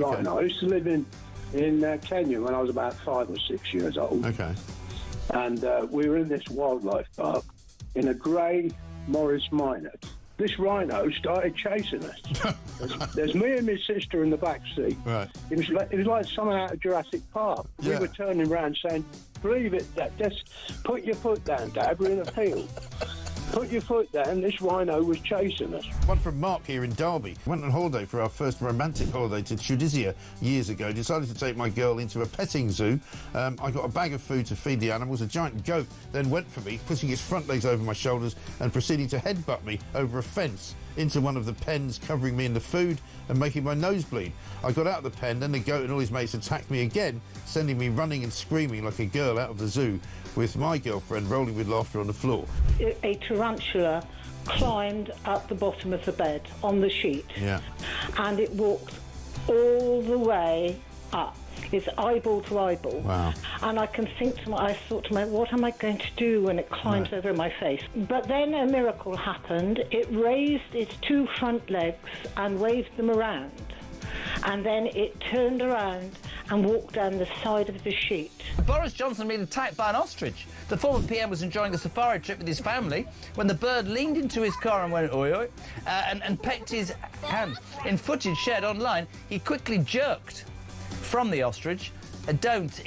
Right, Okay. now, I used to live in Kenya when I was about 5 or 6 years old. Okay. And we were in this wildlife park in a grey Morris Minor. This rhino started chasing us. There's me and my sister in the back seat. Right. It was like something out of Jurassic Park. Yeah. We were turning around saying, "Believe it, Dad. Just put your foot down, Dad. We're in a field. Put your foot down." This rhino was chasing us. One from Mark here in Derby. Went on holiday for our first romantic holiday to Tunisia years ago. Decided to take my girl into a petting zoo. I got a bag of food to feed the animals. A giant goat then went for me, putting its front legs over my shoulders and proceeding to headbutt me over a fence into one of the pens, covering me in the food and making my nose bleed. I got out of the pen, then the goat and all his mates attacked me again, sending me running and screaming like a girl out of the zoo, with my girlfriend rolling with laughter on the floor. A tarantula climbed up the bottom of the bed on the sheet. Yeah. And it walked all the way up. It's eyeball to eyeball. Wow. And I thought to myself, what am I going to do when it climbs over my face? But then a miracle happened. It raised its two front legs and waved them around. And then it turned around and walked down the side of the sheet. Boris Johnson had been attacked by an ostrich. The former PM was enjoying a safari trip with his family when the bird leaned into his car and went oi oi and pecked his hand. In footage shared online, he quickly jerked from the ostrich. Don't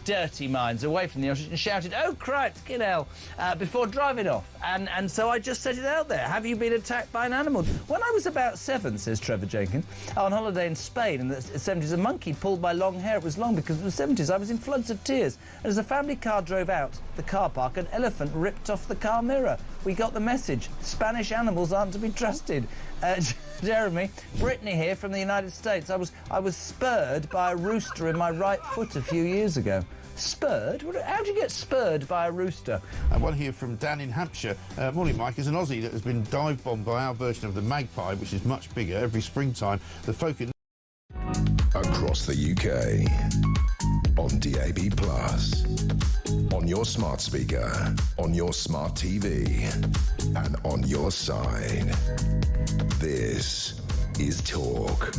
dirty minds away from the ostrich, and shouted, "Oh, Christ, get hell," before driving off. And so I just set it out there. Have you been attacked by an animal? When I was about 7, says Trevor Jenkins, on holiday in Spain in the 70s, a monkey pulled my long hair. It was long because it was the 70s. I was in floods of tears. And as the family car drove out the car park, an elephant ripped off the car mirror. We got the message. Spanish animals aren't to be trusted. Jeremy, Brittany here from the United States. I was spurred by a rooster in my right foot a few years ago. Spurred? How do you get spurred by a rooster? And one here from Dan in Hampshire. Morning, Mike. As an Aussie that has been dive-bombed by our version of the magpie, which is much bigger, every springtime, the folk in... Across the UK, on DAB+, on your smart speaker, on your smart TV, and on your side. This is Talk.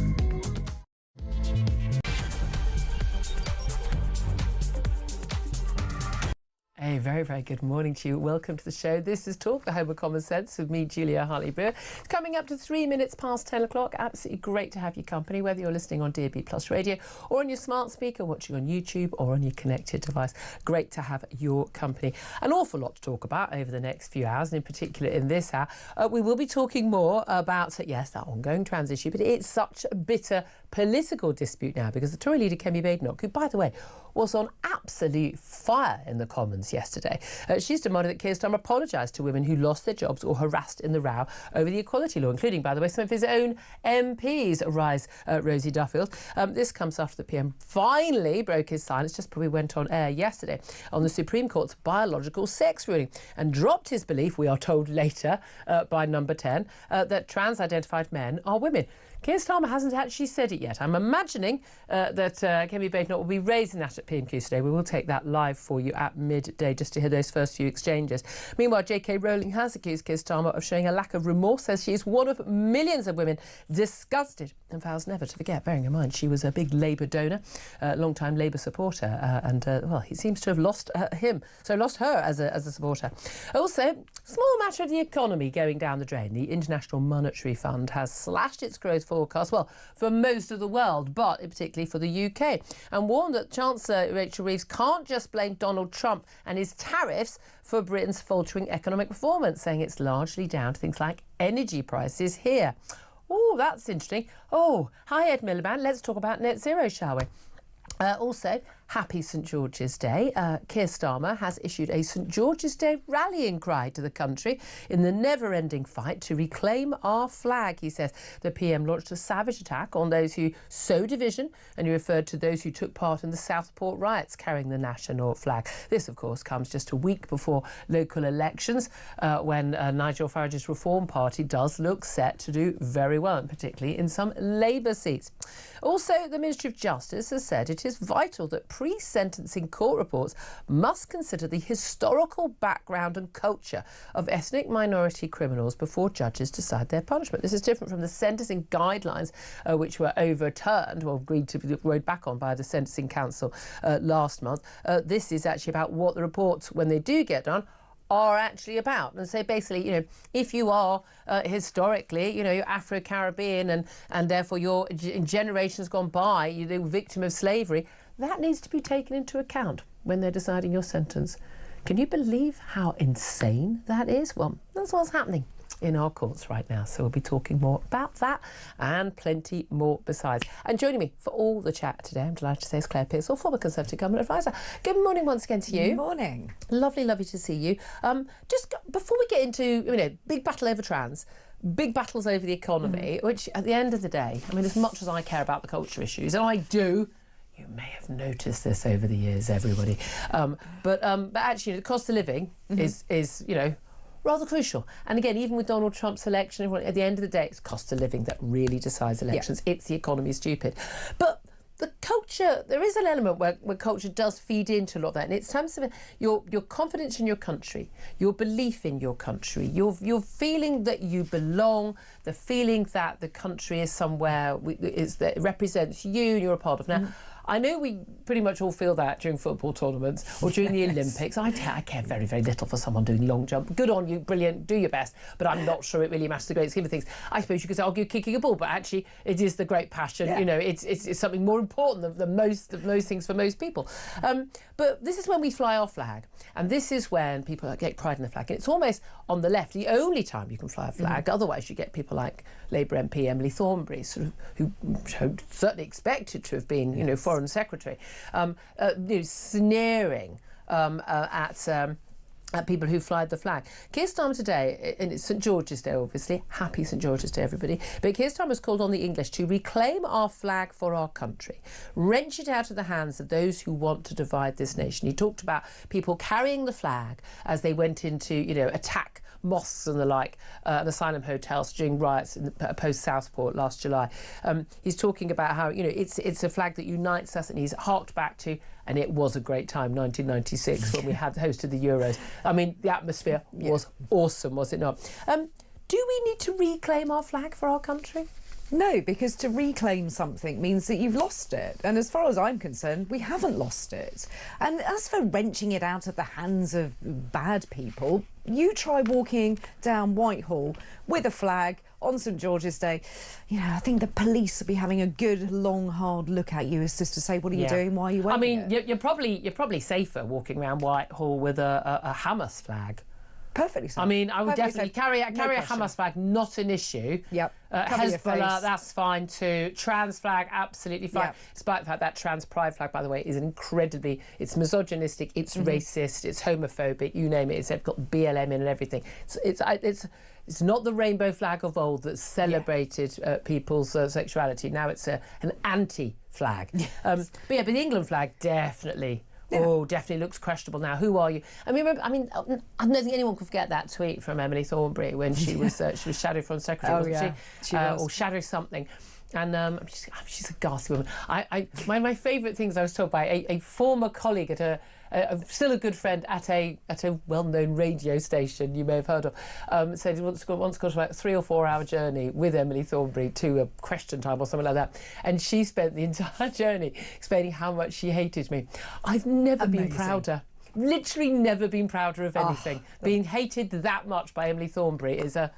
A very, very good morning to you. Welcome to the show. This is Talk, the home of common sense, with me, Julia Hartley-Brewer. It's coming up to 3 minutes past 10 o'clock. Absolutely great to have your company, whether you're listening on DAB Plus Radio or on your smart speaker, watching on YouTube or on your connected device. Great to have your company. An awful lot to talk about over the next few hours, and in particular in this hour. We will be talking more about, yes, that ongoing trans issue, but it's such a bitter political dispute now because the Tory leader, Kemi Badenoch, who, by the way, was on absolute fire in the Commons yesterday. She's demanded that Keir Starmer apologise to women who lost their jobs or harassed in the row over the equality law, including, by the way, some of his own MPs. Rise, Rosie Duffield. This comes after the PM finally broke his silence just before we went on air yesterday on the Supreme Court's biological sex ruling and dropped his belief, we are told later by Number 10, that trans-identified men are women. Keir Starmer hasn't actually said it yet. I'm imagining that Kemi Badenoch will be raising that at PMQs today. We will take that live for you at midday just to hear those first few exchanges. Meanwhile, J.K. Rowling has accused Keir Starmer of showing a lack of remorse, says she is one of millions of women disgusted and vows never to forget, bearing in mind she was a big Labour donor, long-time Labour supporter, and, well, he seems to have lost lost her as a supporter. Also, small matter of the economy going down the drain. The International Monetary Fund has slashed its growth forecast, well, for most of the world, but particularly for the UK, and warned that Chancellor Rachel Reeves can't just blame Donald Trump and his tariffs for Britain's faltering economic performance, saying it's largely down to things like energy prices here. Oh, that's interesting. Oh, hi, Ed Miliband. Let's talk about net zero, shall we? Also, happy St George's Day. Keir Starmer has issued a St George's Day rallying cry to the country in the never-ending fight to reclaim our flag, he says. The PM launched a savage attack on those who sow division, and he referred to those who took part in the Southport riots carrying the national flag. This, of course, comes just a week before local elections, when Nigel Farage's Reform Party does look set to do very well, and particularly in some Labour seats. Also, the Ministry of Justice has said it is vital that pre-sentencing court reports must consider the historical background and culture of ethnic minority criminals before judges decide their punishment. This is different from the sentencing guidelines which were overturned or agreed to be rowed back on by the Sentencing Council last month. This is actually about what the reports, when they do get done, are actually about. And so basically, if you are historically, you're Afro-Caribbean and therefore you're in generations gone by, you're the victim of slavery, that needs to be taken into account when they're deciding your sentence. Can you believe how insane that is? Well, that's what's happening in our courts right now. So we'll be talking more about that and plenty more besides. And joining me for all the chat today, I'm delighted to say, is Claire Pearsall, former Conservative Government Advisor. Good morning once again to you. Good morning. Lovely to see you. Before we get into, big battle over trans, big battles over the economy, which at the end of the day, as much as I care about the culture issues, and I do, you may have noticed this over the years, everybody, but actually the cost of living is rather crucial. And again, even with Donald Trump's election, at the end of the day, it's cost of living that really decides elections. Yeah. It's the economy stupid. But the culture, there is an element where culture does feed into a lot of that. And it's terms of your confidence in your country, your belief in your country, your feeling that you belong, the feeling that the country is somewhere that represents you and you're a part of. Now, I know we pretty much all feel that during football tournaments or during the Olympics. I care very, very little for someone doing long jump. Good on you, brilliant, do your best, but I'm not sure it really matters the great scheme of things. I suppose you could say, you're kicking a ball, but actually it is the great passion. Yeah. It's something more important than most things for most people. But this is when we fly our flag, and this is when people get pride in the flag. And it's almost on the left, the only time you can fly a flag. Otherwise, you get people like Labour MP Emily Thornberry, who certainly expected to have been, Foreign Secretary, sneering at people who fly the flag. Keir Starmer today, and it's St George's Day obviously, happy St George's Day everybody, but Keir Starmer has called on the English to reclaim our flag for our country, wrench it out of the hands of those who want to divide this nation. He talked about people carrying the flag as they went into, attack mosques and the like, and asylum hotels during riots in the post-Southport last July. He's talking about how, it's a flag that unites us, and he's harked back to, and it was a great time, 1996, when we had hosted the Euros. The atmosphere was awesome, was it not? Do we need to reclaim our flag for our country? No, because to reclaim something means that you've lost it. And as far as I'm concerned, we haven't lost it. And as for wrenching it out of the hands of bad people, you try walking down Whitehall with a flag on St George's Day. I think the police will be having a good, long, hard look at you as just to say, what are you doing? Why are you waving it? You're probably safer walking around Whitehall with a Hamas flag. Perfectly so. I would definitely carry a Hamas flag, not an issue. Yep. Hezbollah, that's fine too. Trans flag, absolutely fine. Yep. Despite the fact that trans pride flag, by the way, is it's misogynistic, it's racist, it's homophobic, you name it. It's got BLM in and everything. It's not the rainbow flag of old that celebrated people's sexuality. Now it's an anti-flag. Yes. But the England flag definitely. Yeah. Oh, definitely looks questionable now. Who are you? I don't think anyone can forget that tweet from Emily Thornberry when she was Shadow Foreign Secretary, wasn't she? Or Shadow something. And she's a ghastly woman. My favourite things I was told by a former colleague at still a good friend at a well-known radio station you may have heard of, said he once got about a 3 or 4 hour journey with Emily Thornberry to a question time or something like that, and she spent the entire journey explaining how much she hated me. I've never been prouder. Literally never been prouder of anything. Being hated that much by Emily Thornberry is a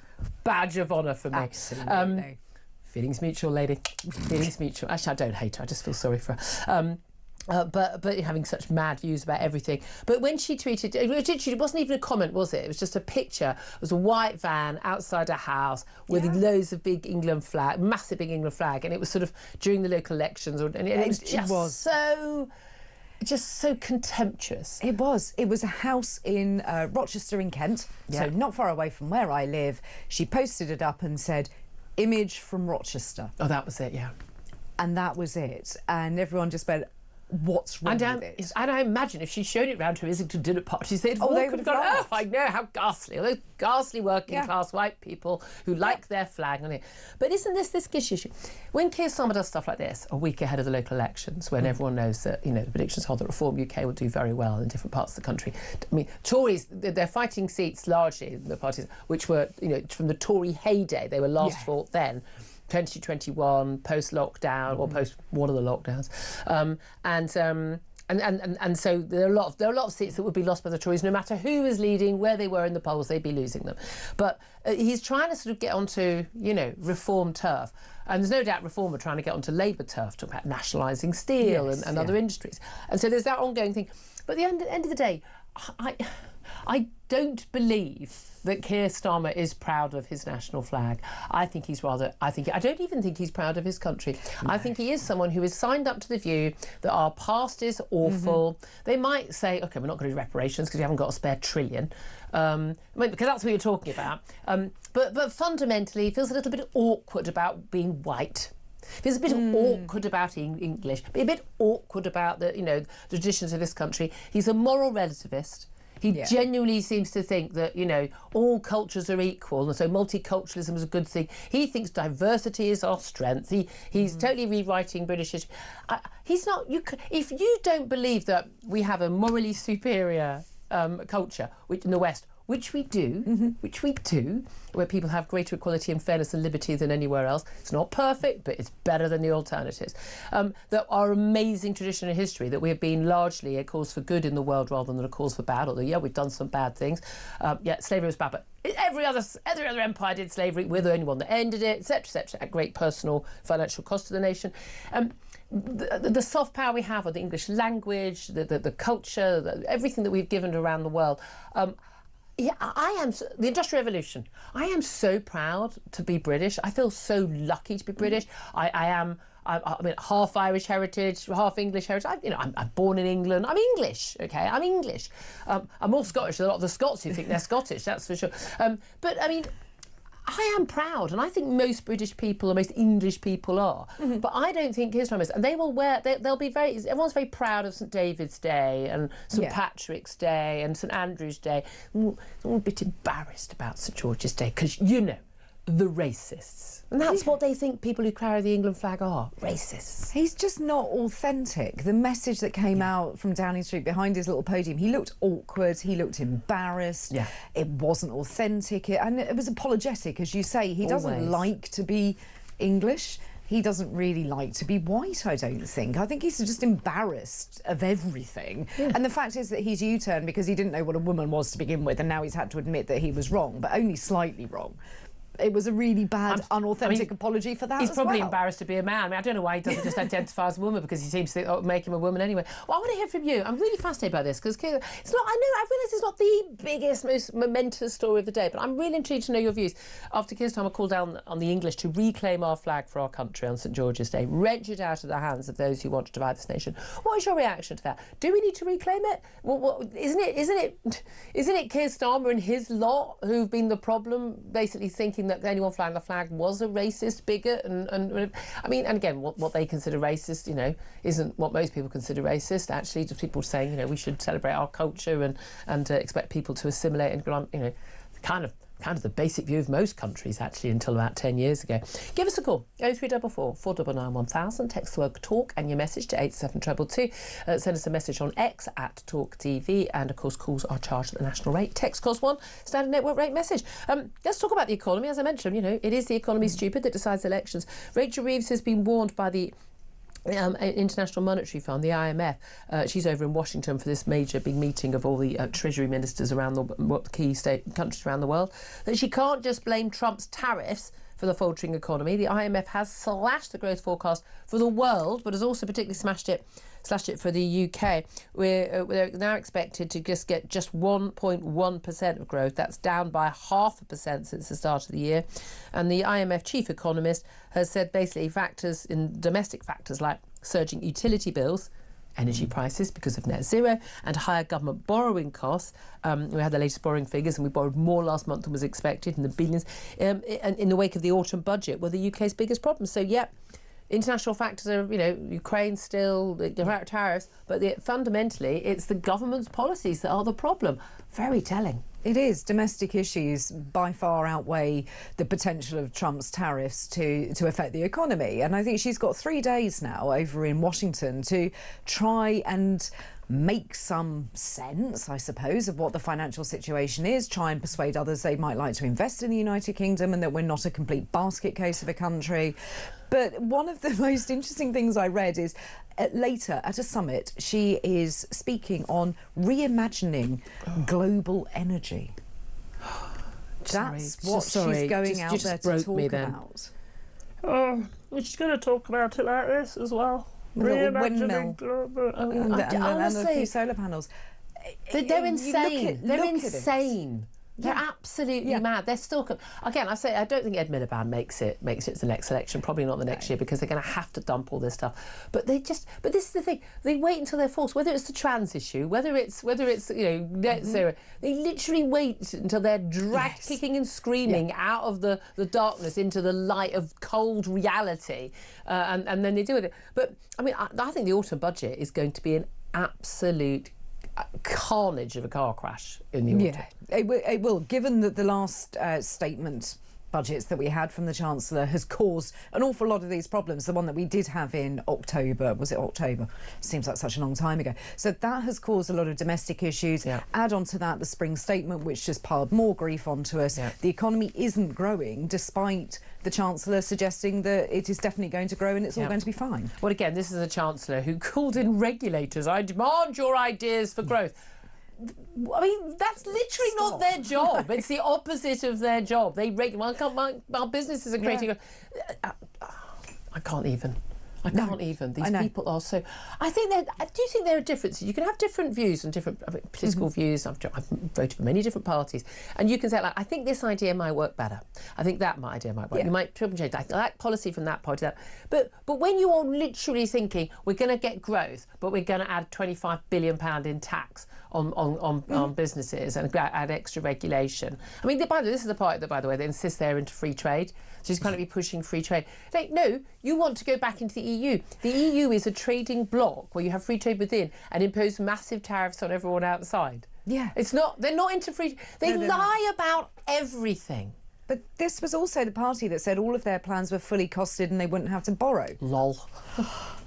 badge of honour for me. Absolutely. Feelings mutual, lady. Feelings mutual. Actually, I don't hate her. I just feel sorry for her. But having such mad views about everything. But when she tweeted, it wasn't even a comment, was it? It was just a picture. It was a white van outside a house with loads of big England flag, massive big England flag, and it was sort of during the local elections, and it was just so contemptuous. It was. It was a house in Rochester in Kent, so not far away from where I live. She posted it up and said, "Image from Rochester." Oh, that was it, yeah. And that was it. And everyone just went, what's wrong with it. And I imagine if she'd shown it round to Islington dinner parties, they'd all they have would gone, have oh, laughed. I know, how ghastly. Those ghastly working-class white people who like their flag on it. But isn't this issue? When Keir Starmer does stuff like this, a week ahead of the local elections, when everyone knows that, the predictions hold that Reform UK will do very well in different parts of the country. I mean, Tories, they're fighting seats largely, the parties, which were, from the Tory heyday. They were last fought then. 2021, post-lockdown, or post one of the lockdowns. And so there are a lot of seats that would be lost by the Tories, no matter who was leading, where they were in the polls, they'd be losing them. But he's trying to sort of get onto, Reform turf. And there's no doubt Reform are trying to get onto Labour turf, talking about nationalising steel and other industries. And so there's that ongoing thing. But at the end of the day, I don't believe that Keir Starmer is proud of his national flag. I don't even think he's proud of his country. No. I think he is someone who has signed up to the view that our past is awful. They might say, OK, we're not going to do reparations because we haven't got a spare trillion. Because that's what you're talking about. But fundamentally, he feels a little bit awkward about being white. Feels a bit awkward about English, a bit awkward about the traditions of this country. He's a moral relativist. He genuinely seems to think that, all cultures are equal, and so multiculturalism is a good thing. He thinks diversity is our strength. He's totally rewriting British history. He's not. If you don't believe that we have a morally superior culture, which in the West, which we do, where people have greater equality and fairness and liberty than anywhere else. It's not perfect, but it's better than the alternatives. That our amazing tradition and history, that we have been largely a cause for good in the world rather than a cause for bad, although, we've done some bad things. Slavery was bad, but every other empire did slavery. We're the only one that ended it, etc., etc., at great personal financial cost to the nation. The soft power we have of the English language, the culture, everything that we've given around the world. I am the Industrial Revolution. I am so proud to be British. I feel so lucky to be British. I mean, half Irish heritage, half English heritage. I'm born in England. I'm English. Okay, I'm English. I'm more Scottish than a lot of the Scots who think they're Scottish. That's for sure. But I mean, I am proud, and I think most British people or most English people are. But I don't think Keir Starmer is. And they will they'll be everyone's very proud of St David's Day and St Patrick's Day and St Andrew's Day. I'm a bit embarrassed about St George's Day because, the racists. And that's what they think people who carry the England flag are, racists. He's just not authentic. The message that came out from Downing Street behind his little podium, he looked awkward, he looked embarrassed. Yeah. It wasn't authentic. And it was apologetic, as you say. He doesn't like to be English. He doesn't really like to be white, I don't think. I think he's just embarrassed of everything. Yeah. And the fact is that he's U-turned because he didn't know what a woman was to begin with, and now he's had to admit that he was wrong, but only slightly wrong. It was a really bad, unauthentic apology for that. He's probably embarrassed to be a man. I don't know why he doesn't just identify as a woman, because he seems to think, make him a woman anyway. Well, I want to hear from you. I'm really fascinated by this because I realise it's not the biggest, most momentous story of the day, but I'm really intrigued to know your views. After Keir Starmer called down on the English to reclaim our flag for our country on St George's Day, wrench it out of the hands of those who want to divide this nation. What is your reaction to that? Do we need to reclaim it? Isn't it Keir Starmer and his lot who've been the problem, basically thinking that anyone flying the flag was a racist bigot, and again, what they consider racist, isn't what most people consider racist. Actually, just people saying, we should celebrate our culture and expect people to assimilate and kind of the basic view of most countries, actually, until about 10 years ago. Give us a call, 0344 499 1000, text the word TALK and your message to 87222. Send us a message on X at TalkTV, and of course calls are charged at the national rate. Text cost 1, standard network rate message. Let's talk about the economy. As I mentioned, it is the economy, stupid, that decides elections. Rachel Reeves has been warned by the International Monetary Fund, the IMF. She's over in Washington for this major big meeting of all the Treasury ministers around the key countries around the world, that she can't just blame Trump's tariffs for the faltering economy. The IMF has slashed the growth forecast for the world, but has also particularly slashed it for the UK. We're now expected to just get 1.1% of growth. That's down by 0.5% since the start of the year. And the IMF chief economist has said basically domestic factors like surging utility bills, energy prices because of net zero, and higher government borrowing costs. We had the latest borrowing figures, and we borrowed more last month than was expected, in the billions, in the wake of the autumn budget, were the UK's biggest problem. So, international factors are, Ukraine still, the tariffs, but fundamentally it's the government's policies that are the problem. Very telling. It is. Domestic issues by far outweigh the potential of Trump's tariffs to affect the economy. And I think she's got 3 days now over in Washington to try and make some sense, I suppose, of what the financial situation is, try and persuade others they might like to invest in the United Kingdom and that we're not a complete basket case of a country. But one of the most interesting things I read is later at a summit, she is speaking on reimagining global energy. That's what she's going out there to talk about. We're just going to talk about it like this as well. Windmill and a few solar panels. They're insane. They're insane. They're absolutely mad. They're still... Again, I say I don't think Ed Miliband makes it to the next election, probably not the next year, because they're going to have to dump all this stuff. But this is the thing. They wait until they're forced, whether it's the trans issue, whether it's net zero. They literally wait until they're dragged kicking and screaming out of the darkness into the light of cold reality, and then they do it. But I mean, I think the autumn budget is going to be an absolute carnage of a car crash in the autumn. Yeah, it will. Given that the last statement budgets that we had from the Chancellor has caused an awful lot of these problems. The one that we did have in October, was it October? Seems like such a long time ago. So that has caused a lot of domestic issues. Yeah. Add on to that the spring statement, which just piled more grief onto us. Yeah. The economy isn't growing, despite the Chancellor suggesting that it is definitely going to grow and it's all going to be fine. Well, again, this is a Chancellor who called in regulators. I demand your ideas for growth. I mean, that's literally not their job. It's the opposite of their job. They our businesses are creating... I can't even. These people are so... I do think there are differences. You can have different views and different political views. I've voted for many different parties. And you can say, I think this idea might work better. I think that idea might work. You might change that. I like policy from that party. But when you are literally thinking, we're going to get growth, but we're going to add £25 billion in tax on businesses and add extra regulation. I mean, this is the part that, by the way, they insist they're into free trade. So he's going to be pushing free trade. No, you want to go back into the EU. The EU is a trading bloc where you have free trade within and impose massive tariffs on everyone outside. Yeah. They're not into free... They lie about everything. But this was also the party that said all of their plans were fully costed and they wouldn't have to borrow. Lol.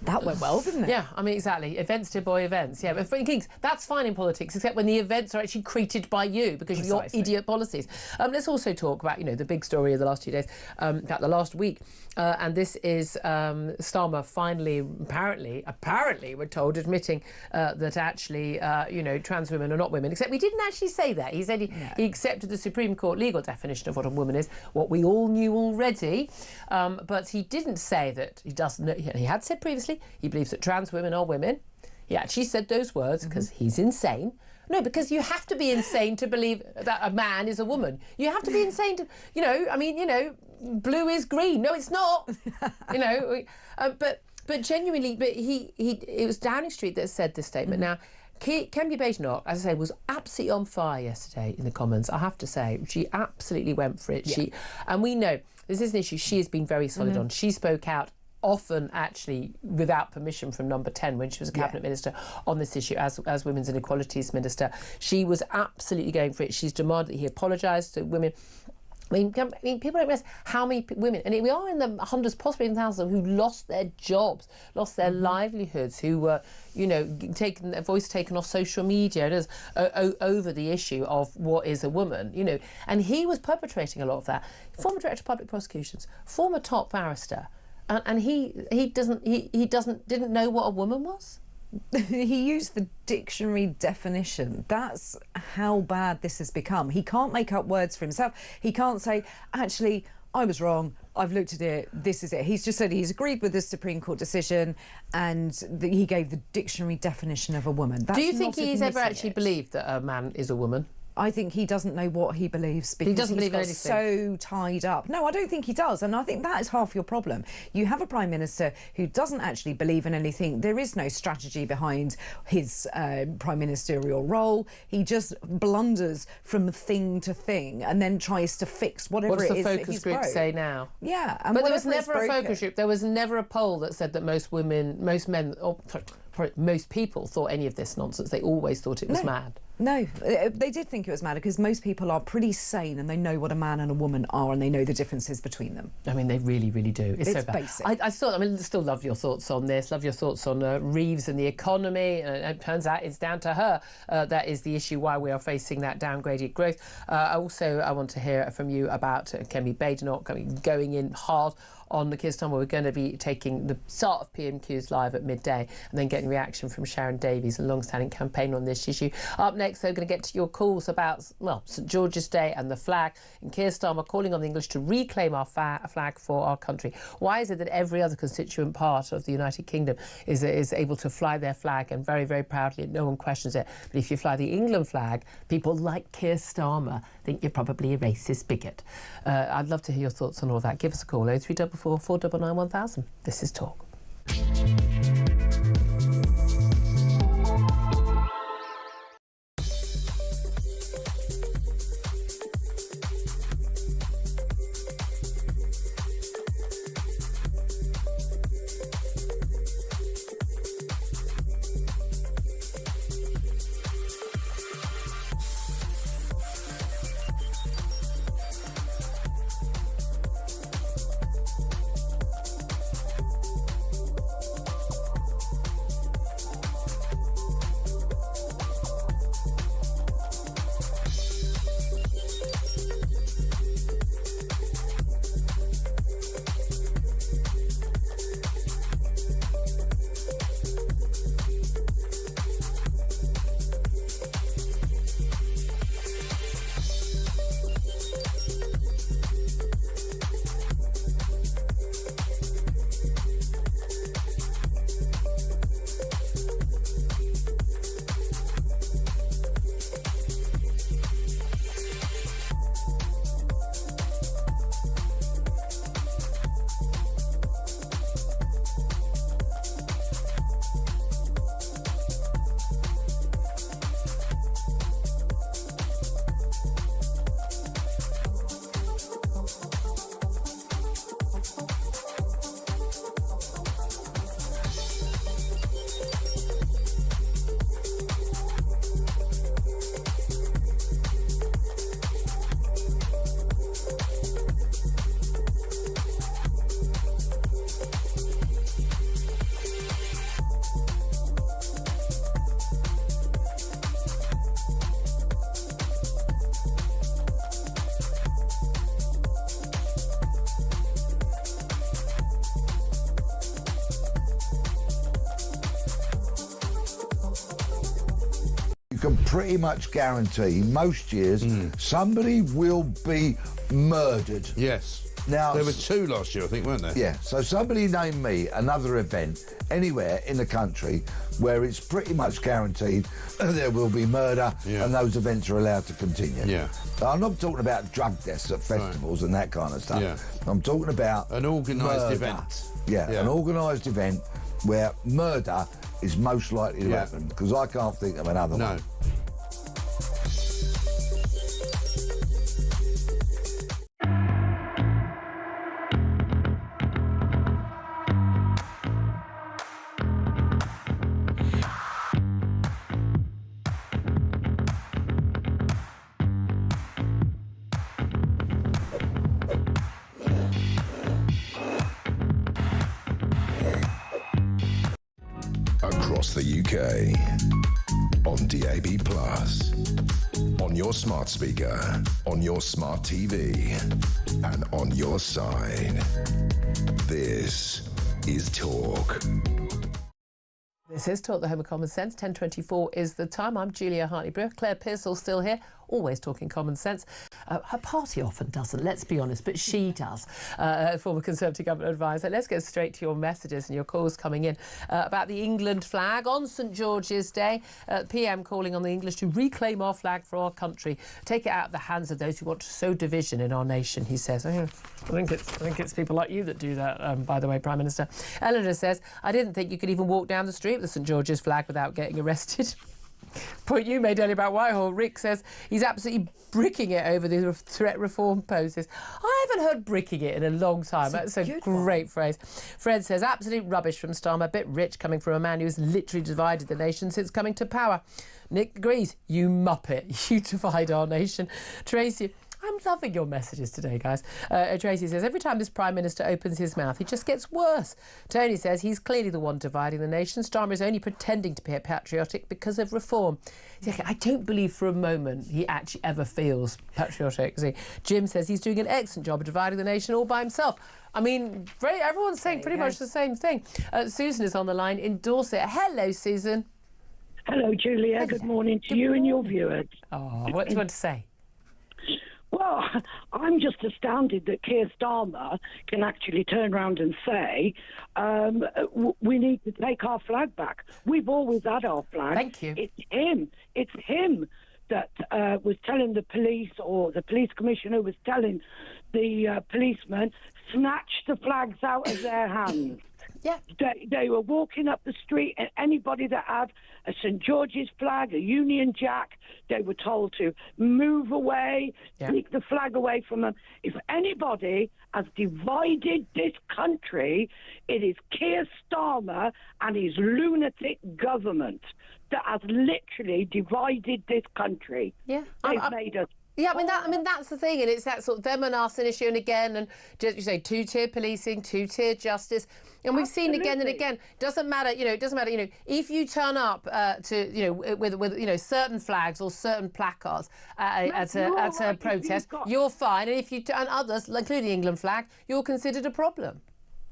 That went well, didn't it? Yeah, I mean, exactly. Events to buy events. Yeah, but Kings, that's fine in politics, except when the events are actually created by you because of your idiot policies. Let's also talk about, the big story of the last 2 days, about the last week. And this is Starmer finally, apparently, we're told, admitting that actually, trans women are not women. Except we didn't actually say that. He said he accepted the Supreme Court legal definition of what a woman is, what we all knew already. But he didn't say that he doesn't. He had said previously he believes that trans women are women. He actually said those words because he's insane. No, because you have to be insane to believe that a man is a woman. You have to be insane to, blue is green. No, it's not. But genuinely, it was Downing Street that said this statement. Now, Kempi Badenoch, as I say, was absolutely on fire yesterday in the Commons. I have to say, she absolutely went for it. Yeah. And we know this is an issue she has been very solid on. She spoke out often, actually, without permission from Number 10 when she was a cabinet minister on this issue as Women's and Equalities Minister. She was absolutely going for it. She's demanded that he apologise to women. I mean, people don't realise how many women, and we are in the hundreds, possibly in thousands, who lost their jobs, lost their livelihoods, who were, taken their voice taken off social media over the issue of what is a woman, And he was perpetrating a lot of that. Former Director of Public Prosecutions, former top barrister, and he didn't know what a woman was. He used the dictionary definition. That's how bad this has become. He can't make up words for himself. He can't say, actually, I was wrong, I've looked at it, this is it. He's just said he's agreed with the Supreme Court decision and he gave the dictionary definition of a woman. That's Do you think he's ever actually believed that a man is a woman? I think he doesn't know what he believes because doesn't believe got anything. so tied up. No, I don't think he does, and I think that is half your problem. You have a Prime Minister who doesn't actually believe in anything. There is no strategy behind his Prime Ministerial role. He just blunders from thing to thing and then tries to fix whatever it is that he's What does the focus group say now? Yeah, and but there was whatever never is a broken- focus group. There was never a poll that said that most people thought any of this nonsense. They always thought it was mad. No, they did think it was mad because most people are pretty sane and they know what a man and a woman are and they know the differences between them. I mean, they really, really do. It's so bad. Basic. I still love your thoughts on this. Love your thoughts on Reeves and the economy. It turns out it's down to her. That is the issue why we are facing that downgraded growth. I want to hear from you about Kemi Badenoch going in hard on the Keir Starmer. We're going to be taking the start of PMQs live at midday and then getting reaction from Sharon Davies, a long-standing campaigner on this issue. Up next, we're going to get to your calls about, St George's Day and the flag, and Keir Starmer calling on the English to reclaim our flag for our country. Why is it that every other constituent part of the United Kingdom is able to fly their flag and very, very proudly, and no one questions it? But if you fly the England flag, people like Keir Starmer think you're probably a racist bigot. I'd love to hear your thoughts on all that. Give us a call, 0344 499 1000. This is Talk. You can pretty much guarantee most years somebody will be murdered. Yes. Now, there were 2 last year, I think, weren't there? Yeah. So somebody name me another event anywhere in the country where it's pretty much guaranteed there will be murder and those events are allowed to continue. Yeah. I'm not talking about drug deaths at festivals and that kind of stuff. Yeah. I'm talking about an organised murder. event. Yeah, an organised event where murder is most likely to happen, because I can't think of another one. Across the UK, on DAB+, on your smart speaker, on your smart TV, and on your side. This is Talk. This is Talk, the Home of Common Sense. 10:24 is the time. I'm Julia Hartley-Brewer. Claire Pearsall still here. always talking common sense. Her party often doesn't, let's be honest, but she does. Former Conservative government advisor. Let's get straight to your messages and your calls coming in about the England flag on St George's Day. PM calling on the English to reclaim our flag for our country, take it out of the hands of those who want to sow division in our nation, he says. I think it's people like you that do that, by the way, Prime Minister. Eleanor says, I didn't think you could even walk down the street with the St George's flag without getting arrested. Point you made earlier about Whitehall. Rick says he's absolutely bricking it over the threat reform poses. I haven't heard bricking it in a long time. That's a great phrase. Fred says absolute rubbish from Starmer, a bit rich coming from a man who's literally divided the nation since coming to power. Nick agrees. You muppet. You divide our nation. Tracy, I'm loving your messages today, guys. Tracy says, every time this Prime Minister opens his mouth, he just gets worse. Tony says he's clearly the one dividing the nation. Starmer is only pretending to be patriotic because of reform. I don't believe for a moment he actually ever feels patriotic. See, Jim says he's doing an excellent job of dividing the nation all by himself. I mean, everyone's saying pretty much the same thing. Susan is on the line in Dorset. Hello, Susan. Hello, Julia. Hello. Good morning to you and your viewers. Oh, what do you want to say? Well, I'm just astounded that Keir Starmer can actually turn around and say, we need to take our flag back. We've always had our flag. Thank you. It's him that was telling the police, or the police commissioner was telling the policemen, snatch the flags out of their hands. Yeah. They were walking up the street, and anybody that had a St George's flag, a Union Jack, they were told to move away, take the flag away from them. If anybody has divided this country, it is Keir Starmer and his lunatic government that has literally divided this country. Yeah. They've made us. Yeah, I mean that's the thing, and it's that sort of them and us an issue, and again, and just you say two-tier policing, two-tier justice, and we've seen again and again. Doesn't matter, it doesn't matter, if you turn up to, with certain flags or certain placards at a protest, you're fine, and if you turn others, including the England flag, you're considered a problem.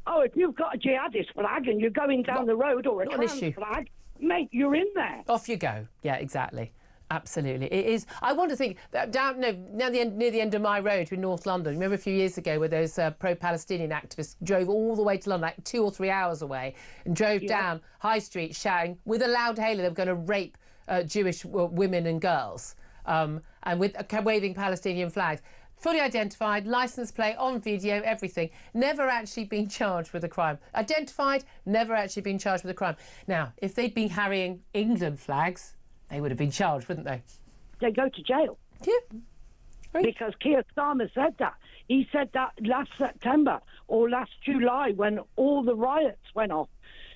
Oh, if you've got a jihadist flag and you're going down the road, or a trans flag, mate, you're in there. Off you go. Yeah, exactly. Absolutely. It is. I want to think that near the end of my road in North London. Remember a few years ago where those pro-Palestinian activists drove all the way to London, like 2 or 3 hours away, and drove down High Street shouting with a loud hailer they were going to rape Jewish women and girls, and with waving Palestinian flags. Fully identified, licence plate, on video, everything. Never actually been charged with a crime. Identified, never actually been charged with a crime. Now, if they'd been carrying England flags, they would have been charged, wouldn't they? They go to jail. Yeah. Right. Because Keir Starmer said that. He said that last September or last July when all the riots went off.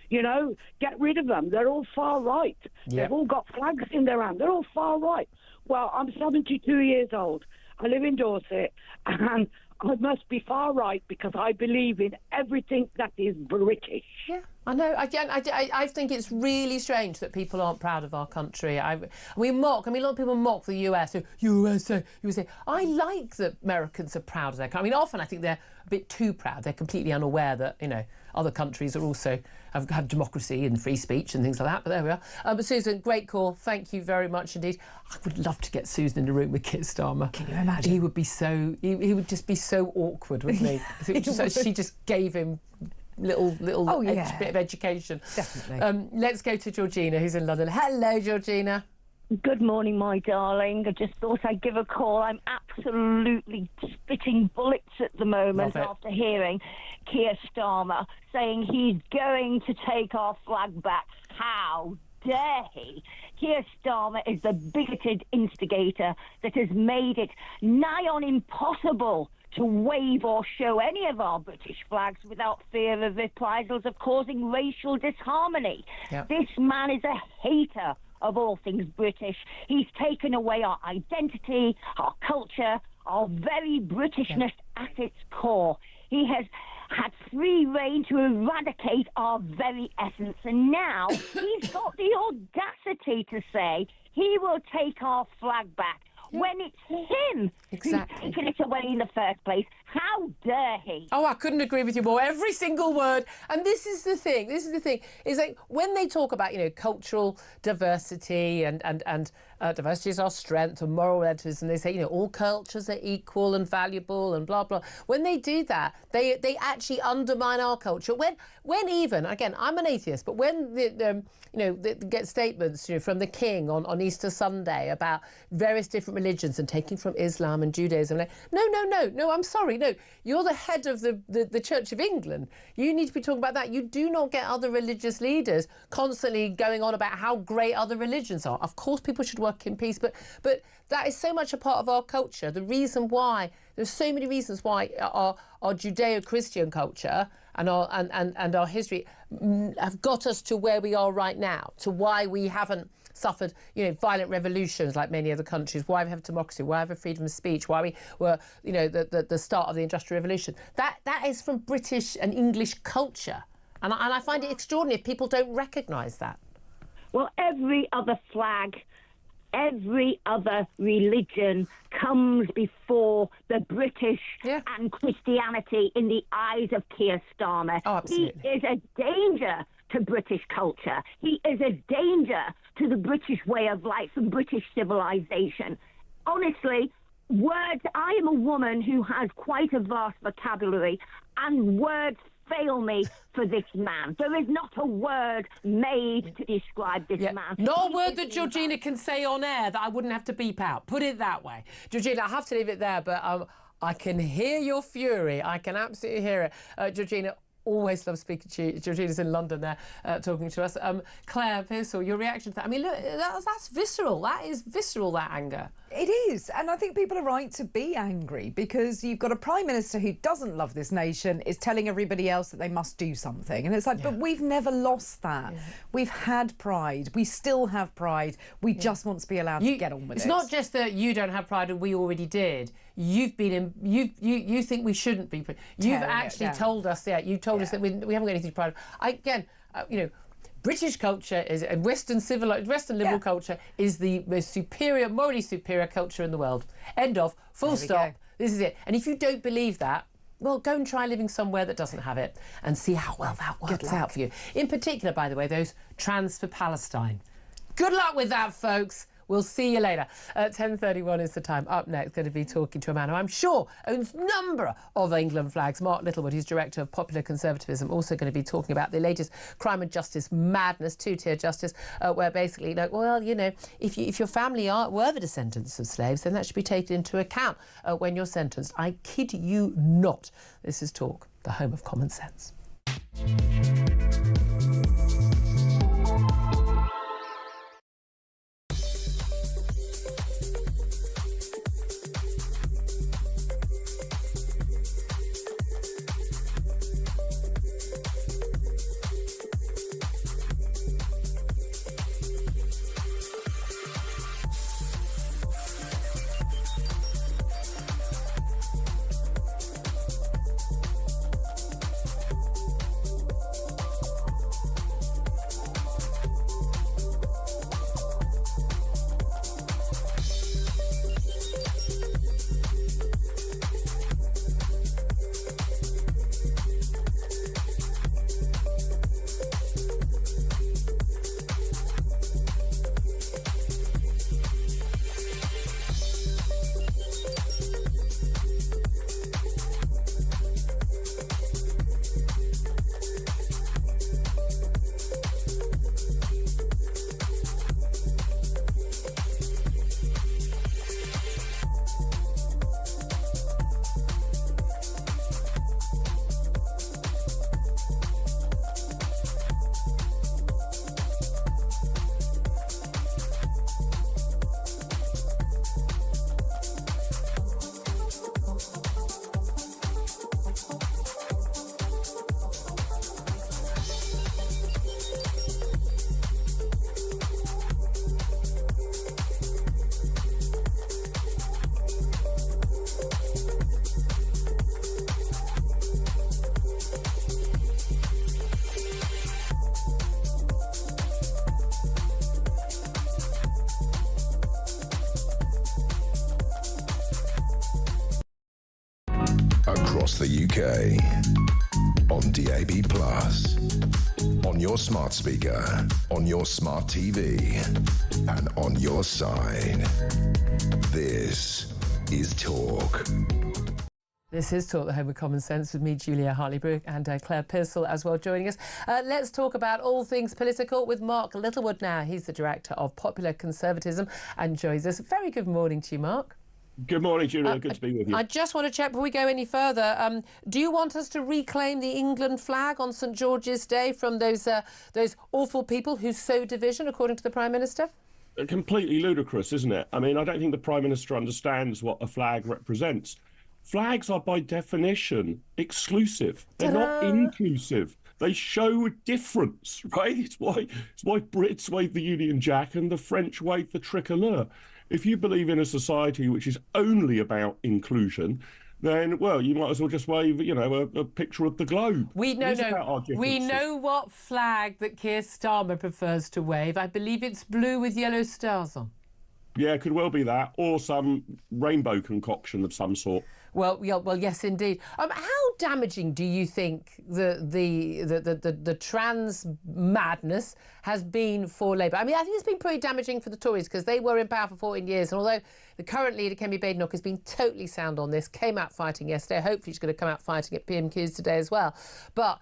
Get rid of them. They're all far right. Yep. They've all got flags in their hand. They're all far right. Well, I'm 72 years old. I live in Dorset, and I must be far right because I believe in everything that is British. Yeah, I know. I think it's really strange that people aren't proud of our country. We mock. I mean, a lot of people mock the US. So, USA. I like that Americans are proud of their country. I mean, often I think they're a bit too proud. They're completely unaware that, other countries are also have democracy and free speech and things like that. But there we are. But Susan, great call. Thank you very much indeed. I would love to get Susan in the room with Keir Starmer. Can you imagine? He would be so. He would just be so awkward, wouldn't he? She just gave him little bit of education. Definitely. Let's go to Georgina, who's in London. Hello, Georgina. Good morning, my darling. I just thought I'd give a call. I'm absolutely spitting bullets at the moment after hearing Keir Starmer saying he's going to take our flag back. How dare he? Keir Starmer is the bigoted instigator that has made it nigh on impossible to wave or show any of our British flags without fear of reprisals of causing racial disharmony. Yep. This man is a hater of all things British. He's taken away our identity, our culture, our very Britishness at its core. He has had free rein to eradicate our very essence, and now he's got the audacity to say he will take our flag back. when it's him who's taken it away in the first place. How dare he? Oh, I couldn't agree with you more. Every single word. And this is the thing. Is like when they talk about, cultural diversity and diversity is our strength and moral relativism, they say, all cultures are equal and valuable and blah, blah. When they do that, they actually undermine our culture. When even, again, I'm an atheist, but when they get statements from the king on Easter Sunday about various different religions and taking from Islam and Judaism, like, no, I'm sorry. No, you're the head of the Church of England. You need to be talking about that. You do not get other religious leaders constantly going on about how great other religions are. Of course, people should work in peace, but that is so much a part of our culture. The reason why, there's so many reasons why our Judeo-Christian culture and our history have got us to where we are right now, to why we haven't suffered, violent revolutions like many other countries, why we have democracy, why we have freedom of speech, why we were, the start of the Industrial Revolution. That is from British and English culture. And I find it extraordinary if people don't recognise that. Well, every other flag, every other religion comes before the British and Christianity in the eyes of Keir Starmer. Oh, absolutely. He is a danger to British culture. He is a danger to the British way of life and British civilization. Honestly, words, I am a woman who has quite a vast vocabulary, and words fail me for this man. There is not a word made to describe this man. Not a word that Georgina can say on air that I wouldn't have to beep out. Put it that way. Georgina, I have to leave it there, but I can hear your fury. I can absolutely hear it. Georgina, always love speaking to you. Georgina's in London there talking to us. Claire Pearsall, your reaction to that? I mean, look, that's visceral. That is visceral, that anger. It is, and I think people are right to be angry because you've got a Prime Minister who doesn't love this nation, is telling everybody else that they must do something. And it's like, but we've never lost that. Yeah. We've had pride. We still have pride. We just want to be allowed to get on with it. It's not just that you don't have pride and we already did. You've been in, you think we shouldn't be. You've actually told us, you told us that we haven't got anything to pride of. British culture is, and Western liberal culture is the most superior, morally superior culture in the world. End of. Full stop. This is it. And if you don't believe that, well, go and try living somewhere that doesn't have it and see how well that works out for you. In particular, by the way, those trans for Palestine. Good luck with that, folks. We'll see you later. 10:31 is the time. Up next, going to be talking to a man who I'm sure owns a number of England flags. Mark Littlewood, who's Director of Popular Conservatism, also going to be talking about the latest crime and justice madness, two-tier justice, where basically, if your family were the descendants of slaves, then that should be taken into account when you're sentenced. I kid you not. This is Talk, the home of common sense. across the UK. On DAB+, on your smart speaker, on your smart TV, and on your side. This is Talk. This is Talk, the Home of Common Sense, with me, Julia Hartley-Brewer, and Claire Pissell as well joining us. Let's talk about all things political with Mark Littlewood now. He's the Director of Popular Conservatism and joins us. Very good morning to you, Mark. Good morning, Julia. Good to be with you. I just want to check before we go any further. Do you want us to reclaim the England flag on St George's Day from those awful people who sow division, according to the Prime Minister? Completely ludicrous, isn't it? I mean, I don't think the Prime Minister understands what a flag represents. Flags are, by definition, exclusive. They're not inclusive. They show a difference, right? It's why Brits wave the Union Jack and the French wave the tricolor. If you believe in a society which is only about inclusion, then, well, you might as well just wave, a picture of the globe. We know what flag that Keir Starmer prefers to wave. I believe it's blue with yellow stars on. Yeah, it could well be that, or some rainbow concoction of some sort. Well, yes, indeed. How damaging do you think the trans madness has been for Labour? I mean, I think it's been pretty damaging for the Tories because they were in power for 14 years, and although the current leader, Kemi Badenoch, has been totally sound on this, came out fighting yesterday. Hopefully she's going to come out fighting at PMQs today as well. But,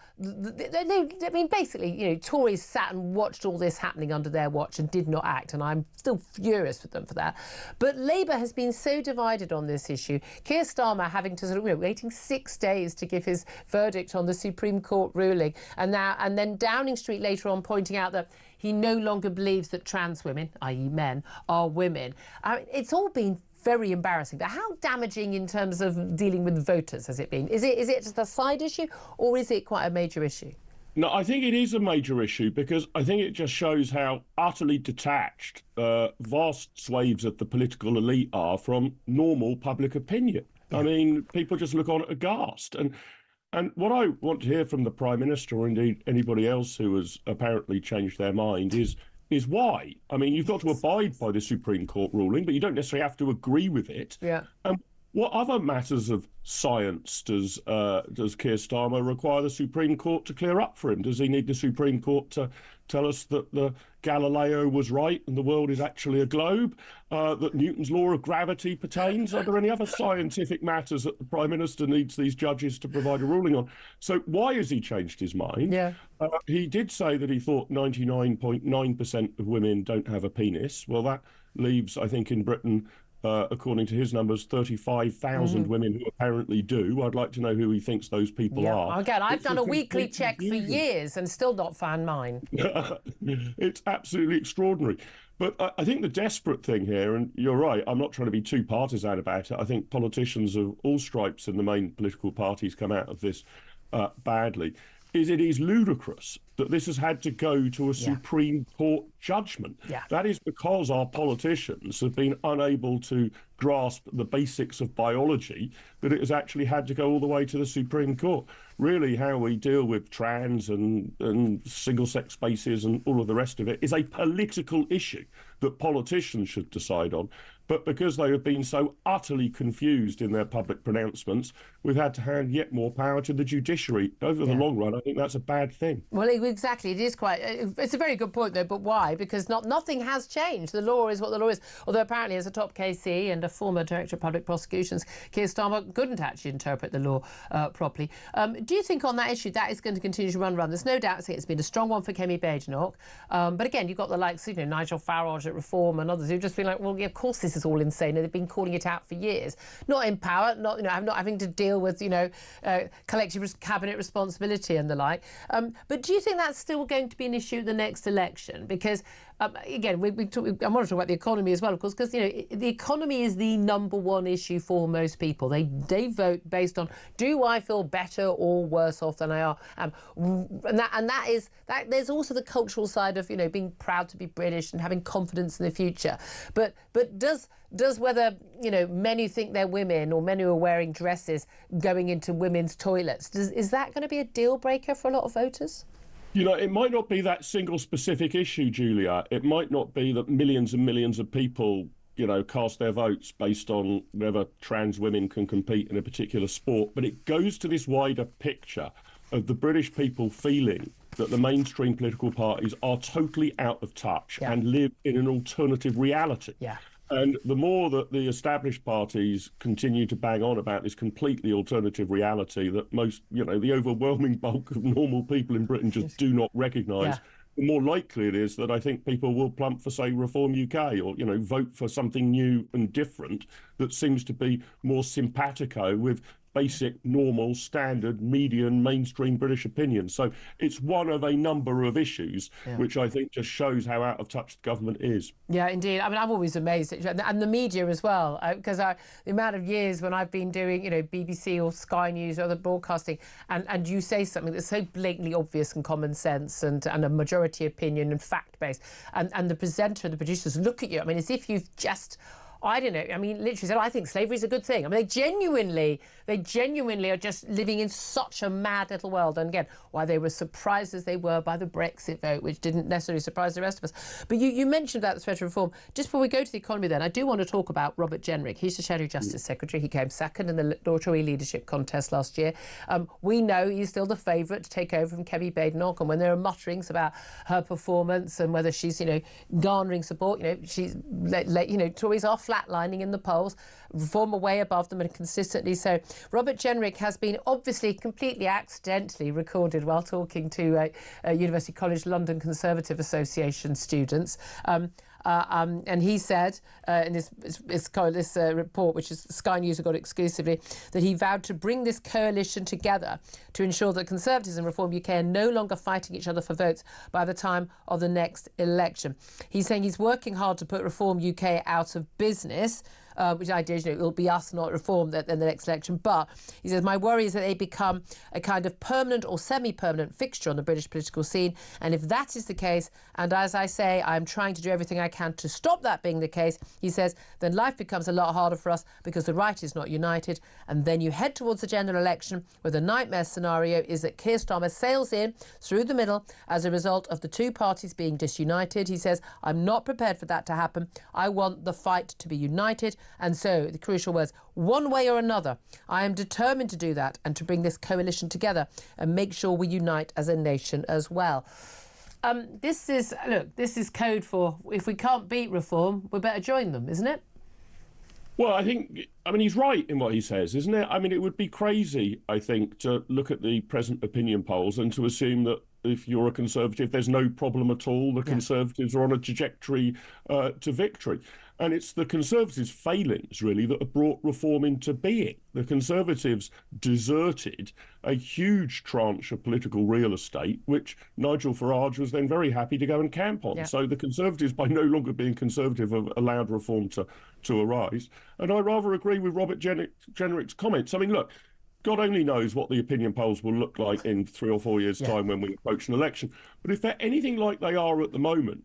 basically, Tories sat and watched all this happening under their watch and did not act, and I'm still furious with them for that. But Labour has been so divided on this issue. Keir Starmer having to waiting 6 days to give his verdict on the Supreme Court ruling, and then Downing Street later on pointing out that he no longer believes that trans women, i.e. men, are women. It's all been very embarrassing. But how damaging in terms of dealing with voters has it been? Is it just a side issue, or is it quite a major issue? No, I think it is a major issue because I think it just shows how utterly detached vast swathes of the political elite are from normal public opinion. I mean, people just look on aghast. And what I want to hear from the Prime Minister, or indeed anybody else who has apparently changed their mind, is why. I mean, you've got to abide by the Supreme Court ruling, but you don't necessarily have to agree with it. Yeah. And what other matters of science does Keir Starmer require the Supreme Court to clear up for him? Does he need the Supreme Court to tell us that the Galileo was right and the world is actually a globe, that Newton's law of gravity pertains? Are there any other scientific matters that the Prime Minister needs these judges to provide a ruling on? So why has he changed his mind? Yeah. He did say that he thought 99.9% of women don't have a penis. Well, that leaves, I think, in Britain, according to his numbers, 35,000 women who apparently do. I'd like to know who he thinks those people are. Again, I've done a weekly check for years and still not found mine. It's absolutely extraordinary. But I think the desperate thing here, and you're right, I'm not trying to be too partisan about it. I think politicians of all stripes in the main political parties come out of this badly. It is ludicrous that this has had to go to a Supreme Court judgment. Yeah. That is because our politicians have been unable to grasp the basics of biology, that it has actually had to go all the way to the Supreme Court. Really, how we deal with trans and single-sex spaces and all of the rest of it is a political issue that politicians should decide on. But because they have been so utterly confused in their public pronouncements, we've had to hand yet more power to the judiciary. Over the long run, I think that's a bad thing. Well, exactly. It is quite... It's a very good point, though, but why? Because nothing has changed. The law is what the law is. Although apparently as a top KC and a former Director of Public Prosecutions, Keir Starmer couldn't actually interpret the law properly. Do you think on that issue that is going to continue to run? There's no doubt it's been a strong one for Kemi Badenoch. But again, you've got the likes, Nigel Farage at Reform and others who've just been like, well, yeah, of course this is all insane, and they've been calling it out for years. Not in power, not having to deal with collective cabinet responsibility and the like. But do you think that's still going to be an issue at the next election? Because again, I want to talk about the economy as well, of course, because the economy is the number one issue for most people. They vote based on, do I feel better or worse off than I are? And that is there's also the cultural side of being proud to be British and having confidence in the future. But does whether men who think they're women or men who are wearing dresses going into women's toilets, is that going to be a deal breaker for a lot of voters? It might not be that single specific issue, Julia. It might not be that millions and millions of people cast their votes based on whether trans women can compete in a particular sport, but it goes to this wider picture of the British people feeling that the mainstream political parties are totally out of touch and live in an alternative reality. And the more that the established parties continue to bang on about this completely alternative reality that most, the overwhelming bulk of normal people in Britain just do not recognise, the more likely it is that I think people will plump for, say, Reform UK or, vote for something new and different that seems to be more simpatico with basic, normal, standard, median, mainstream British opinion. So it's one of a number of issues which I think just shows how out of touch the government is. Yeah, indeed. I mean, I'm always amazed, and the media as well, because the amount of years when I've been doing, BBC or Sky News or other broadcasting, and you say something that's so blatantly obvious and common sense and a majority opinion and fact-based, and the presenter and the producers look at you, I mean, as if you've just... I don't know. I mean, literally said, I think slavery is a good thing. I mean, they genuinely are just living in such a mad little world. And again, why they were surprised as they were by the Brexit vote, which didn't necessarily surprise the rest of us. But you mentioned about the threat of reform. Just before we go to the economy then, I do want to talk about Robert Jenrick. He's the Shadow Justice Secretary. He came second in the Tory leadership contest last year. We know he's still the favourite to take over from Kemi Badenoch. And when there are mutterings about her performance and whether she's, garnering support, Tories are flatlining in the polls, Reform are way above them and consistently so. Robert Jenrick has been obviously completely accidentally recorded while talking to University College London Conservative Association students. And he said in this report, which is Sky News have got exclusively, that he vowed to bring this coalition together to ensure that Conservatives and Reform UK are no longer fighting each other for votes by the time of the next election. He's saying he's working hard to put Reform UK out of business, which idea, it will be us, not Reform, in the next election. But he says, my worry is that they become a kind of permanent or semi-permanent fixture on the British political scene. And if that is the case, and as I say, I'm trying to do everything I can to stop that being the case, he says, then life becomes a lot harder for us because the right is not united. And then you head towards the general election where the nightmare scenario is that Keir Starmer sails in through the middle as a result of the two parties being disunited. He says, I'm not prepared for that to happen. I want the fight to be united. And so, the crucial words, one way or another, I am determined to do that and to bring this coalition together and make sure we unite as a nation as well. This is code for if we can't beat Reform, we better join them, isn't it? Well, he's right in what he says, isn't it? I mean, it would be crazy, I think, to look at the present opinion polls and to assume that if you're a Conservative, there's no problem at all. The Conservatives are on a trajectory to victory. And it's the Conservatives' failings, really, that have brought Reform into being. The Conservatives deserted a huge tranche of political real estate, which Nigel Farage was then very happy to go and camp on. So the Conservatives, by no longer being Conservative, have allowed Reform to arise. And I rather agree with Robert Jenrick's comments. I mean, look, God only knows what the opinion polls will look like in 3 or 4 years' time when we approach an election. But if they're anything like they are at the moment,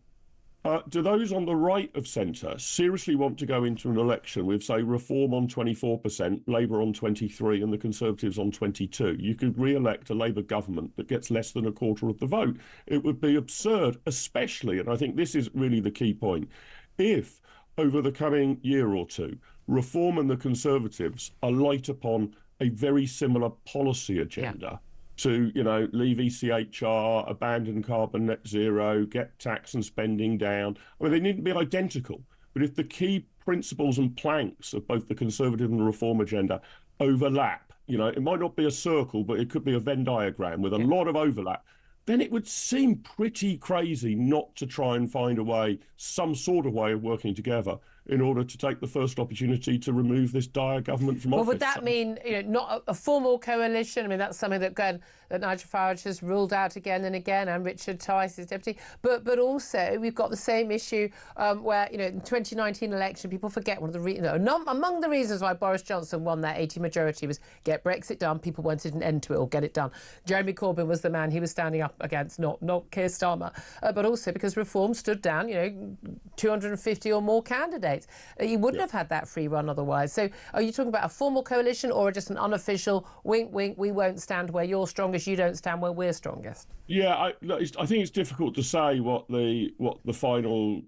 do those on the right of centre seriously want to go into an election with, say, Reform on 24%, Labour on 23% and the Conservatives on 22%? You could re-elect a Labour government that gets less than a quarter of the vote. It would be absurd, especially, and I think this is really the key point, if over the coming year or two, Reform and the Conservatives are light upon a very similar policy agenda. To, leave ECHR, abandon carbon net zero, get tax and spending down. I mean, they needn't be identical. But if the key principles and planks of both the Conservative and the Reform agenda overlap, it might not be a circle, but it could be a Venn diagram with a lot of overlap, then it would seem pretty crazy not to try and find a way, some sort of way of working together in order to take the first opportunity to remove this dire government from office. Well, would that mean not a formal coalition? I mean, that's something that Nigel Farage has ruled out again and again, and Richard Tice, his deputy. But also, we've got the same issue where, in the 2019 election, people forget one of the among the reasons why Boris Johnson won that 80 majority was get Brexit done. People wanted an end to it or get it done. Jeremy Corbyn was the man he was standing up against, not Keir Starmer. But also because Reform stood down, 250 or more candidates. You wouldn't have had that free run otherwise. So are you talking about a formal coalition or just an unofficial wink, wink, we won't stand where you're strongest, you don't stand where we're strongest? Yeah, I think it's difficult to say what the final,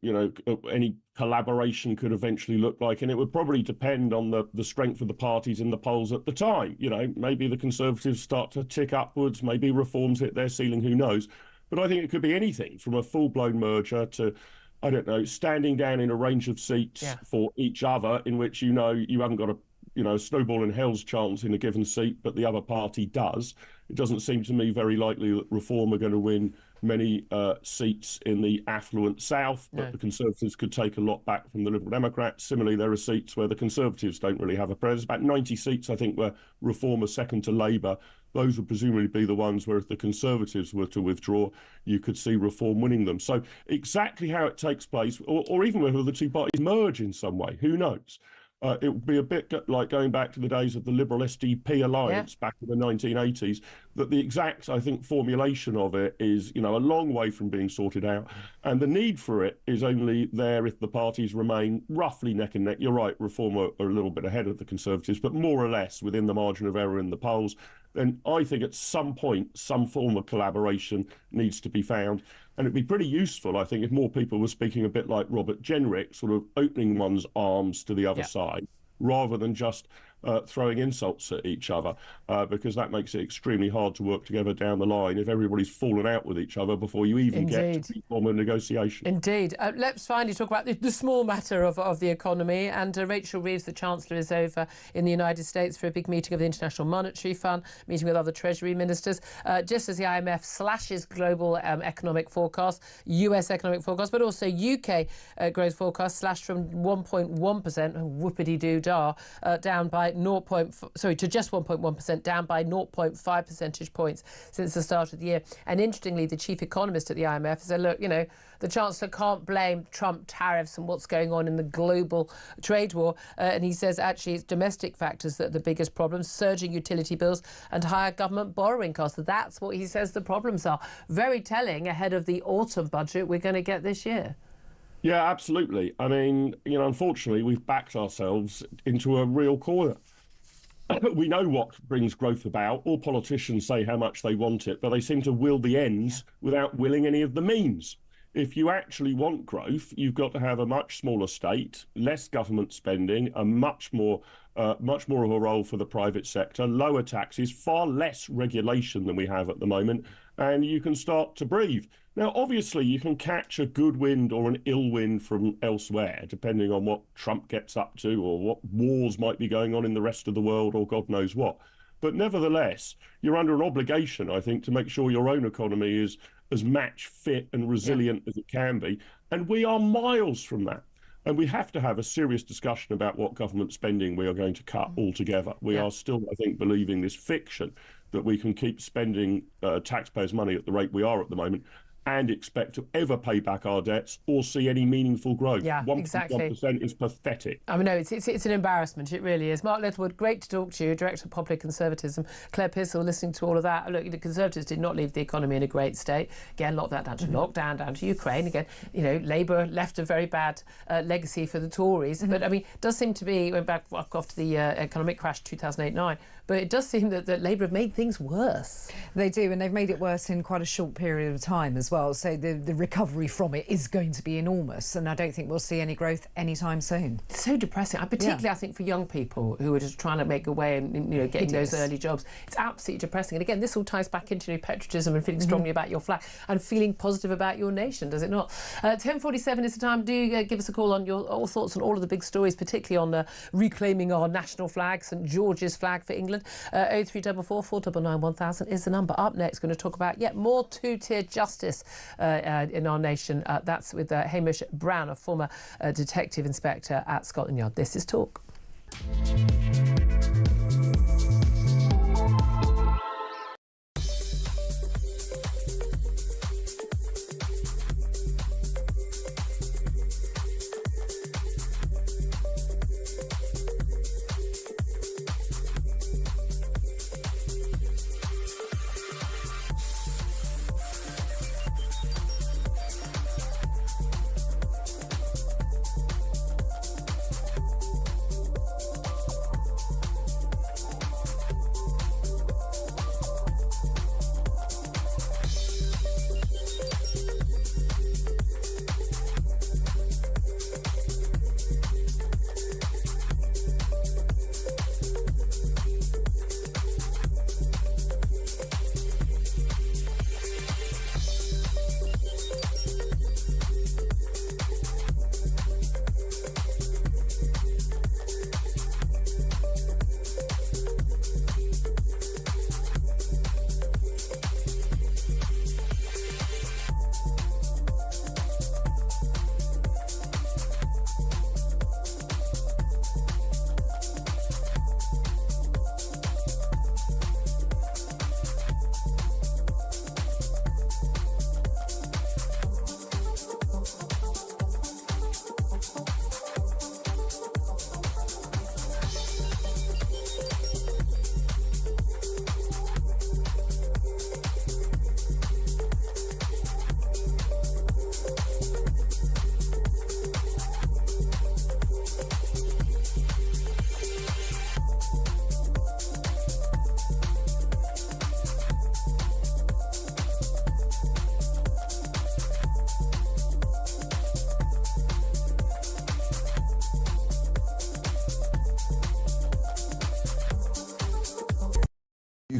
any collaboration could eventually look like, and it would probably depend on the strength of the parties in the polls at the time. Maybe the Conservatives start to tick upwards, maybe Reforms hit their ceiling, who knows? But I think it could be anything from a full-blown merger to, I don't know, standing down in a range of seats for each other, in which you haven't got a snowball in hell's chance in a given seat, but the other party does. It doesn't seem to me very likely that Reform are going to win many seats in the affluent South, but the Conservatives could take a lot back from the Liberal Democrats. Similarly, there are seats where the Conservatives don't really have a presence. About 90 seats, I think, where Reform are second to Labour. Those would presumably be the ones where if the Conservatives were to withdraw, you could see Reform winning them. So exactly how it takes place, or even whether the two parties merge in some way, who knows? It would be a bit like going back to the days of the Liberal-SDP alliance back in the 1980s, that the exact, I think, formulation of it is, a long way from being sorted out. And the need for it is only there if the parties remain roughly neck and neck. You're right, Reform are a little bit ahead of the Conservatives, but more or less within the margin of error in the polls. Then I think at some point, some form of collaboration needs to be found. And it'd be pretty useful, I think, if more people were speaking a bit like Robert Jenrick, sort of opening one's arms to the other side, rather than just throwing insults at each other, because that makes it extremely hard to work together down the line if everybody's fallen out with each other before you even get to form a negotiation. Indeed. Let's finally talk about the small matter of the economy. And Rachel Reeves, the Chancellor, is over in the United States for a big meeting of the International Monetary Fund, meeting with other Treasury ministers, just as the IMF slashes global economic forecast, US economic forecast, but also UK growth forecast slashed from 1.1%, whoopity-doo-dah, down by to just 1.1%, down by 0.5 percentage points since the start of the year. And interestingly, the chief economist at the IMF said, look, the Chancellor can't blame Trump tariffs and what's going on in the global trade war. And he says, actually, it's domestic factors that are the biggest problems, surging utility bills and higher government borrowing costs. That's what he says the problems are. Very telling ahead of the autumn budget we're going to get this year. Yeah, absolutely. I mean, unfortunately, we've backed ourselves into a real corner. We know what brings growth about. All politicians say how much they want it, but they seem to will the ends without willing any of the means. If you actually want growth, you've got to have a much smaller state, less government spending, a much more of a role for the private sector, lower taxes, far less regulation than we have at the moment, and you can start to breathe. Now, obviously, you can catch a good wind or an ill wind from elsewhere, depending on what Trump gets up to or what wars might be going on in the rest of the world or God knows what. But nevertheless, you're under an obligation, I think, to make sure your own economy is as match fit and resilient as it can be. And we are miles from that. And we have to have a serious discussion about what government spending we are going to cut altogether. We are still, I think, believing this fiction that we can keep spending taxpayers' money at the rate we are at the moment and expect to ever pay back our debts or see any meaningful growth. Yeah, exactly. 1% is pathetic. I mean, no, it's an embarrassment. It really is. Mark Littlewood, great to talk to you, Director of Popular Conservatism. Claire Pissell, listening to all of that. Look, the Conservatives did not leave the economy in a great state. Again, a lot of that down to lockdown, down to Ukraine. Again, Labour left a very bad legacy for the Tories. But, I mean, it does seem to be, went back after the economic crash 2008-9, but it does seem that Labour have made things worse. They do, and they've made it worse in quite a short period of time as well. So the recovery from it is going to be enormous, and I don't think we'll see any growth anytime soon. It's so depressing, particularly I think for young people who are just trying to make a way and getting those early jobs. It's absolutely depressing. And again, this all ties back into patriotism and feeling strongly about your flag and feeling positive about your nation, does it not? 10:47 is the time. Do give us a call on your thoughts on all of the big stories, particularly on reclaiming our national flag, St George's flag for England. 0344 499 1000 is the number. Up next, going to talk about yet more two-tier justice in our nation. That's with Hamish Brown, a former detective inspector at Scotland Yard. This is Talk.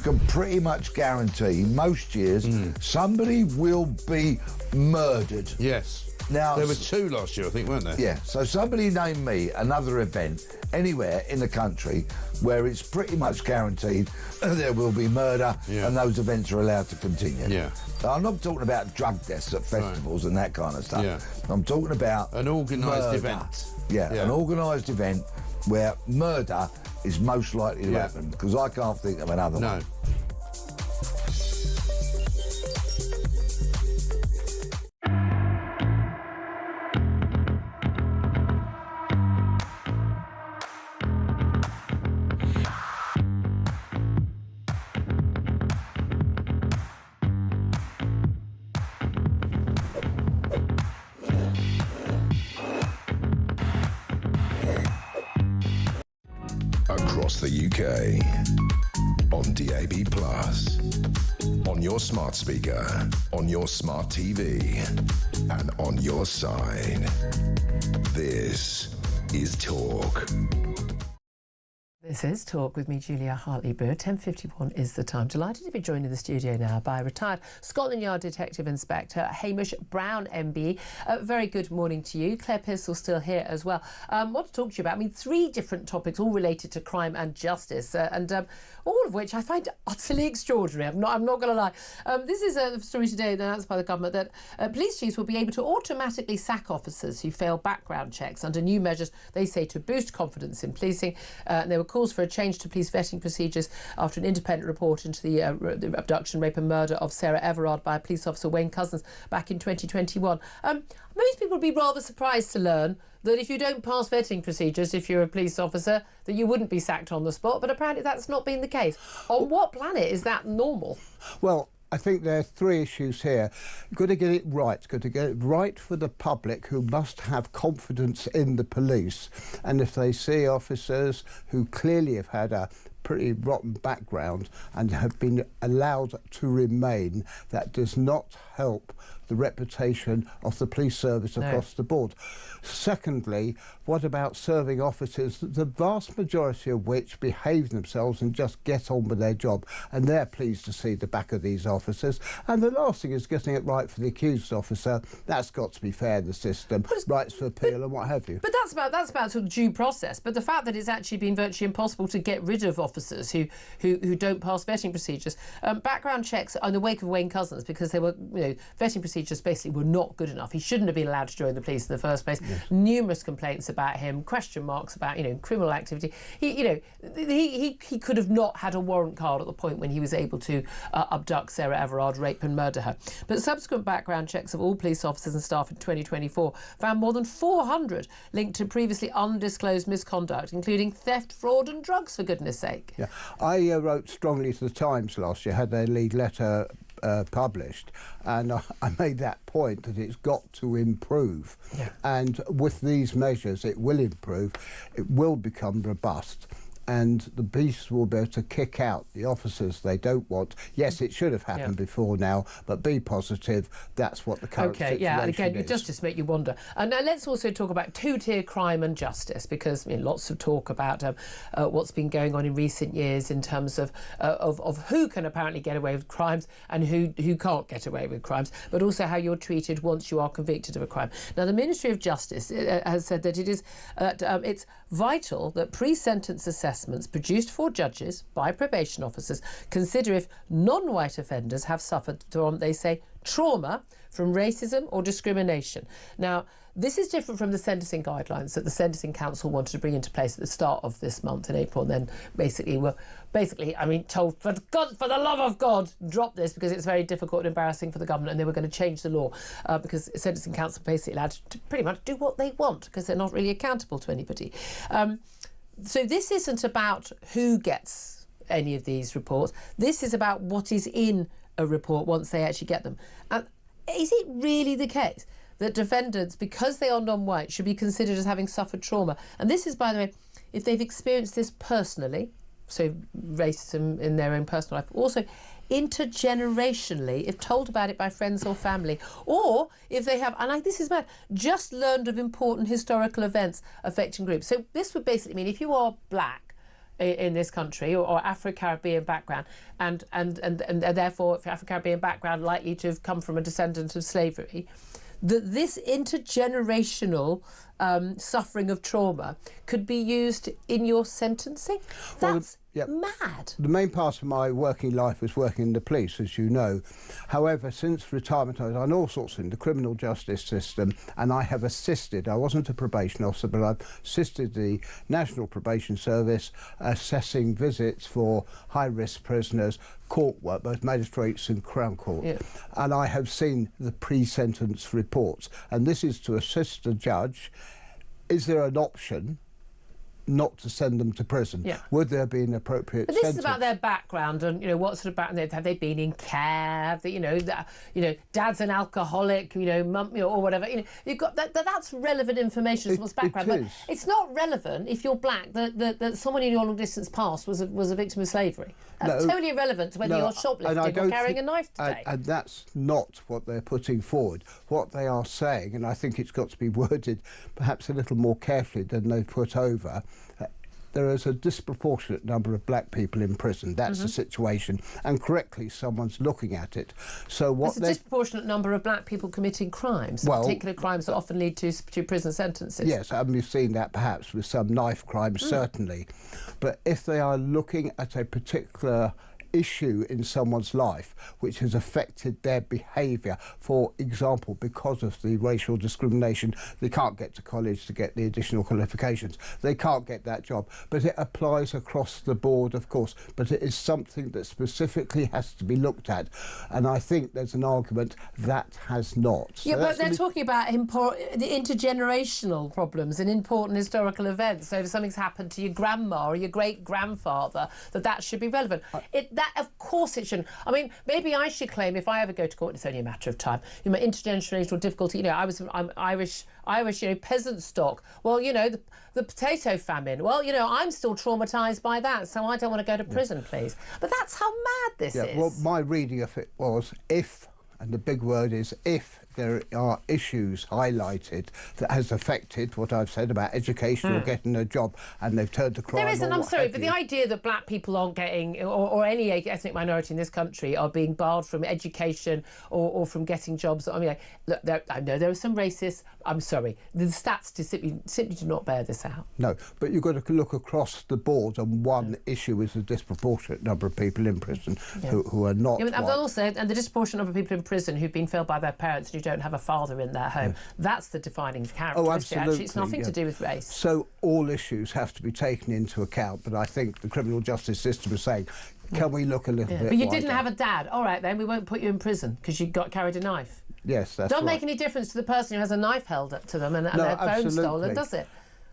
can pretty much guarantee most years somebody will be murdered. Yes. Now, there were 2 last year, I think, weren't there? Yeah. So somebody name me another event anywhere in the country where it's pretty much guaranteed there will be murder and those events are allowed to continue. Yeah. I'm not talking about drug deaths at festivals and that kind of stuff. Yeah. I'm talking about an organised event. Yeah, an organised event where murder is most likely to happen, because I can't think of another one. Across the UK, on DAB+, on your smart speaker, on your smart TV, and on your side. This is Talk. This is Talk with me, Julia Hartley-Brewer. 10:51 is the time. Delighted to be joined in the studio now by retired Scotland Yard Detective Inspector Hamish Brown MB. Very good morning to you. Claire Pistol still here as well. What to talk to you about? I mean, 3 different topics, all related to crime and justice, and all of which I find utterly extraordinary. I'm not going to lie. This is a story today announced by the government that police chiefs will be able to automatically sack officers who fail background checks under new measures, they say, to boost confidence in policing. There were calls for a change to police vetting procedures after an independent report into the abduction, rape and murder of Sarah Everard by police officer Wayne Couzens back in 2021. Most people would be rather surprised to learn that if you don't pass vetting procedures, if you're a police officer, that you wouldn't be sacked on the spot, but apparently that's not been the case. On what planet is that normal? Well, I think there are 3 issues here. You've got to get it right. You've got to get it right for the public, who must have confidence in the police. And if they see officers who clearly have had a pretty rotten background and have been allowed to remain, that does not help the reputation of the police service across the board. Secondly, what about serving officers, the vast majority of which behave themselves and just get on with their job, and they're pleased to see the back of these officers. And the last thing is getting it right for the accused officer. That's got to be fair in the system, rights for appeal and what have you. But that's about sort of due process. But the fact that it's actually been virtually impossible to get rid of officers who don't pass vetting procedures, background checks in the wake of Wayne Couzens, because they were, vetting procedures basically were not good enough. He shouldn't have been allowed to join the police in the first place. Yes. Numerous complaints about him, question marks about criminal activity. He could have not had a warrant card at the point when he was able to abduct Sarah Everard, rape and murder her. But subsequent background checks of all police officers and staff in 2024 found more than 400 linked to previously undisclosed misconduct, including theft, fraud and drugs, for goodness sake. Yeah, I wrote strongly to the Times last year, had their lead letter published, and I made that point that it's got to improve. Yeah. And with these measures it will improve, it will become robust, and the police will be able to kick out the officers they don't want. Yes, it should have happened before now, but be positive, that's what the current situation is. And again, it does just make you wonder. And now let's also talk about 2-tier crime and justice, because lots of talk about what's been going on in recent years in terms of who can apparently get away with crimes and who can't get away with crimes, but also how you're treated once you are convicted of a crime. Now, the Ministry of Justice has said that it is it's vital that pre-sentence assessments produced for judges by probation officers consider if non-white offenders have suffered from, they say, trauma from racism or discrimination. Now, this is different from the sentencing guidelines that the Sentencing Council wanted to bring into place at the start of this month in April, and then told, for the love of God, drop this because it's very difficult and embarrassing for the government, and they were going to change the law because the Sentencing Council basically allowed to pretty much do what they want because they're not really accountable to anybody. So this isn't about who gets any of these reports. This is about what is in a report once they actually get them. And is it really the case that defendants, because they are non-white, should be considered as having suffered trauma? And this is, by the way, if they've experienced this personally, so racism in their own personal life, also intergenerationally, if told about it by friends or family, or if they have, and this is bad, just learned of important historical events affecting groups. So this would basically mean if you are black, in this country, or Afro-Caribbean background, and therefore Afro-Caribbean background likely to have come from a descendant of slavery, that this intergenerational suffering of trauma could be used in your sentencing? That's mad. The main part of my working life was working in the police, as you know. However, since retirement, I've done all sorts in the criminal justice system, and I have assisted. I wasn't a probation officer, but I've assisted the National Probation Service assessing visits for high-risk prisoners, court work, both magistrates and Crown Court. Yeah. And I have seen the pre-sentence reports. And this is to assist the judge. Is there an option not to send them to prison? Yeah. Would there be an appropriate sentence? But this sentence? is about their background and, you know, what sort of background have they been in care? That, you know, dad's an alcoholic, you know, mum, you know, or whatever. You know, you've got that's relevant information as someone's background. But it's not relevant if you're black that someone in your long distance past was a victim of slavery. That's totally irrelevant to whether you're shoplifting or carrying a knife today. And that's not what they're putting forward. What they are saying, and I think it's got to be worded perhaps a little more carefully than they've put over, there is a disproportionate number of black people in prison. That's the situation, and correctly someone's looking at it. So what there's a disproportionate number of black people committing crimes, particular crimes that often lead to prison sentences. Yes, and we've seen that perhaps with some knife crimes, certainly. But if they are looking at a particular issue in someone's life which has affected their behaviour, for example, because of the racial discrimination, they can't get to college to get the additional qualifications, they can't get that job, but it applies across the board, of course, but it is something that specifically has to be looked at, and I think there's an argument that has not. Yeah, but they're talking about the intergenerational problems and important historical events. So if something's happened to your grandma or your great-grandfather, that should be relevant. Of course it shouldn't. I mean, maybe I should claim, if I ever go to court, it's only a matter of time, you know, intergenerational difficulty. You know, I'm Irish, you know, peasant stock. Well, you know, the potato famine. Well, you know, I'm still traumatised by that, so I don't want to go to prison, please. But that's how mad this is. Well, my reading of it was if, and the big word is if, there are issues highlighted that has affected what I've said about education or getting a job, and they've turned to crime. There isn't, I'm sorry, but the idea that black people aren't getting, or any ethnic minority in this country are being barred from education or from getting jobs. I mean, look, I know there are some racists. I'm sorry, the stats simply do not bear this out. No, but you've got to look across the board, and one issue is a disproportionate number of people in prison who are not. Yeah, but also, and the disproportionate number of people in prison who've been failed by their parents and who don't have a father in their home. That's the defining characteristic. Oh, absolutely. Actually, it's nothing to do with race. So all issues have to be taken into account, but I think the criminal justice system is saying, can we look a little bit But you wider? didn't have a dad. All right, then, we won't put you in prison because you carried a knife. Yes, that's Don't right. make any difference to the person who has a knife held up to them and their phone stolen, does it?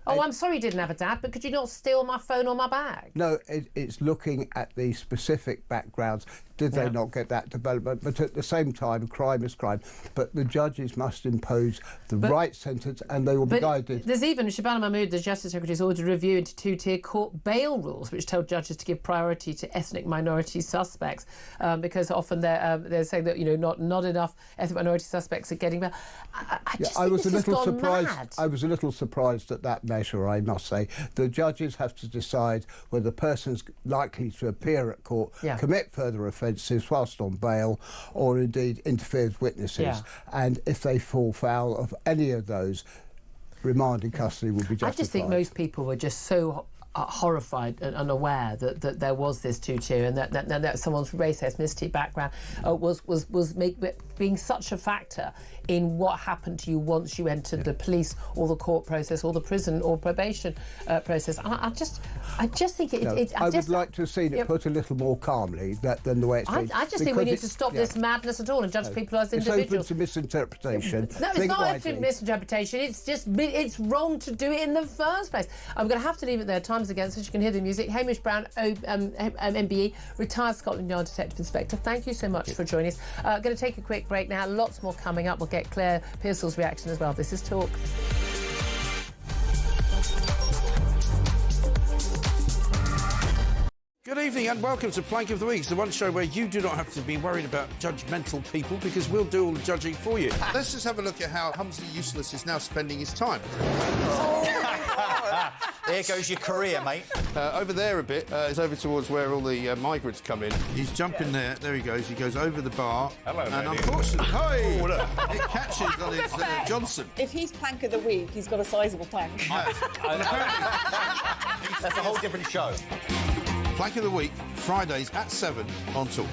Oh, I'm sorry you didn't have a dad, but could you not steal my phone or my bag? No, it's looking at the specific backgrounds. Did they not get that development? But at the same time, crime is crime. But the judges must impose the right sentence, and they will be guided. There's even Shabana Mahmood, the Justice Secretary's ordered a review into two-tier court bail rules, which told judges to give priority to ethnic minority suspects, because often they're saying that, you know, not enough ethnic minority suspects are getting bail. I was a little surprised. I was a little surprised at that measure, I must say. The judges have to decide whether the person's likely to appear at court, commit further offences whilst on bail, or indeed interfere with witnesses. And if they fall foul of any of those, remand in custody will be justified. I just think most people were just so horrified and unaware that there was this two-tier, and that someone's race, ethnicity, background was being such a factor in what happened to you once you entered the police or the court process or the prison or probation process. I just think I would like to have seen it put a little more calmly than the way it's been. I just think we need to stop this madness at all and judge people as individuals. It's open to misinterpretation. No, it's not open to misinterpretation. It's wrong to do it in the first place. I'm going to have to leave it there. Time's against us. You can hear the music. Hamish Brown, MBE, retired Scotland Yard Detective Inspector. Thank you so much for joining us. Going to take a quick break now. Lots more coming up. We'll get Claire Pearsall's reaction as well. This is Talk. Good evening and welcome to Plank of the Week, the one show where you do not have to be worried about judgmental people because we'll do all the judging for you. Let's just have a look at how Humphrey Useless is now spending his time. There goes your career, mate. Over there a bit is over towards where all the migrants come in. He's jumping there. There he goes. He goes over the bar. Hello, and lady. unfortunately, Oh, look. it catches on his Johnson. If he's plank of the week, he's got a sizable plank. That's a whole different show. Plank of the week, Fridays at 7 on Talk.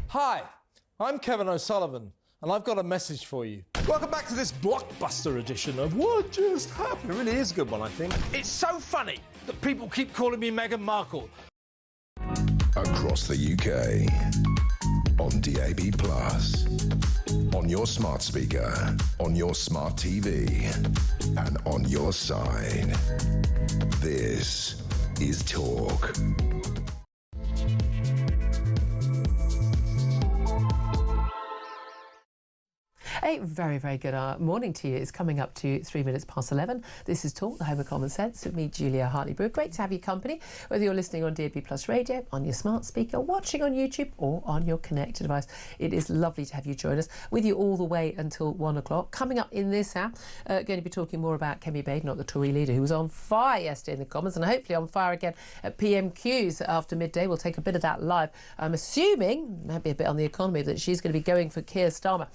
Hi, I'm Kevin O'Sullivan, and I've got a message for you. Welcome back to this blockbuster edition of What Just Happened. It really is a good one, I think. It's so funny that people keep calling me Meghan Markle. Across the UK, on DAB+, on your smart speaker, on your smart TV, and on your side. This is Talk. A very, very good morning to you. It's coming up to 3 minutes past 11. This is Talk, the Home of Common Sense, with me, Julia Hartley-Brewer. Great to have your company, whether you're listening on DAB+ radio, on your smart speaker, watching on YouTube, or on your connected device. It is lovely to have you join us, with you all the way until 1 o'clock. Coming up in this hour, going to be talking more about Kemi Badenoch, the Tory leader, who was on fire yesterday in the Commons, and hopefully on fire again at PMQs after midday. We'll take a bit of that live. I'm assuming, maybe a bit on the economy, that she's going to be going for Keir Starmer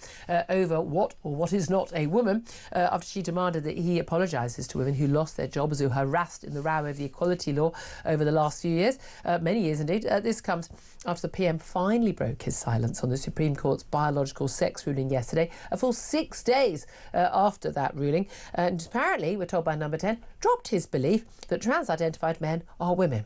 over what or what is not a woman, after she demanded that he apologises to women who lost their jobs, who harassed in the row over the equality law over the last few years, many years indeed. This comes after the PM finally broke his silence on the Supreme Court's biological sex ruling yesterday, a full 6 days after that ruling, and apparently, we're told by Number 10, dropped his belief that trans-identified men are women.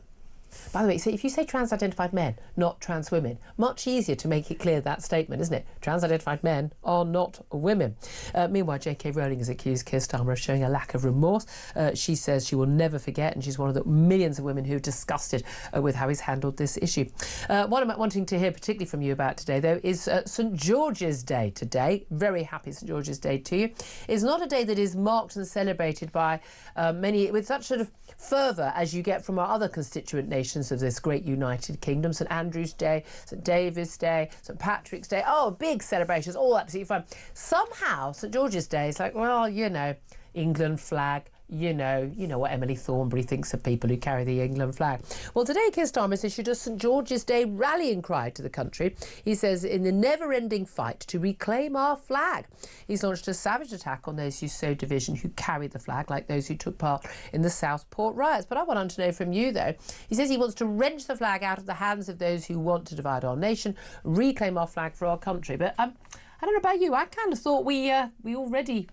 By the way, if you say trans-identified men, not trans women, much easier to make it clear, that statement, isn't it? Trans-identified men are not women. Meanwhile, J.K. Rowling has accused Keir Starmer of showing a lack of remorse. She says she will never forget, and she's one of the millions of women who are disgusted with how he's handled this issue. What I'm wanting to hear particularly from you about today, though, is St George's Day today. Very happy St George's Day to you. It's not a day that is marked and celebrated by many with such sort of fervour as you get from our other constituent nations of this great United Kingdom. St Andrew's Day, St David's Day, St Patrick's Day. Oh, big celebrations, all absolutely fun. Somehow, St George's Day is like, well, you know, England flag, you know what Emily Thornberry thinks of people who carry the England flag. Well, today Keir Starmer has issued a St George's Day rallying cry to the country. He says, in the never-ending fight to reclaim our flag. He's launched a savage attack on those who sow division, who carry the flag, like those who took part in the Southport riots. But I want to know from you, though. He says he wants to wrench the flag out of the hands of those who want to divide our nation, reclaim our flag for our country. But I don't know about you, I kind of thought we already,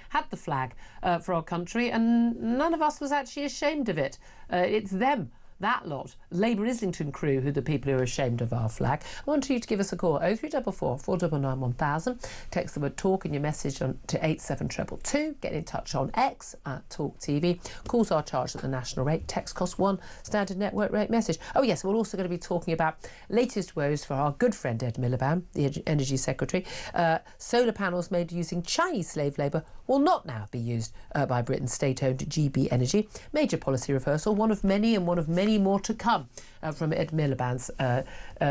had the flag for our country, and none of us was actually ashamed of it. It's them that lot, Labour Islington crew, who are the people who are ashamed of our flag. I want you to give us a call, 0344 499 1000. Text the word talk in your message to 87222. Get in touch on X at Talk TV. Calls are charged at the national rate. Text costs £1, standard network rate message. Oh yes, we're also going to be talking about latest woes for our good friend Ed Miliband, the Energy Secretary. Solar panels made using Chinese slave labour will not now be used by Britain's state-owned GB Energy. Major policy reversal, one of many more to come from Ed Miliband's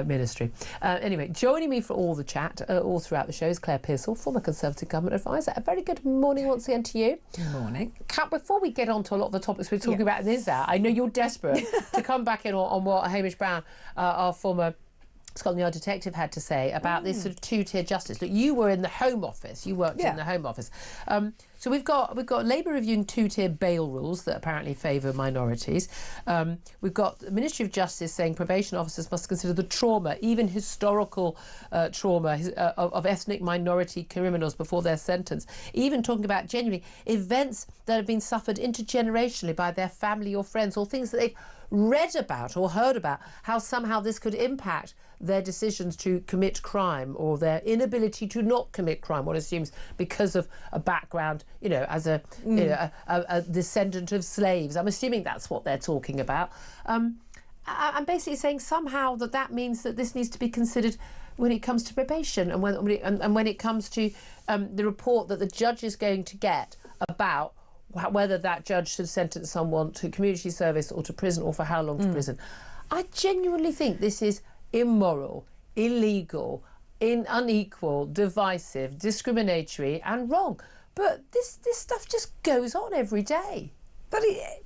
ministry. Anyway, joining me for all the chat all throughout the show is Claire Pearsall, former Conservative Government Advisor. A very good morning once again to you. Good morning. Before we get on to a lot of the topics we're talking about in this hour, I know you're desperate to come back in on what Hamish Brown, our former Scotland Yard detective, had to say about this sort of two-tier justice. Look, you were in the Home Office. You worked in the Home Office. So we've got Labour reviewing two-tier bail rules that apparently favour minorities. We've got the Ministry of Justice saying probation officers must consider the trauma, even historical trauma, of ethnic minority criminals before their sentence. Even talking about genuinely events that have been suffered intergenerationally by their family or friends, or things that they've read about or heard about, how somehow this could impact their decisions to commit crime or their inability to not commit crime, one assumes because of a background, as a descendant of slaves. I'm assuming that's what they're talking about. I'm basically saying somehow that means that this needs to be considered when it comes to probation and when it comes to the report that the judge is going to get about whether that judge should sentence someone to community service or to prison, or for how long to prison. I genuinely think this is immoral, illegal, unequal, divisive, discriminatory and wrong. But this stuff just goes on every day. But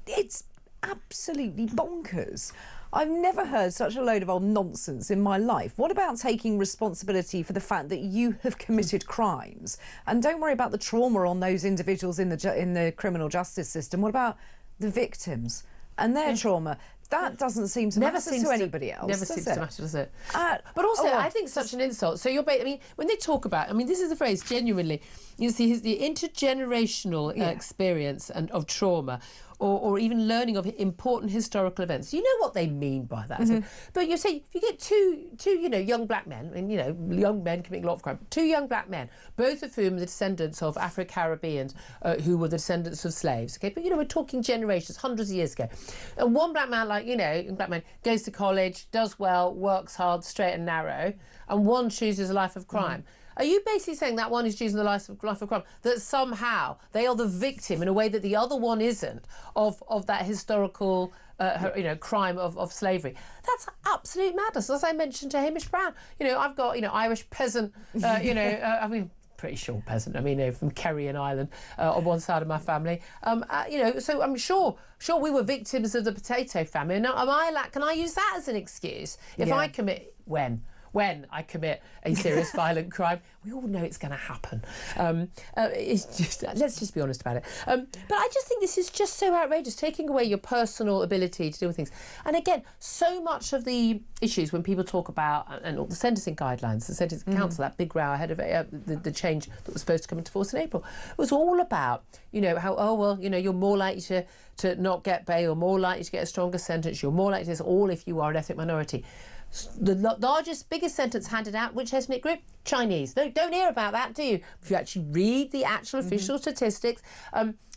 it's absolutely bonkers. I've never heard such a load of old nonsense in my life. What about taking responsibility for the fact that you have committed crimes? And don't worry about the trauma on those individuals in the criminal justice system. What about the victims and their trauma? That doesn't seem to matter to anybody else. Never seems to matter, does it? But also, I think such an insult. So when they talk about, this is the phrase, genuinely, you see, the intergenerational experience of trauma, or even learning of important historical events. You know what they mean by that. But you say, if you get two young black men, and young men committing a lot of crime, two young black men, both of whom are the descendants of Afro-Caribbeans who were the descendants of slaves. Okay, but we're talking generations, hundreds of years ago. And one black man, black man goes to college, does well, works hard, straight and narrow, and one chooses a life of crime. Are you basically saying that one is choosing the life of crime, that somehow they are the victim in a way that the other one isn't of that historical crime of slavery? That's absolute madness. As I mentioned to Hamish Brown, I've got Irish peasant, pretty sure peasant. From Kerry and Ireland on one side of my family. So I'm sure we were victims of the potato famine. Now, can I use that as an excuse if I commit when I commit a serious violent crime? We all know it's going to happen. Let's just be honest about it. But I just think this is just so outrageous, taking away your personal ability to deal with things. And again, so much of the issues when people talk about and all the sentencing guidelines, the sentencing council, that big row ahead of the change that was supposed to come into force in April, was all about how you're more likely to not get bail, more likely to get a stronger sentence, you're more likely to this, all if you are an ethnic minority. The biggest sentence handed out, which ethnic group? Chinese. Don't hear about that, do you? If you actually read the actual official statistics,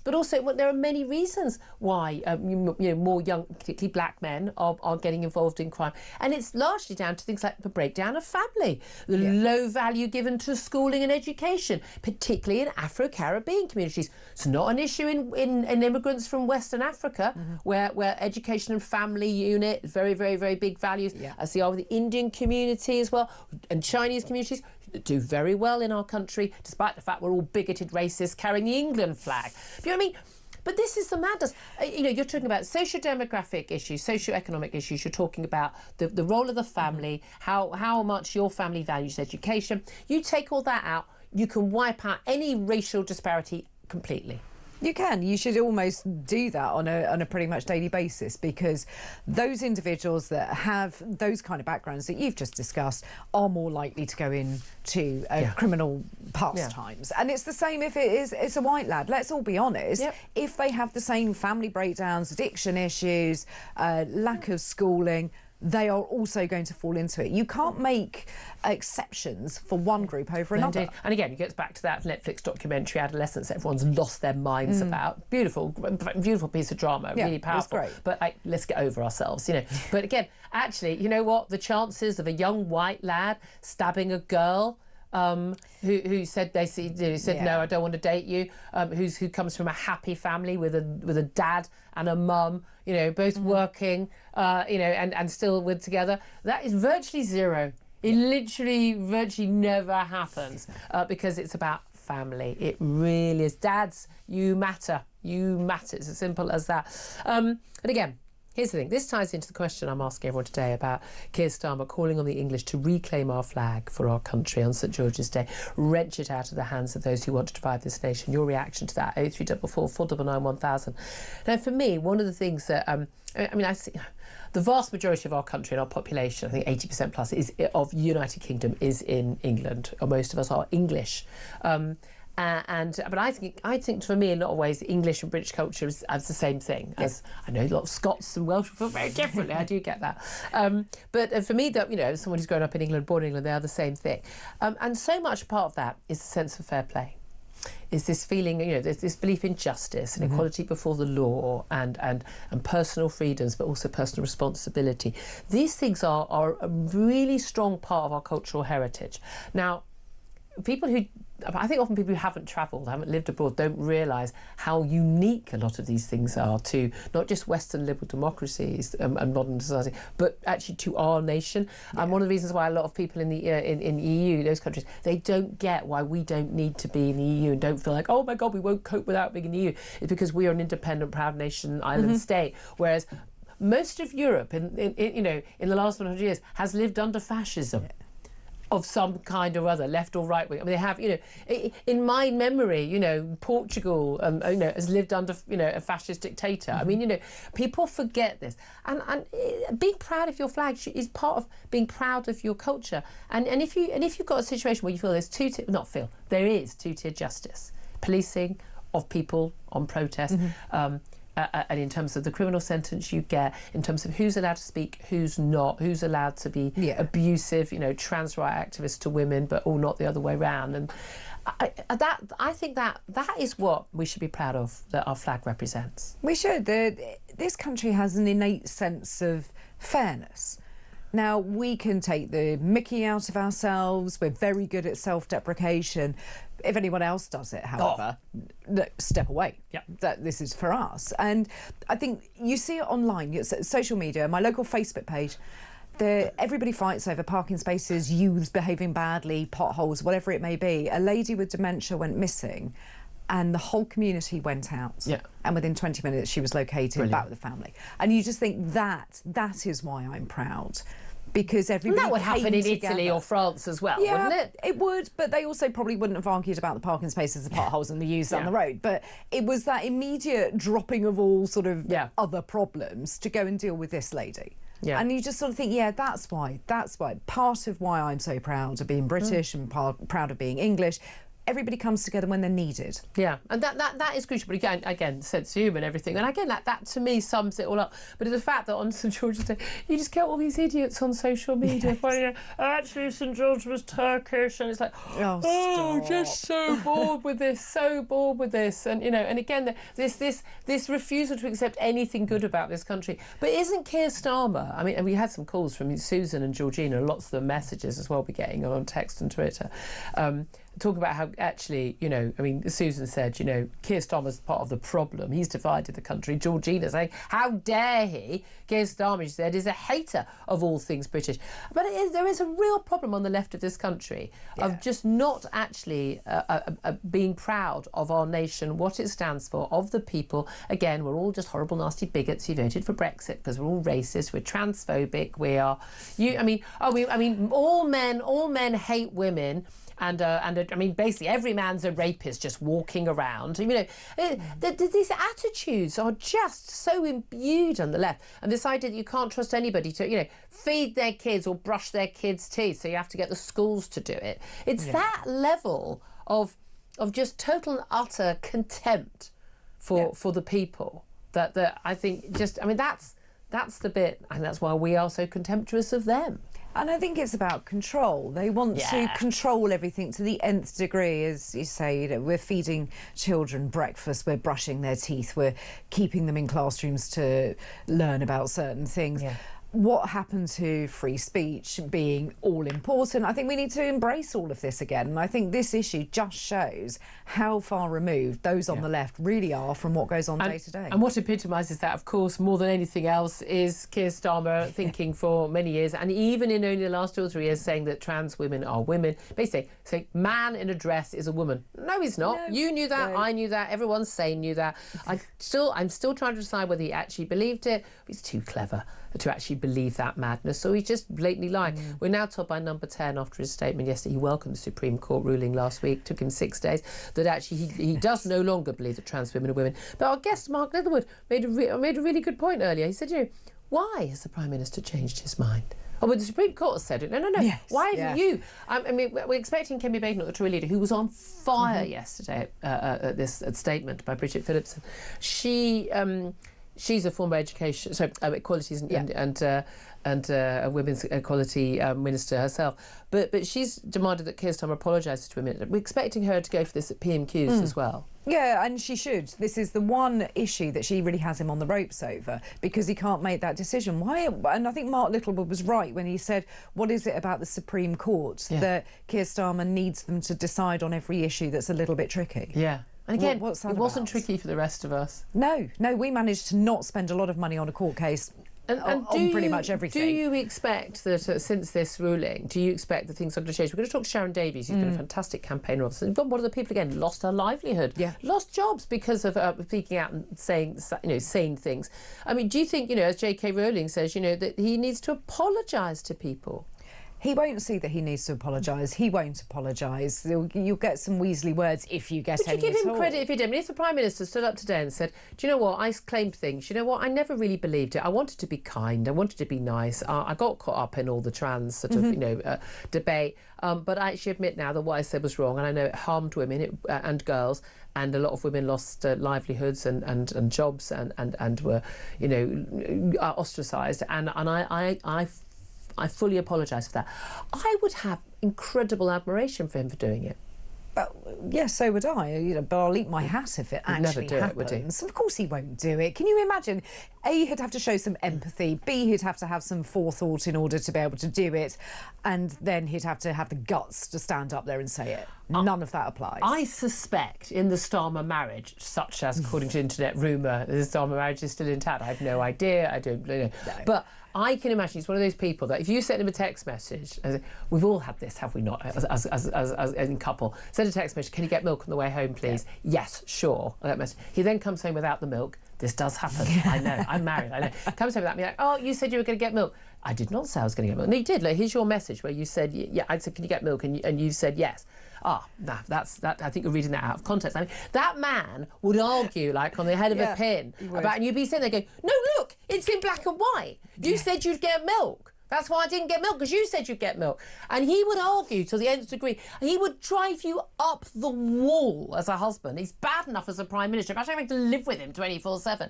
but also there are many reasons why more young, particularly black men, are getting involved in crime, and it's largely down to things like the breakdown of family, the low value given to schooling and education, particularly in Afro-Caribbean communities. It's not an issue in immigrants from Western Africa, where education and family unit, very, very, very big values, as they are with the Indian community as well, and Chinese communities that do very well in our country, despite the fact we're all bigoted racists carrying the England flag. You know what I mean? But this is the madness. You're talking about socio-demographic issues, socio-economic issues. You're talking about the role of the family, how much your family values education. You take all that out, you can wipe out any racial disparity completely. You can. You should almost do that on a pretty much daily basis, because those individuals that have those kind of backgrounds that you've just discussed are more likely to go into criminal pastimes. And it's the same if it's a white lad. Let's all be honest. If they have the same family breakdowns, addiction issues, lack of schooling, they are also going to fall into it. You can't make exceptions for one group over another. Indeed. And again, it gets back to that Netflix documentary, Adolescence, everyone's lost their minds about. Beautiful piece of drama, really powerful. Great. But let's get over ourselves, But again, actually, you know what? The chances of a young white lad stabbing a girl who said no, I don't want to date you, who comes from a happy family with a dad and a mum, both working, and still with together, that is virtually zero. It literally virtually never happens because it's about family. It really is. Dads, you matter. You matter. It's as simple as that. And again, here's the thing. This ties into the question I'm asking everyone today about Keir Starmer calling on the English to reclaim our flag for our country on St George's Day, wrench it out of the hands of those who want to divide this nation. Your reaction to that, 0344 499 1000. Now, for me, one of the things that, I see the vast majority of our country and our population, I think 80% plus, of United Kingdom is in England, or most of us are English. But I think for me, in a lot of ways, English and British culture is the same thing. As I know, a lot of Scots and Welsh feel very differently. I do get that. But for me, that someone who's grown up in England, born in England, they are the same thing. And so much part of that is the sense of fair play. Is this feeling, there's this belief in justice and equality before the law and personal freedoms, but also personal responsibility. These things are a really strong part of our cultural heritage. Now, I think often people who haven't travelled, haven't lived abroad, don't realise how unique a lot of these things are to not just Western liberal democracies and modern society, but actually to our nation. And one of the reasons why a lot of people in the EU, those countries, they don't get why we don't need to be in the EU and don't feel like, oh my God, we won't cope without being in the EU. It's because we are an independent, proud nation, island state, whereas most of Europe, in the last 100 years, has lived under fascism. Of some kind or other, left or right wing. I mean, they have, in my memory, Portugal, has lived under, a fascist dictator. I mean, people forget this, and being proud of your flag is part of being proud of your culture. And if you've got a situation where you feel there is two-tier justice, policing of people on protest. And in terms of the criminal sentence you get, in terms of who's allowed to speak, who's not, who's allowed to be abusive, trans right activists to women, but all not the other way around. And I think that is what we should be proud of, that our flag represents. We should. This country has an innate sense of fairness. Now, we can take the mickey out of ourselves. We're very good at self-deprecation. If anyone else does it, however, step away. That this is for us. And I think you see it online, it's social media, my local Facebook page. Everybody fights over parking spaces, youths behaving badly, potholes, whatever it may be. A lady with dementia went missing, and the whole community went out. And within 20 minutes, she was located back with the family. And you just think that is why I'm proud. Because everybody that would happen in Italy or France as well, wouldn't it? It would, but they also probably wouldn't have argued about the parking spaces, the potholes and the youths down the road. But it was that immediate dropping of all sort of other problems to go and deal with this lady. And you just sort of think, that's why. Part of why I'm so proud of being British and proud of being English. Everybody comes together when they're needed. And that is crucial. But again, sense of humour and everything. And again, that to me sums it all up. But it's the fact that on St George's Day, you just get all these idiots on social media. Actually, St George was Turkish, and it's like, just so bored with this, And and again, this refusal to accept anything good about this country. But isn't Keir Starmer? I mean, and we had some calls from Susan and Georgina, lots of the messages as well we're getting on text and Twitter. Talk about how actually, Susan said, Keir Starmer's part of the problem. He's divided the country. Georgina saying, how dare he? Keir Starmer, she said, is a hater of all things British. But there is a real problem on the left of this country of just not actually being proud of our nation, what it stands for, of the people. Again, we're all just horrible, nasty bigots who voted for Brexit because we're all racist, we're transphobic, we are. All men hate women. I mean, basically every man's a rapist just walking around. You know, these attitudes are just so imbued on the left, and this idea that you can't trust anybody to, you know, feed their kids or brush their kids' teeth, so you have to get the schools to do it. It's that level of just total and utter contempt for the people that I think just, I mean, that's the bit, and that's why we are so contemptuous of them. And I think it's about control. They want to control everything to the nth degree, as you say. You know, we're feeding children breakfast, we're brushing their teeth, we're keeping them in classrooms to learn about certain things. What happened to free speech being all important? I think we need to embrace all of this again. And I think this issue just shows how far removed those on the left really are from what goes on day to day. And what epitomises that, of course, more than anything else, is Keir Starmer thinking for many years, and even in only the last 2 or 3 years, saying that trans women are women. Basically, saying man in a dress is a woman. No, he's not. No, you knew that. No. I knew that. Everyone sane knew that. I'm still trying to decide whether he actually believed it. He's too clever to actually believe that madness, so he's just blatantly lying. We're now told by Number 10, after his statement yesterday, he welcomed the Supreme Court ruling last week, took him 6 days, that actually he does no longer believe that trans women are women. But our guest, Mark Leatherwood, made a really good point earlier. He said, you know, why has the Prime Minister changed his mind? Oh, but the Supreme Court has said it. No. Yes, why haven't you? I mean, we're expecting Kemi Baker, the Tory leader, who was on fire yesterday at this statement by Bridget Phillipson. She's a former equalities and women's equality minister herself, but she's demanded that Keir Starmer apologises to women. We're expecting her to go for this at PMQs as well. Yeah, and she should. This is the one issue that she really has him on the ropes over, because he can't make that decision. Why? And I think Mark Littlewood was right when he said, what is it about the Supreme Court that Keir Starmer needs them to decide on every issue that's a little bit tricky? Yeah. And again, it wasn't tricky for the rest of us. No, we managed to not spend a lot of money on a court case on pretty much everything. Do you expect that since this ruling, do you expect that things are going to change? We're going to talk to Sharon Davies, who's been a fantastic campaigner of us. We've got one of the people, again, lost her livelihood, lost jobs because of speaking out and saying, you know, sane things. I mean, do you think, you know, as J.K. Rowling says, you know, that he needs to apologise to people? He won't see that he needs to apologise. He won't apologise. You'll get some Weasley words if you get any at all. Would you give him credit if he did? I mean, if the Prime Minister stood up today and said, do you know what, I claimed things, you know what, I never really believed it. I wanted to be kind, I wanted to be nice. I got caught up in all the trans sort of, you know, debate. But I actually admit now that what I said was wrong, and I know it harmed women and girls, and a lot of women lost livelihoods and jobs and were, you know, ostracised. And I fully apologise for that. I would have incredible admiration for him for doing it. Yes, so would I. You know, but I'll eat my hat if it actually happens. It, would he? Of course he won't do it. Can you imagine? A, he'd have to show some empathy. B, he'd have to have some forethought in order to be able to do it. And then he'd have to have the guts to stand up there and say it. None of that applies. I suspect in the Starmer marriage, such as according to internet rumour, the Starmer marriage is still intact. I have no idea. I don't know. No. But I can imagine he's one of those people that if you send him a text message, we've all had this, have we not, as in couple, send a text message, can you get milk on the way home, please? Yes, sure. He then comes home without the milk. This does happen. I know. I'm married. I know. Comes home without me, like, oh, you said you were going to get milk. I did not say I was going to get milk. No, you did. Like, here's your message where you said, yeah, I said, can you get milk? And you said yes. No, that's I think you're reading that out of context. I mean, that man would argue like on the head of a pin about, and you'd be sitting there going, no, look, it's in black and white. You said you'd get milk. That's why I didn't get milk, because you said you'd get milk. And he would argue to the nth degree. He would drive you up the wall as a husband. He's bad enough as a Prime Minister. Imagine having to live with him 24/7.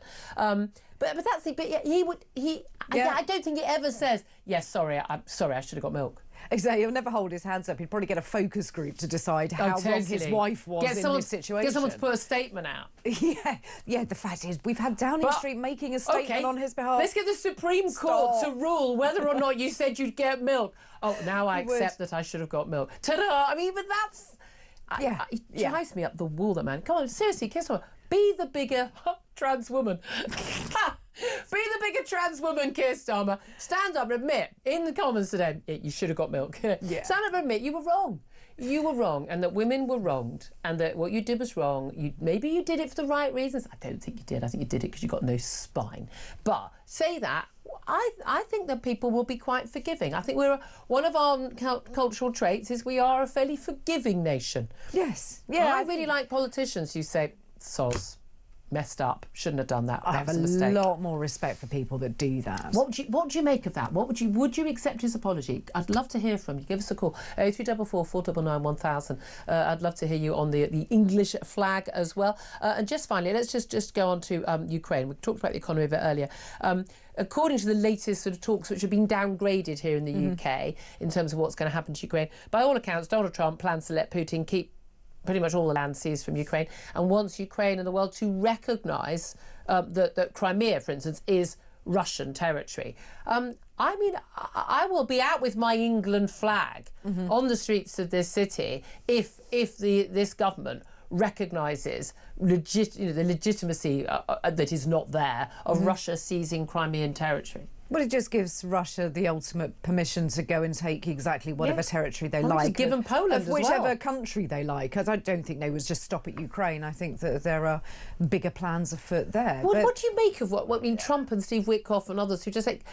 But that's it. But I don't think he ever says, yes, sorry, I should have got milk. Exactly. He'll never hold his hands up. He'd probably get a focus group to decide how wrong his wife was in this situation. Get someone to put a statement out. Yeah, the fact is we've had Downing Street making a statement on his behalf. Let's get the Supreme Court to rule whether or not you said you'd get milk. Oh, now I accept that I should have got milk. Ta-da! I mean, but that's... It drives me up the wall, that man. Come on, seriously, kiss her. Be the bigger trans woman. Be the bigger trans woman, Keir Starmer. Stand up and admit, in the Commons today, you should have got milk. Yeah. Stand up and admit you were wrong. You were wrong, and that women were wronged, and that what you did was wrong. Maybe you did it for the right reasons. I don't think you did. I think you did it because you got no spine. But say that, I think that people will be quite forgiving. I think one of our cultural traits is we are a fairly forgiving nation. Yes. Yeah. I really like politicians who say, soz, messed up, shouldn't have done that. I That have was a mistake. lot more respect for people that do that. What do you make of that? Would you accept his apology? I'd love to hear from you. Give us a call. 0344 499 1000. I'd love to hear you on the English flag as well. And just finally, let's just go on to Ukraine. We talked about the economy a bit earlier. According to the latest sort of talks which have been downgraded here in the UK in terms of what's going to happen to Ukraine, by all accounts, Donald Trump plans to let Putin keep pretty much all the land seized from Ukraine, and wants Ukraine and the world to recognise that Crimea, for instance, is Russian territory. I mean, I will be out with my England flag on the streets of this city if this government recognises the legitimacy that is not there of Russia seizing Crimean territory. Well, it just gives Russia the ultimate permission to go and take exactly whatever territory they like. Give them Poland of as whichever well. country they like. Because I don't think they would just stop at Ukraine. I think that there are bigger plans afoot there. What do you make of what I mean? Trump and Steve Witkoff and others who just like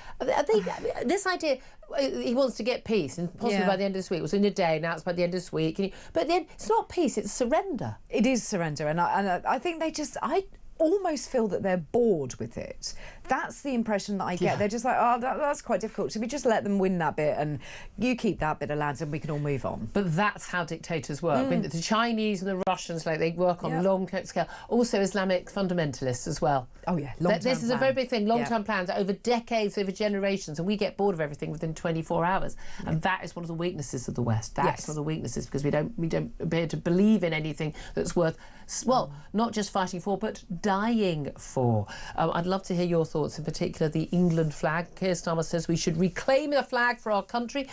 this idea. He wants to get peace, and possibly by the end of this week. It was in a day. Now it's by the end of this week. But then it's not peace; it's surrender. It is surrender, and I think they just almost feel that they're bored with it. That's the impression that I get. They're just like, oh, that's quite difficult. So we just let them win that bit, and you keep that bit of land, and we can all move on. But that's how dictators work. I mean, the Chinese and the Russians, they work on long scale. Also, Islamic fundamentalists as well. Oh yeah, this is a very big thing. Long-term plans over decades, over generations, and we get bored of everything within 24 hours. And that is one of the weaknesses of the West. That's one of the weaknesses, because we don't appear to believe in anything that's worth, well, not just fighting for, but dying for. I'd love to hear your thoughts, in particular the England flag. Keir Starmer says we should reclaim the flag for our country,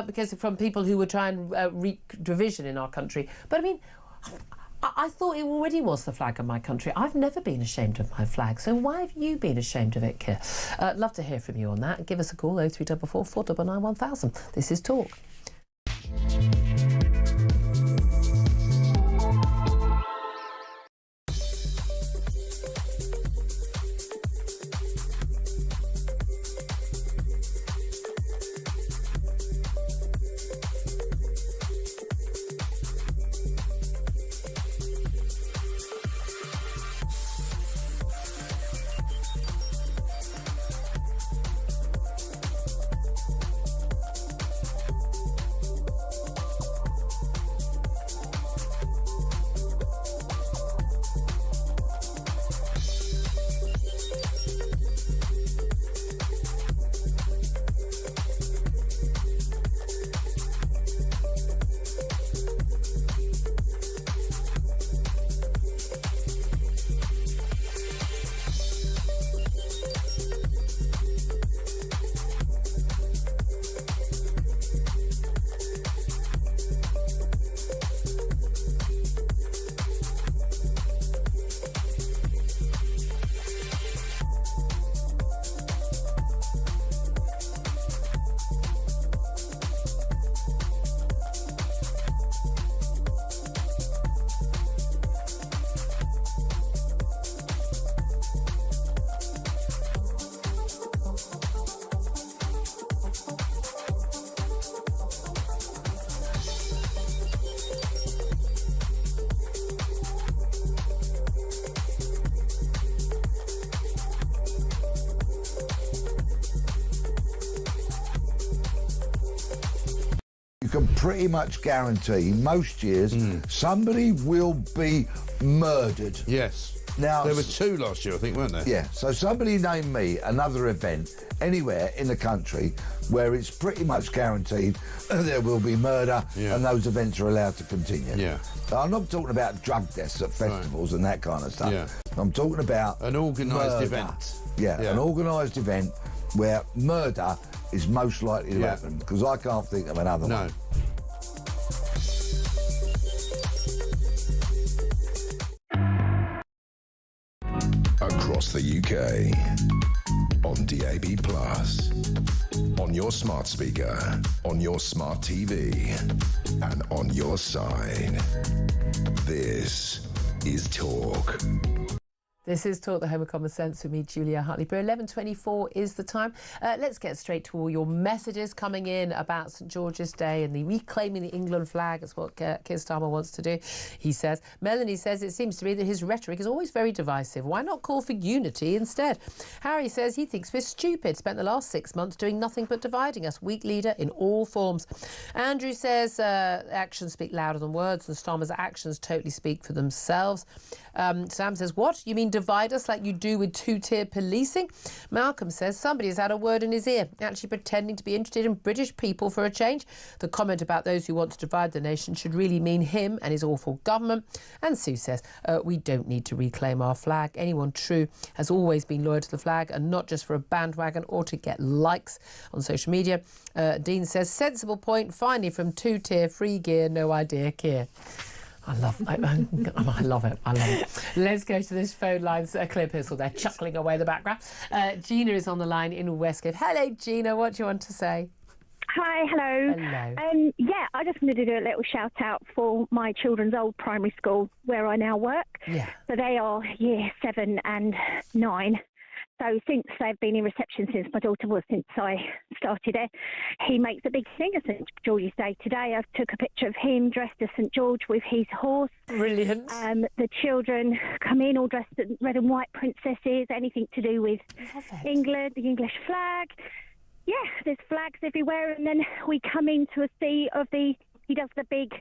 because from people who would try and wreak division in our country. But I mean, I thought it already was the flag of my country. I've never been ashamed of my flag, so why have you been ashamed of it, Keir? Love to hear from you on that. Give us a call, 0344 499 1000. This is Talk. You can pretty much guarantee most years somebody will be murdered. Yes. Now there were 2 last year, I think, weren't there? Yeah. So somebody name me another event anywhere in the country where it's pretty much guaranteed there will be murder and those events are allowed to continue. Yeah. I'm not talking about drug deaths at festivals and that kind of stuff. Yeah. I'm talking about an organised murder. event. Yeah, an organised event where murder is most likely to happen, because I can't think of another one. Across the UK. On DAB+, on your smart speaker, on your smart TV, and on your side. This is Talk. This is Talk, the Home of Common Sense with me, Julia Hartley-Brewer. 11:24 is the time. Let's get straight to all your messages coming in about St George's Day and the reclaiming the England flag. That's what Keir Starmer wants to do, he says. Melanie says it seems to me that his rhetoric is always very divisive. Why not call for unity instead? Harry says he thinks we're stupid. Spent the last 6 months doing nothing but dividing us. Weak leader in all forms. Andrew says actions speak louder than words, and Starmer's actions totally speak for themselves. Sam says, what? You mean divide us like you do with two-tier policing? Malcolm says somebody has had a word in his ear, actually pretending to be interested in British people for a change. The comment about those who want to divide the nation should really mean him and his awful government. And Sue says, we don't need to reclaim our flag. Anyone true has always been loyal to the flag, and not just for a bandwagon or to get likes on social media. Dean says, sensible point, finally from two-tier, free gear, no idea, Keir. I love it. I love it. Let's go to this phone lines. Clear Pistol, they're chuckling away in the background. Gina is on the line in Westcliff. Hello, Gina. What do you want to say? Hi, hello. Hello. Yeah, I just wanted to do a little shout out for my children's old primary school where I now work. Yeah. So they are year 7 and 9. So since they've been in reception since my daughter was, since I started it, he makes a big thing of St George's Day. Today I took a picture of him dressed as St George with his horse. Brilliant. The children come in all dressed as red and white princesses, anything to do with England, the English flag. Yeah, there's flags everywhere, and then we come into a sea of he does the big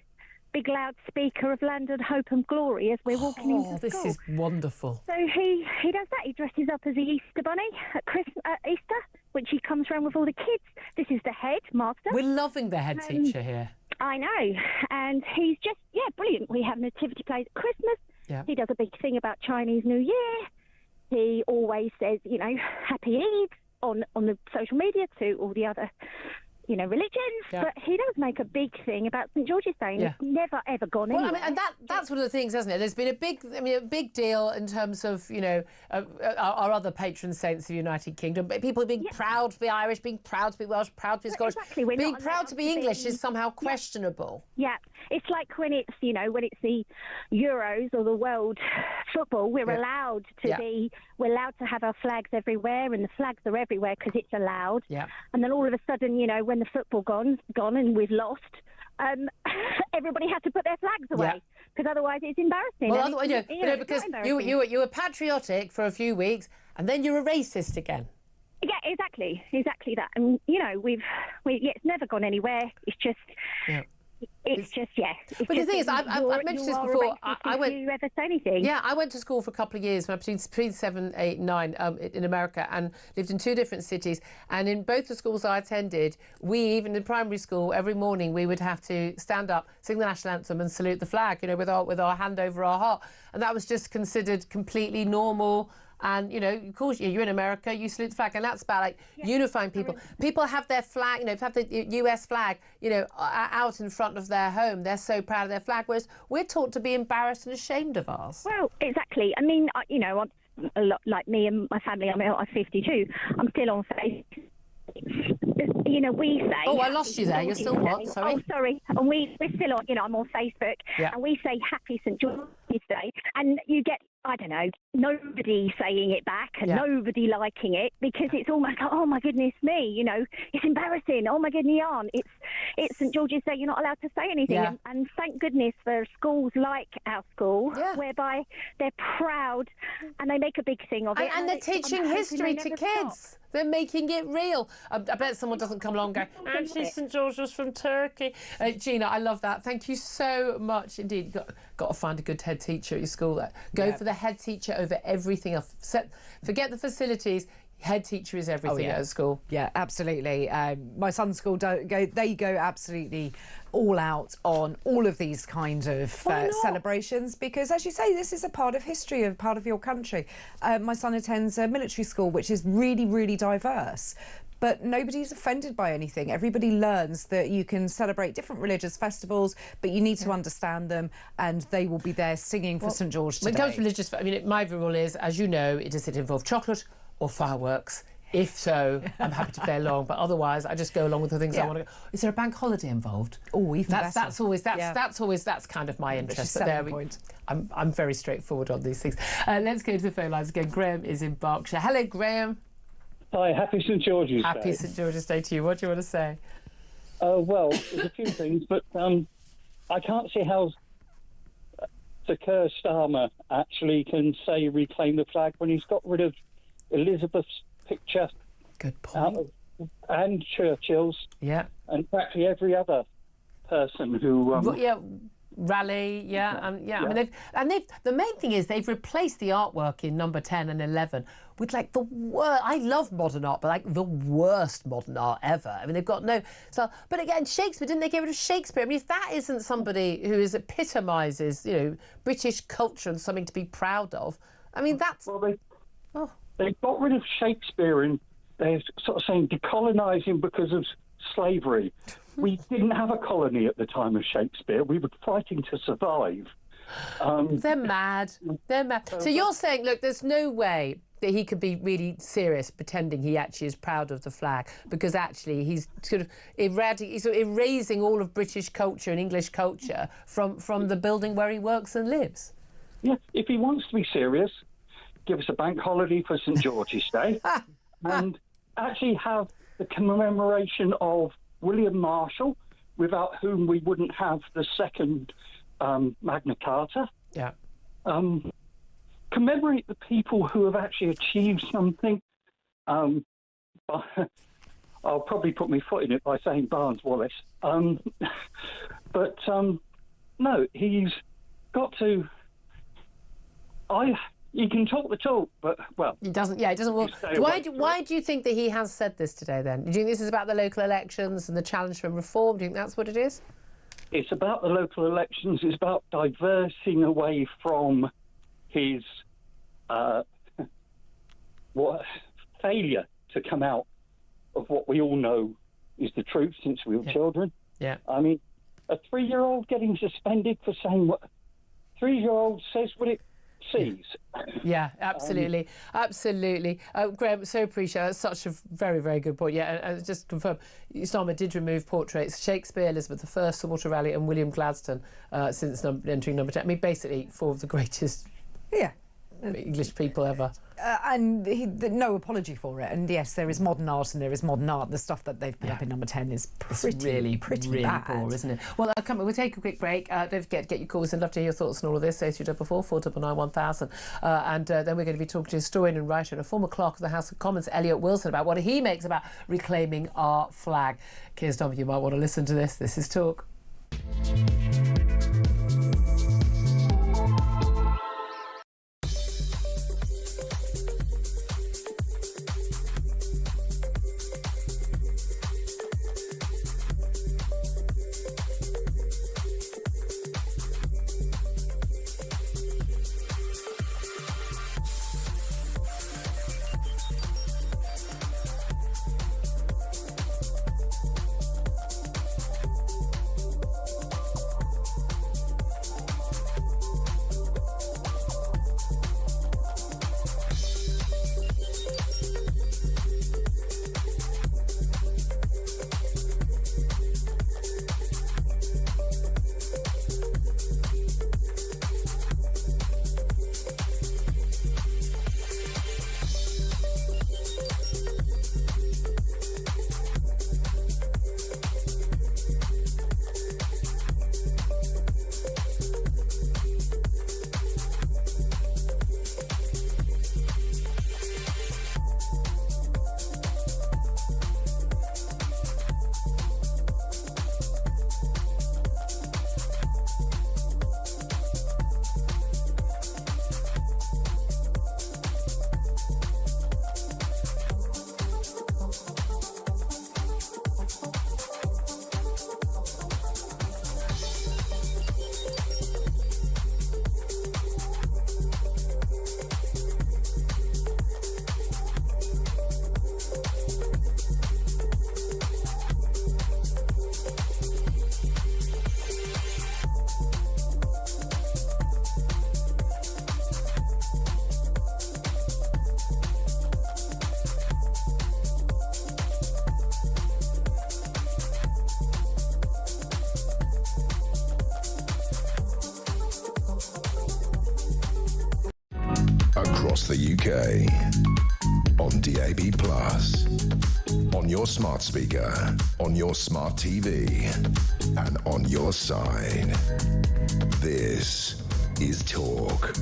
loud speaker of land and hope and glory as we're walking into school. This is wonderful. So he does that. He dresses up as the Easter bunny at Easter, which he comes around with all the kids. This is the head master. We're loving the head teacher here. I know. And he's just, brilliant. We have nativity plays at Christmas. Yeah. He does a big thing about Chinese New Year. He always says, Happy Eid on the social media to all the other religions, but he does make a big thing about St George's Day, and it's never ever gone anywhere. Well, and that's one of the things, hasn't it? There's been a big deal in terms of our other patron saints of the United Kingdom. People being proud to be Irish, being proud to be Welsh, proud to be Scottish. Exactly. Being proud to be English is somehow questionable. Yeah, it's like when it's when it's the Euros or the World Football, we're allowed to have our flags everywhere, and the flags are everywhere because it's allowed. Yeah. And then all of a sudden, when the football gone and we've lost, everybody had to put their flags away because otherwise it's embarrassing. Well, because you were patriotic for a few weeks and then you're a racist again. Yeah, exactly that. And it's never gone anywhere. It's just. Yeah. It's just, But the thing is, I've mentioned this before. I went. You ever say anything? Yeah, I went to school for a couple of years between 7, 8, 9 in America, and lived in 2 different cities. And in both the schools I attended, even in primary school, every morning we would have to stand up, sing the national anthem, and salute the flag. With our hand over our heart, and that was just considered completely normal. And, of course, you're in America, you salute the flag. And that's about, unifying people. People have their flag, have the US flag, out in front of their home. They're so proud of their flag, whereas we're taught to be embarrassed and ashamed of ours. Well, exactly. I mean, I'm a lot like me and my family. I'm 52. I'm still on Facebook. We say... Oh, I lost you there. You're still what? Sorry? Oh, sorry. And we're still on, I'm on Facebook. Yeah. And we say Happy St George's Day. And you get, I don't know, nobody saying it back and nobody liking it because it's almost like, oh, my goodness me, it's embarrassing. Oh, my goodness, Yarn. It's St George's Day. You're not allowed to say anything. Yeah. And thank goodness for schools like our school whereby they're proud and they make a big thing of it. And they're teaching history to kids. They're making it real. I bet someone doesn't come along and go, actually, St George was from Turkey. Gina, I love that. Thank you so much indeed. You've got to find a good head teacher at your school. Go for the head teacher over everything else. Forget the facilities. Head teacher is everything at a school. Yeah, absolutely. My son's school they go absolutely all out on all of these kind of celebrations because, as you say, this is a part of history, a part of your country. My son attends a military school, which is really, really diverse. but nobody's offended by anything. Everybody learns that you can celebrate different religious festivals, but you need to understand them, and they will be there singing for St George today. When it comes to religious, my rule is, as you know, does it involve chocolate or fireworks? If so, I'm happy to play along, but otherwise, I just go along with the things I want to go. Is there a bank holiday involved? Oh, even better. That's kind of my interest. But I'm very straightforward on these things. Let's go to the phone lines again. Graham is in Berkshire. Hello, Graham. Hi, happy St George's Day. Happy St George's Day to you. What do you want to say? Well, there's a few things, but I can't see how Sir Keir Starmer actually can say reclaim the flag when he's got rid of Elizabeth's picture. Good point. And Churchill's. Yeah. And practically every other person who. Rally, the main thing is they've replaced the artwork in number 10 and 11 with the worst. I love modern art, but the worst modern art ever. They've got no style. But again, Shakespeare, didn't they get rid of Shakespeare? If that isn't somebody who epitomises, British culture and something to be proud of, that's. Well, they got rid of Shakespeare, and they're sort of saying decolonising because of slavery. We didn't have a colony at the time of Shakespeare. We were fighting to survive. They're mad. They're mad. So you're saying, look, there's no way that he could be really serious pretending he actually is proud of the flag, because actually he's sort of erasing all of British culture and English culture from the building where he works and lives. Yeah, if he wants to be serious, give us a bank holiday for St George's Day and actually have the commemoration of William Marshall, without whom we wouldn't have the second Magna Carta. Yeah. Commemorate the people who have actually achieved something. I'll probably put my foot in it by saying Barnes-Wallis. But no, he's got to... He can talk the talk, but, well... He doesn't work. Why do you think that he has said this today, then? Do you think this is about the local elections and the challenge for reform? Do you think that's what it is? It's about the local elections. It's about diverting away from his failure to come out of what we all know is the truth since we were children. Yeah. A 3-year-old getting suspended for saying what... 3-year-old says what it sees. Yeah, absolutely. Absolutely. Graham, so appreciate it. That's such a very, very good point. Yeah, and just to confirm, Starmer did remove portraits. Shakespeare, Elizabeth I, Sir Walter Raleigh and William Gladstone since entering number 10. Basically, 4 of the greatest English people ever. And no apology for it. And yes, there is modern art and there is modern art. The stuff that they've put up in number 10 is pretty bad. Poor, isn't it? Well, come on, we'll take a quick break. Don't forget to get your calls. I'd love to hear your thoughts on all of this. 0344 499 1000. And then we're going to be talking to historian and writer and a former clerk of the House of Commons, Elliot Wilson, about what he makes about reclaiming our flag. Keir Starmer, you might want to listen to this. This is Talk. across the UK. On DAB+, on your smart speaker, on your smart TV, and on your side. This is Talk.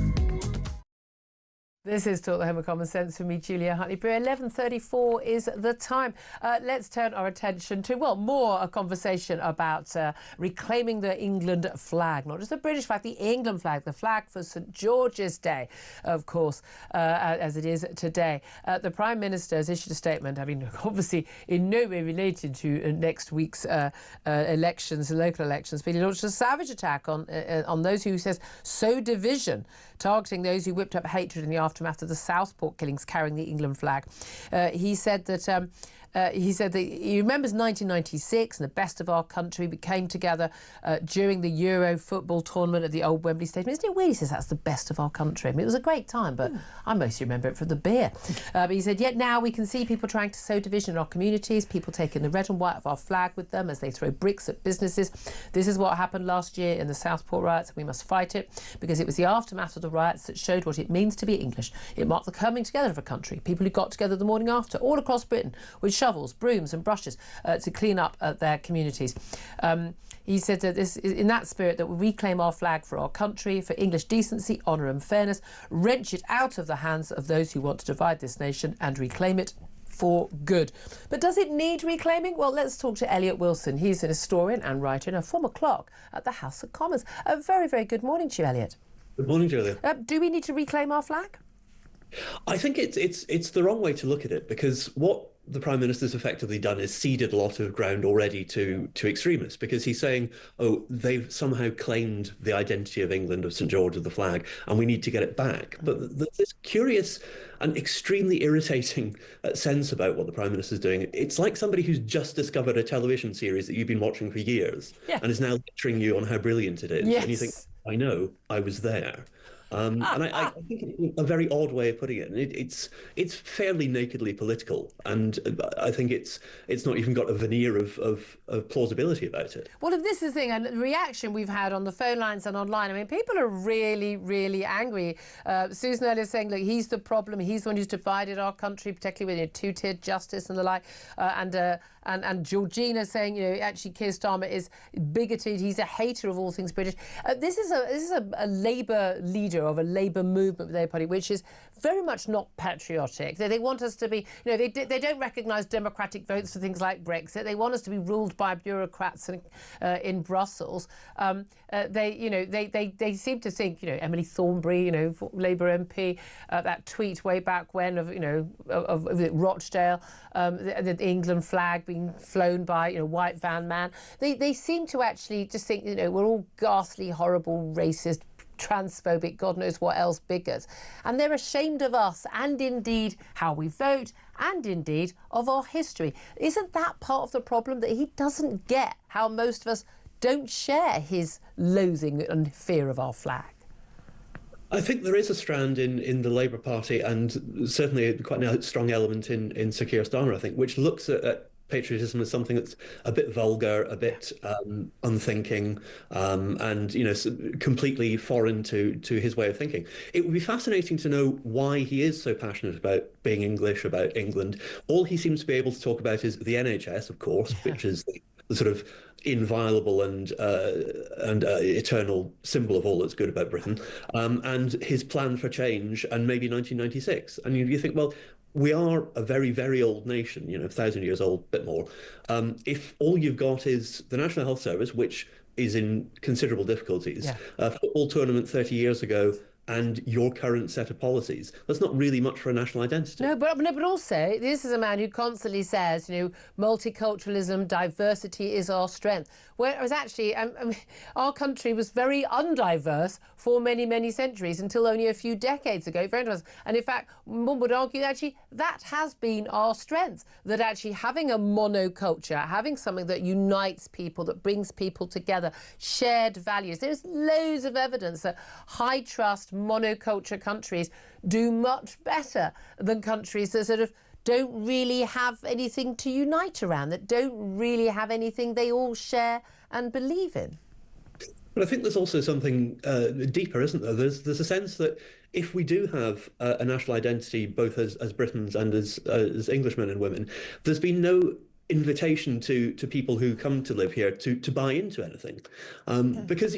This is Talk the Home of Common Sense with me, Julia Hartley-Brewer. 11:34 is the time. Let's turn our attention to, well, more a conversation about reclaiming the England flag. Not just the British flag, the England flag, the flag for St George's Day, of course, as it is today. The Prime Minister has issued a statement, having obviously in no way related to next week's elections, local elections, but he launched a savage attack on those who, says, sow division, targeting those who whipped up hatred in the aftermath of the Southport killings carrying the England flag. He said that he remembers 1996 and the best of our country. We came together during the Euro football tournament at the old Wembley Stadium. Isn't it weird? He says that's the best of our country. I mean, it was a great time, but I mostly remember it for the beer. But he said, yet now we can see people trying to sow division in our communities, people taking the red and white of our flag with them as they throw bricks at businesses. This is what happened last year in the Southport riots. We must fight it because it was the aftermath of the riots that showed what it means to be English. It marked the coming together of a country. People who got together the morning after, all across Britain, with shovels, brooms and brushes to clean up their communities. He said that this is in that spirit that we reclaim our flag for our country, for English decency, honour and fairness, wrench it out of the hands of those who want to divide this nation and reclaim it for good. But does it need reclaiming? Well, let's talk to Elliot Wilson. He's an historian and writer and a former clerk at the House of Commons. A very, very good morning to you, Elliot. Good morning, Julia. Do we need to reclaim our flag? I think it's the wrong way to look at it, because what the Prime Minister's effectively done is ceded a lot of ground already to extremists, because he's saying, oh, they've somehow claimed the identity of England, of St George, of the flag, and we need to get it back. But there's this curious and extremely irritating sense about what the Prime Minister's doing. It's like somebody who's just discovered a television series that you've been watching for years and is now lecturing you on how brilliant it is. Yes. And you think, I know, I was there. And I think it's a very odd way of putting it. And it's fairly nakedly political, and I think it's not even got a veneer of plausibility about it. Well, if this is the thing, and the reaction we've had on the phone lines and online, I mean, people are really, really angry. Susan earlier saying, look, he's the problem. He's the one who's divided our country, particularly with two-tiered justice and the like. And Georgina saying, you know, actually Keir Starmer is bigoted. He's a hater of all things British. This is a Labour leader of a Labour movement with their party, which is very much not patriotic. They want us to be, you know, they don't recognise democratic votes for things like Brexit. They want us to be ruled by bureaucrats in Brussels. They seem to think, you know, Emily Thornberry, you know, Labour MP, that tweet way back when of Rochdale, the England flag being flown by, you know, white van man. They seem to actually just think, you know, we're all ghastly, horrible, racist, transphobic, God knows what else bigots. And they're ashamed of us and indeed how we vote and indeed of our history. Isn't that part of the problem, that he doesn't get how most of us don't share his loathing and fear of our flag? I think there is a strand in the Labour Party, and certainly quite a strong element in Sir Keir Starmer, I think, which looks at patriotism as something that's a bit vulgar, a bit unthinking, and, you know, completely foreign to his way of thinking. It would be fascinating to know why he is so passionate about being English, about England. All he seems to be able to talk about is the NHS, of course, which is the sort of inviolable and eternal symbol of all that's good about Britain, and his plan for change, and maybe 1996. And you think, well, we are a very, very old nation, you know, 1,000 years old, a bit more. If all you've got is the National Health Service, which is in considerable difficulties, a football tournament 30 years ago, and your current set of policies, that's not really much for a national identity. No, but also, this is a man who constantly says, you know, multiculturalism, diversity is our strength. Whereas actually, our country was very undiverse for many, many centuries until only a few decades ago. And in fact, one would argue that actually that has been our strength, that actually having a monoculture, having something that unites people, that brings people together, shared values. There's loads of evidence that high trust monoculture countries do much better than countries that sort of don't really have anything to unite around, that don't really have anything they all share and believe in. But I think there's also something deeper, isn't there? There's a sense that if we do have a national identity, both as Britons and as Englishmen and women, there's been no invitation to people who come to live here to buy into anything, because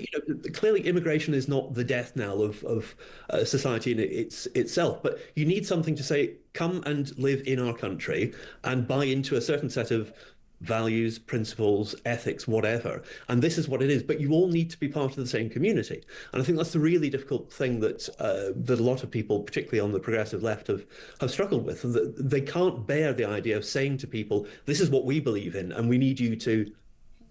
clearly immigration is not the death knell of society in itself, but you need something to say, come and live in our country and buy into a certain set of values, principles, ethics, whatever, and this is what it is. But you all need to be part of the same community, and I think that's the really difficult thing that that a lot of people, particularly on the progressive left, have struggled with. They can't bear the idea of saying to people, "This is what we believe in, and we need you to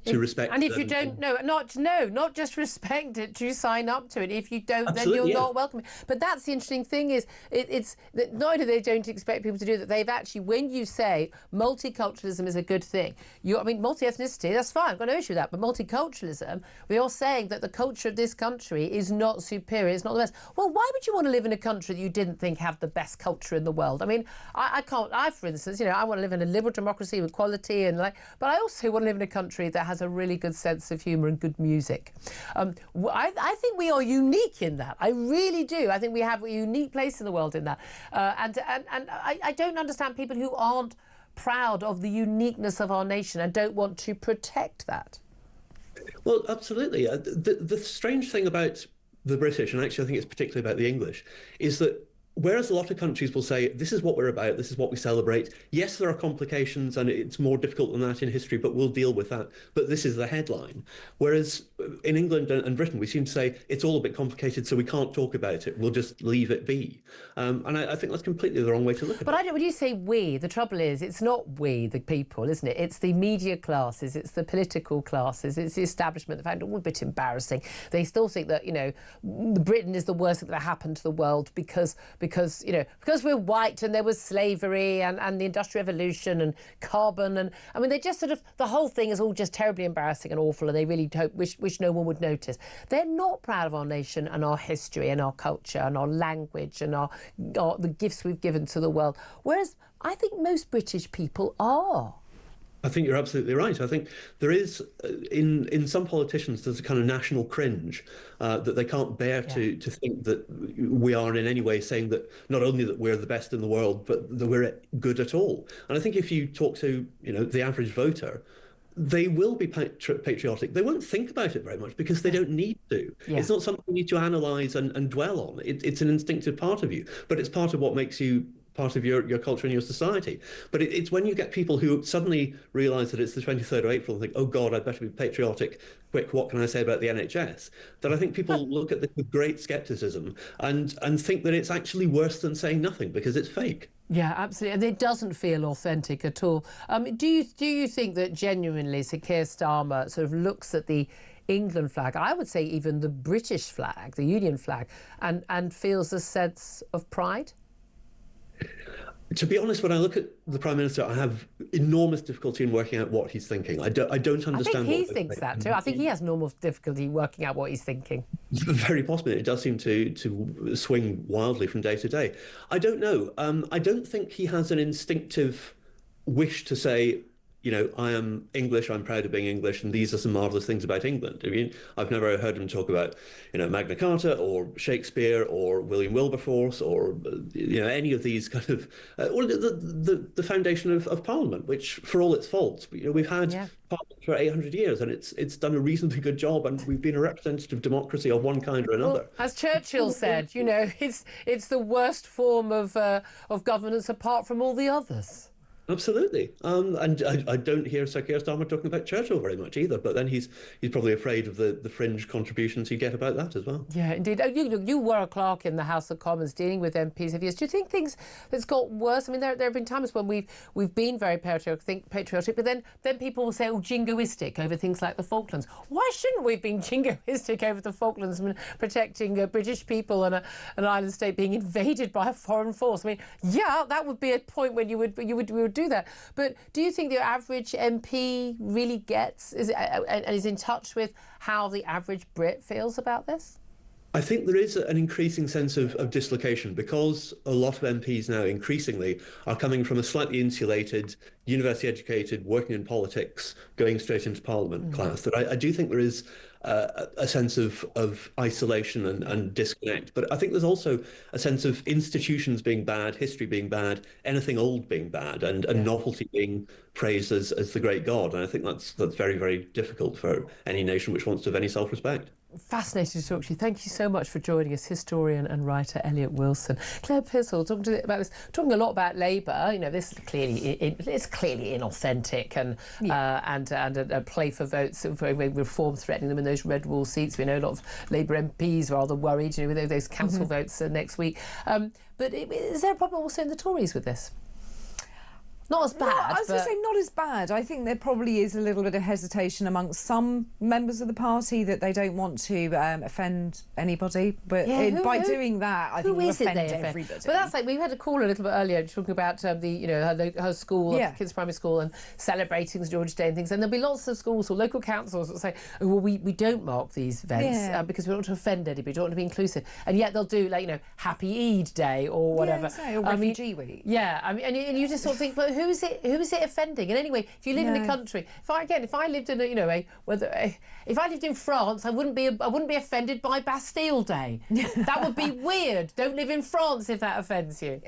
respect." And if you don't know, not just respect it, to sign up to it. If you don't, Absolutely, then you're yeah. not welcome. But that's the interesting thing is, it's that not only they don't expect people to do that, they've actually, when you say multiculturalism is a good thing, multi-ethnicity, that's fine, I've got no issue with that. But multiculturalism, we're saying that the culture of this country is not superior, it's not the best. Well, why would you want to live in a country that you didn't think have the best culture in the world? I mean, for instance, I want to live in a liberal democracy with equality but I also want to live in a country that has a really good sense of humour and good music. I think we are unique in that. I really do. I think we have a unique place in the world in that. And I don't understand people who aren't proud of the uniqueness of our nation and don't want to protect that. Well, absolutely. The strange thing about the British, and actually I think it's particularly about the English, is that whereas a lot of countries will say, this is what we're about, this is what we celebrate. Yes, there are complications and it's more difficult than that in history, but we'll deal with that. But this is the headline. Whereas in England and Britain, we seem to say, it's all a bit complicated, so we can't talk about it. We'll just leave it be. And I think that's completely the wrong way to look at it. But when you say we, the trouble is, it's not we, the people, isn't it? It's the media classes, it's the political classes, it's the establishment that find it all a bit embarrassing. They still think that, Britain is the worst thing that happened to the world because we're white and there was slavery and the Industrial Revolution and carbon and they just the whole thing is all just terribly embarrassing and awful, and they really wish no one would notice. They're not proud of our nation and our history and our culture and our language and the gifts we've given to the world, whereas I think most British people are. I think you're absolutely right. I think there is, in some politicians, there's a kind of national cringe that they can't bear to think that we are in any way saying that not only that we're the best in the world, but that we're good at all. And I think if you talk to, the average voter, they will be patriotic. They won't think about it very much because they don't need to. Yeah. It's not something you need to analyse and dwell on. It's an instinctive part of you, but it's part of what makes you part of your culture and your society. But it's when you get people who suddenly realise that it's the 23rd of April and think, oh God, I'd better be patriotic. Quick, what can I say about the NHS? That I think people look at this with great scepticism and think that it's actually worse than saying nothing because it's fake. Yeah, absolutely. And it doesn't feel authentic at all. Do you think that genuinely Sir Keir Starmer sort of looks at the England flag, I would say even the British flag, the Union flag, and feels a sense of pride? To be honest, when I look at the Prime Minister, I have enormous difficulty in working out what he's thinking. I don't understand. I think he thinks that too. I think he has enormous difficulty working out what he's thinking. Very possibly. It does seem to swing wildly from day to day. I don't know. I don't think he has an instinctive wish to say, I am English, I'm proud of being English, and these are some marvellous things about England. I mean, I've never heard him talk about, Magna Carta or Shakespeare or William Wilberforce or, any of these kind of, or the foundation of Parliament, which, for all its faults, we've had Parliament for 800 years and it's done a reasonably good job, and we've been a representative democracy of one kind or another. Well, as Churchill said, it's the worst form of governance apart from all the others. Absolutely. And I don't hear Sir Keir Starmer talking about Churchill very much either, but then he's probably afraid of the fringe contributions you get about that as well. Yeah, indeed. You were a clerk in the House of Commons dealing with MPs of years. Do you think things that's got worse? I mean, there have been times when we've been very patriotic, but then people will say, jingoistic over things like the Falklands. Why shouldn't we have been jingoistic over the Falklands and protecting British people and an island state being invaded by a foreign force? I mean, yeah, that would be a point when you would do that. But do you think the average MP really gets and is in touch with how the average Brit feels about this? I think there is an increasing sense of dislocation because a lot of MPs now increasingly are coming from a slightly insulated, university educated, working in politics, going straight into Parliament class. That I do think there is a sense of isolation and disconnect. But I think there's also a sense of institutions being bad, history being bad, anything old being bad, and novelty being praised as the great god. And I think that's very, very difficult for any nation which wants to have any self-respect. Fascinating to talk to you. Thank you so much for joining us, historian and writer Elliot Wilson. Claire Pissell, talking a lot about Labour. You know, this is it's clearly inauthentic and a play for votes, for reform threatening them in those red wall seats. We know a lot of Labour MPs are rather worried, you know, with those council votes next week. But is there a problem also in the Tories with this? Not as bad. No, I was going to say not as bad. I think there probably is a little bit of hesitation amongst some members of the party that they don't want to offend anybody. But by doing that, I think you offend everybody. But that's like, we had a call a little bit earlier talking about her school, kids' primary school, and celebrating George Day and things. And there'll be lots of schools or local councils that say, oh, well, we don't mark these events because we don't want to offend anybody, we don't want to be inclusive. And yet they'll do, like, you know, Happy Eid Day or whatever. Or Refugee Week. Yeah, I mean, and you just sort of think, but who is it offending? And anyway, if you live in a country, if I lived in if I lived in France, I wouldn't be offended by Bastille Day. That would be weird. Don't live in France if that offends you.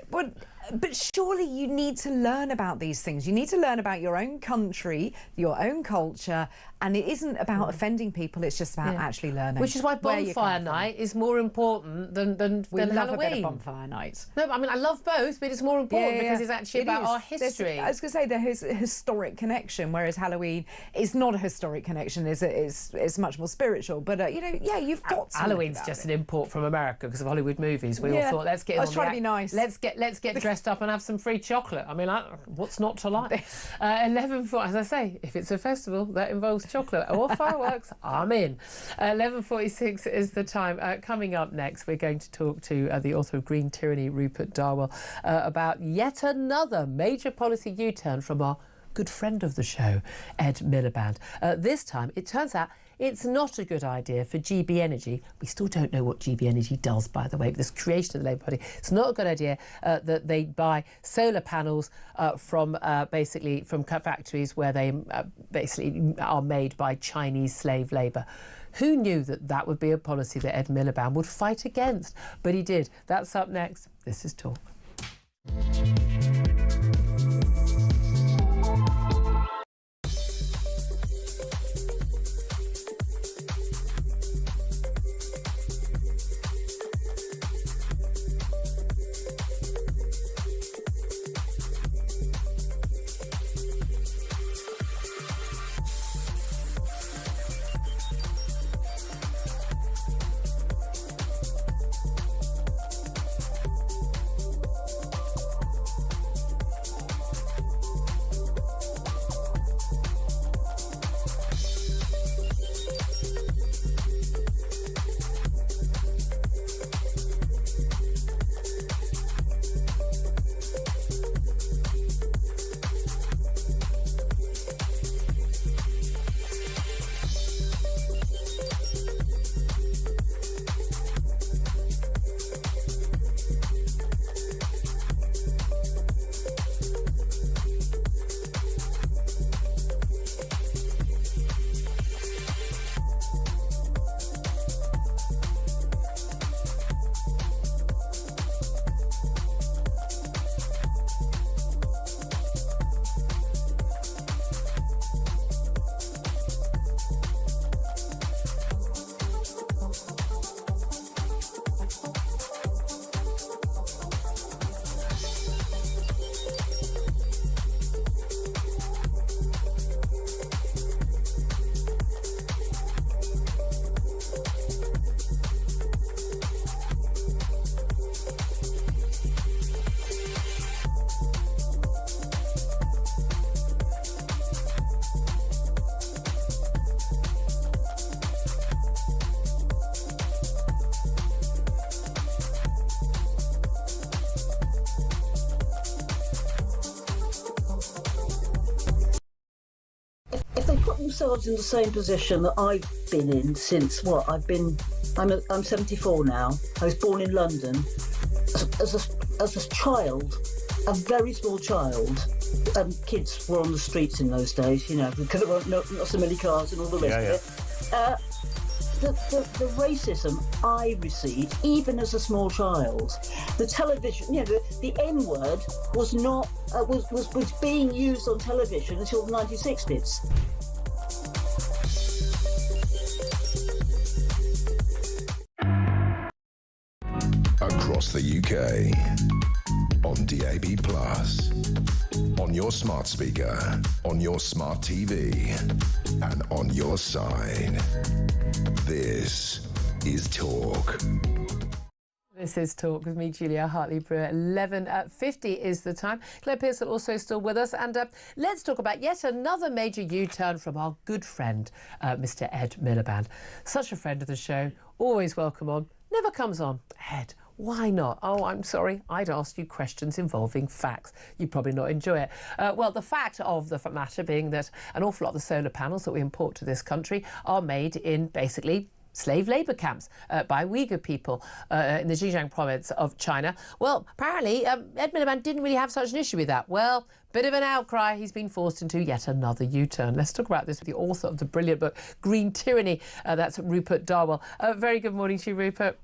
But surely you need to learn about these things. You need to learn about your own country, your own culture, and it isn't about offending people. It's just about actually learning. Which is why bonfire night is more important than Halloween. Love a bit of bonfire night. No, I mean, I love both, but it's more important because it's actually about our history. I was going to say there is a historic connection, whereas Halloween is not a historic connection. It's much more spiritual. But you've got to. Halloween's just an import from America because of Hollywood movies. We all thought, let's get. Let's try to be nice. Let's get dressed up and have some free chocolate. I mean, what's not to like? 11:40. As I say, if it's a festival that involves chocolate or fireworks, I'm in. 11:46 is the time. Coming up next, we're going to talk to the author of Green Tyranny, Rupert Darwell, about yet another major policy U-turn from our good friend of the show, Ed Miliband. This time, it turns out it's not a good idea for GB Energy. We still don't know what GB Energy does, by the way, but this creation of the Labour Party. It's not a good idea that they buy solar panels from factories where they basically are made by Chinese slave labour. Who knew that would be a policy that Ed Miliband would fight against? But he did. That's up next. This is Talk. Themselves in the same position that I've been in since I'm 74 now. I was born in London as a child, a very small child, and kids were on the streets in those days, you know, because there were not so many cars and all the rest of it. the racism I received, even as a small child, the television, the N-word was not was being used on television until the 1960s. Across the UK, on DAB+, on your smart speaker, on your smart TV, and on your side. This is Talk. This is Talk with me, Julia Hartley-Brewer. 11:50 is the time. Claire Pearson also still with us. And let's talk about yet another major U-turn from our good friend, Mr. Ed Miliband. Such a friend of the show, always welcome on, never comes on. Ed, why not? Oh, I'm sorry. I'd ask you questions involving facts. You'd probably not enjoy it. Well, the fact of the matter being that an awful lot of the solar panels that we import to this country are made in basically slave labour camps by Uyghur people in the Xinjiang province of China. Well, apparently, Ed Miliband didn't really have such an issue with that. Well, bit of an outcry. He's been forced into yet another U-turn. Let's talk about this with the author of the brilliant book, Green Tyranny. That's Rupert Darwell. Very good morning to you, Rupert.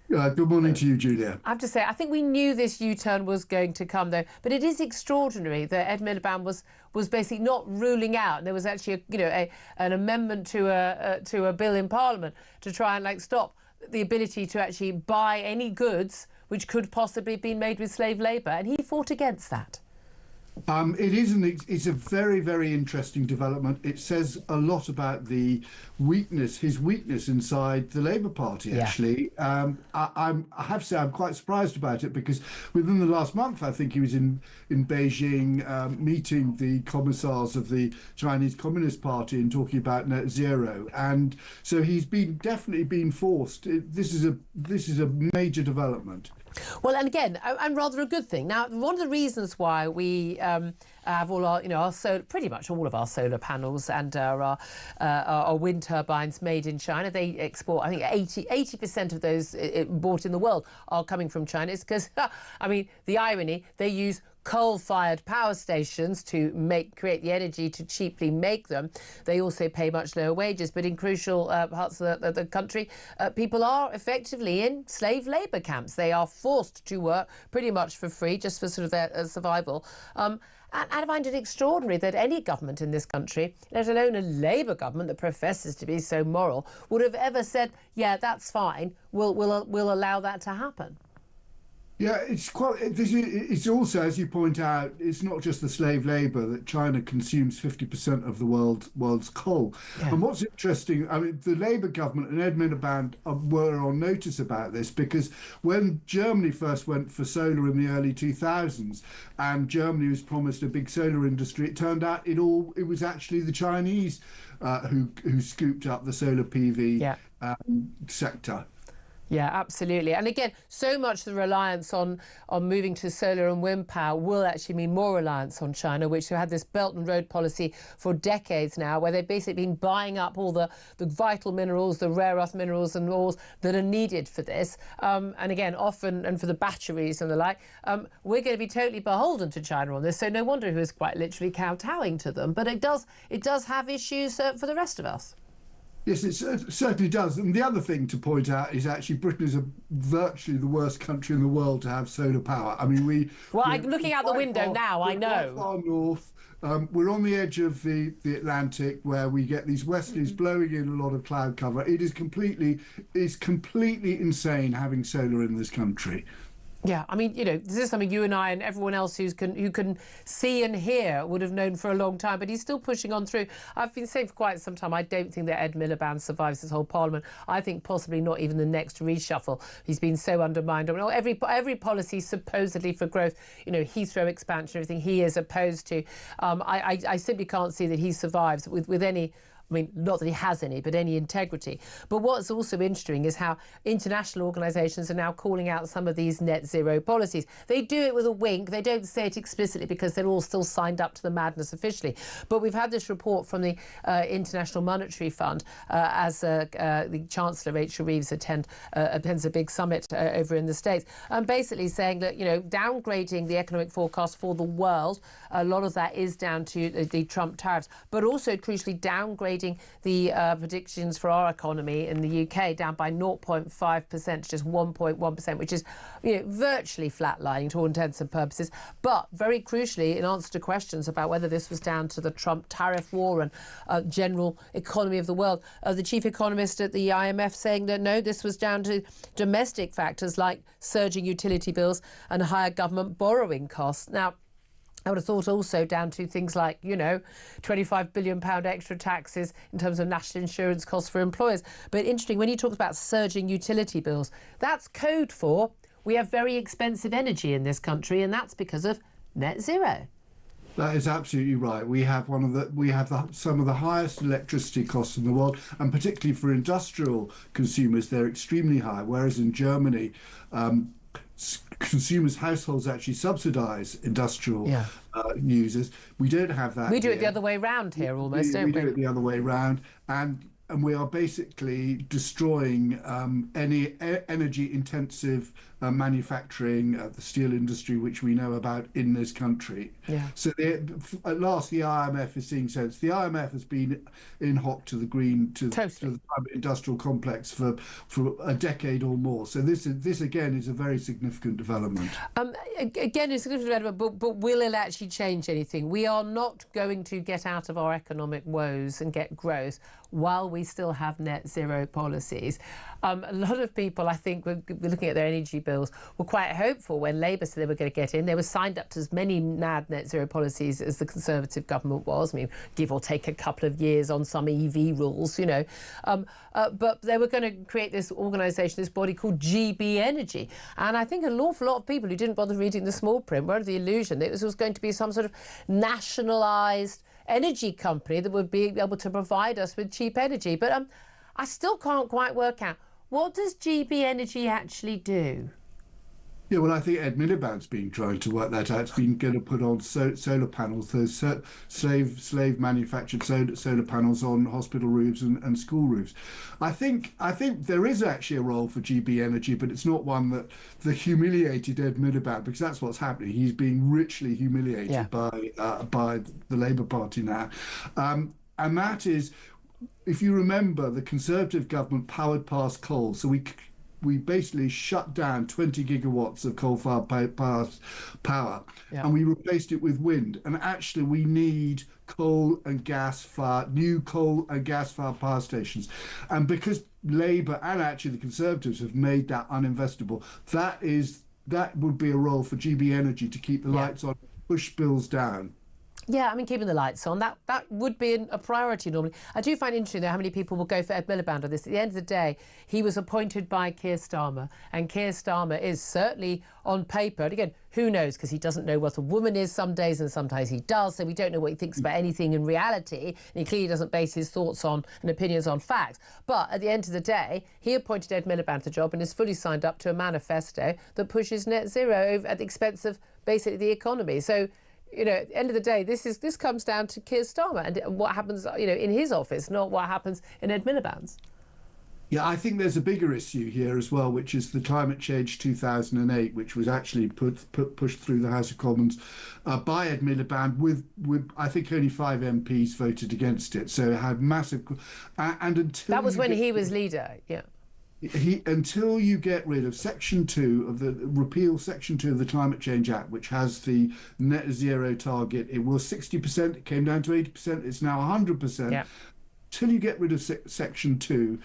Good morning to you, Julia. I have to say, I think we knew this U-turn was going to come, though. But it is extraordinary that Ed Miliband was basically not ruling out. There was actually, an amendment to a bill in Parliament to try and stop the ability to actually buy any goods which could possibly have been made with slave labour, and he fought against that. It's a very, very interesting development. It says a lot about his weakness inside the Labour Party, actually. I have to say I'm quite surprised about it, because within the last month, I think he was in Beijing meeting the commissars of the Chinese Communist Party and talking about net zero. And so he's definitely been forced. This is a major development. Well, and again, and rather a good thing. Now, one of the reasons why we have all our, pretty much all of our solar panels and our wind turbines made in China, they export, I think 80% of those bought in the world are coming from China. It's because, the irony, they use coal-fired power stations to create the energy to cheaply make them. They also pay much lower wages, but in crucial parts of the country, people are effectively in slave labour camps. They are forced to work pretty much for free, just for sort of their survival. And I find it extraordinary that any government in this country, let alone a Labour government that professes to be so moral, would have ever said, yeah, that's fine, we'll allow that to happen. Yeah, it's also, as you point out, it's not just the slave labour that China consumes 50% of the world's coal. Yeah. And what's interesting, the Labour government and Ed Miliband were on notice about this, because when Germany first went for solar in the early 2000s, and Germany was promised a big solar industry, it turned out it was actually the Chinese who scooped up the solar PV sector. Yeah, absolutely. And again, so much the reliance on moving to solar and wind power will actually mean more reliance on China, which have had this Belt and Road policy for decades now, where they've basically been buying up all the vital minerals, the rare earth minerals and ores that are needed for this. And again, often, and for the batteries and the like, we're going to be totally beholden to China on this. So no wonder he was quite literally kowtowing to them. But it does have issues for the rest of us. Yes, it certainly does. And the other thing to point out is actually Britain is virtually the worst country in the world to have solar power. We're looking out the window now, I know. Far north. We're on the edge of the Atlantic, where we get these westerlies blowing in a lot of cloud cover. It's completely insane having solar in this country. Yeah, this is something you and I and everyone else who can see and hear would have known for a long time, but he's still pushing on through. I've been saying for quite some time, I don't think that Ed Miliband survives this whole Parliament. I think possibly not even the next reshuffle. He's been so undermined. Every policy supposedly for growth, Heathrow expansion, everything he is opposed to. I simply can't see that he survives with any... not that he has any, but any integrity. But what's also interesting is how international organisations are now calling out some of these net zero policies. They do it with a wink. They don't say it explicitly because they're all still signed up to the madness officially. But we've had this report from the International Monetary Fund as the Chancellor, Rachel Reeves, attends a big summit over in the States, and basically saying that, downgrading the economic forecast for the world, a lot of that is down to the Trump tariffs, but also crucially downgrading downgrading the predictions for our economy in the UK down by 0.5% to just 1.1%, which is virtually flatlining to all intents and purposes. But very crucially, in answer to questions about whether this was down to the Trump tariff war and general economy of the world, the chief economist at the IMF saying that no, this was down to domestic factors like surging utility bills and higher government borrowing costs. Now, I would have thought also down to things like, £25 billion extra taxes in terms of national insurance costs for employers. But interesting, when he talks about surging utility bills, that's code for we have very expensive energy in this country, and that's because of net zero. That is absolutely right. We have some of the highest electricity costs in the world, and particularly for industrial consumers, they're extremely high. Whereas in Germany, consumers' households actually subsidise industrial users. We don't have that. We do it the other way round here, almost, don't we? We do it the other way round, and we are basically destroying any energy-intensive manufacturing, the steel industry, which we know about in this country. Yeah. So at last, the IMF is seeing sense. The IMF has been in hock to the green to the private industrial complex for a decade or more. So this again is a very significant development. Again, it's a significant development, but will it actually change anything? We are not going to get out of our economic woes and get growth while we still have net zero policies. A lot of people, I think, were looking at their energy bills, were quite hopeful when Labour said they were going to get in. They were signed up to as many mad net zero policies as the Conservative government was. I mean, give or take a couple of years on some EV rules, but they were going to create this organisation, this body called GB Energy. And I think an awful lot of people who didn't bother reading the small print were under the illusion that this was going to be some sort of nationalised energy company that would be able to provide us with cheap energy. But I still can't quite work out, what does GB Energy actually do? Yeah, well, I think Ed Miliband's been trying to work that out. It's been going to put on solar panels, those slave manufactured solar panels on hospital roofs and school roofs. I think there is actually a role for GB Energy, but it's not one that the humiliated Ed Miliband, because that's what's happening. He's being richly humiliated by the Labour Party now, and that is, if you remember, the Conservative government powered past coal, so we basically shut down 20 gigawatts of coal-fired power, and we replaced it with wind. And actually, we need new coal and gas-fired power stations. And because Labour and actually the Conservatives have made that uninvestable, that would be a role for GB Energy to keep the lights on, push bills down. Yeah, I mean, keeping the lights on, that would be a priority normally. I do find interesting, though, how many people will go for Ed Miliband on this. At the end of the day, he was appointed by Keir Starmer, and Keir Starmer is certainly on paper, and again, who knows, because he doesn't know what a woman is some days and sometimes he does, so we don't know what he thinks about anything in reality, and he clearly doesn't base his thoughts on and opinions on facts. But at the end of the day, he appointed Ed Miliband to the job and is fully signed up to a manifesto that pushes net zero at the expense of basically the economy. So, at the end of the day, this comes down to Keir Starmer and what happens, in his office, not what happens in Ed Miliband's. Yeah, I think there's a bigger issue here as well, which is the Climate Change 2008, which was actually pushed through the House of Commons by Ed Miliband, with I think only 5 MPs voted against it. So it had massive... And until that was when he was leader, yeah. Until you get rid of Section 2 of repeal Section 2 of the Climate Change Act, which has the net zero target, it was 60%, it came down to 80%, it's now 100%. Yeah. Till you get rid of Section 2,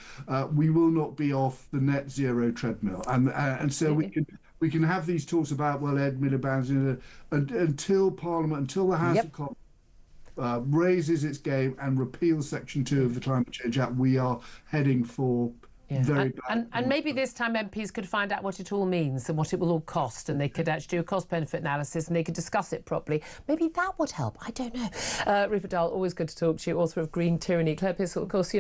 we will not be off the net zero treadmill. And so we can have these talks about, well, Ed Miliband's until Parliament, until the House of Commons raises its game and repeals Section 2 of the Climate Change Act, we are heading for... Yeah. And maybe this time MPs could find out what it all means and what it will all cost, and they could actually do a cost-benefit analysis and they could discuss it properly. Maybe that would help. I don't know. Rupert Dahl, always good to talk to you, author of Green Tyranny. Claire Pissell, of course,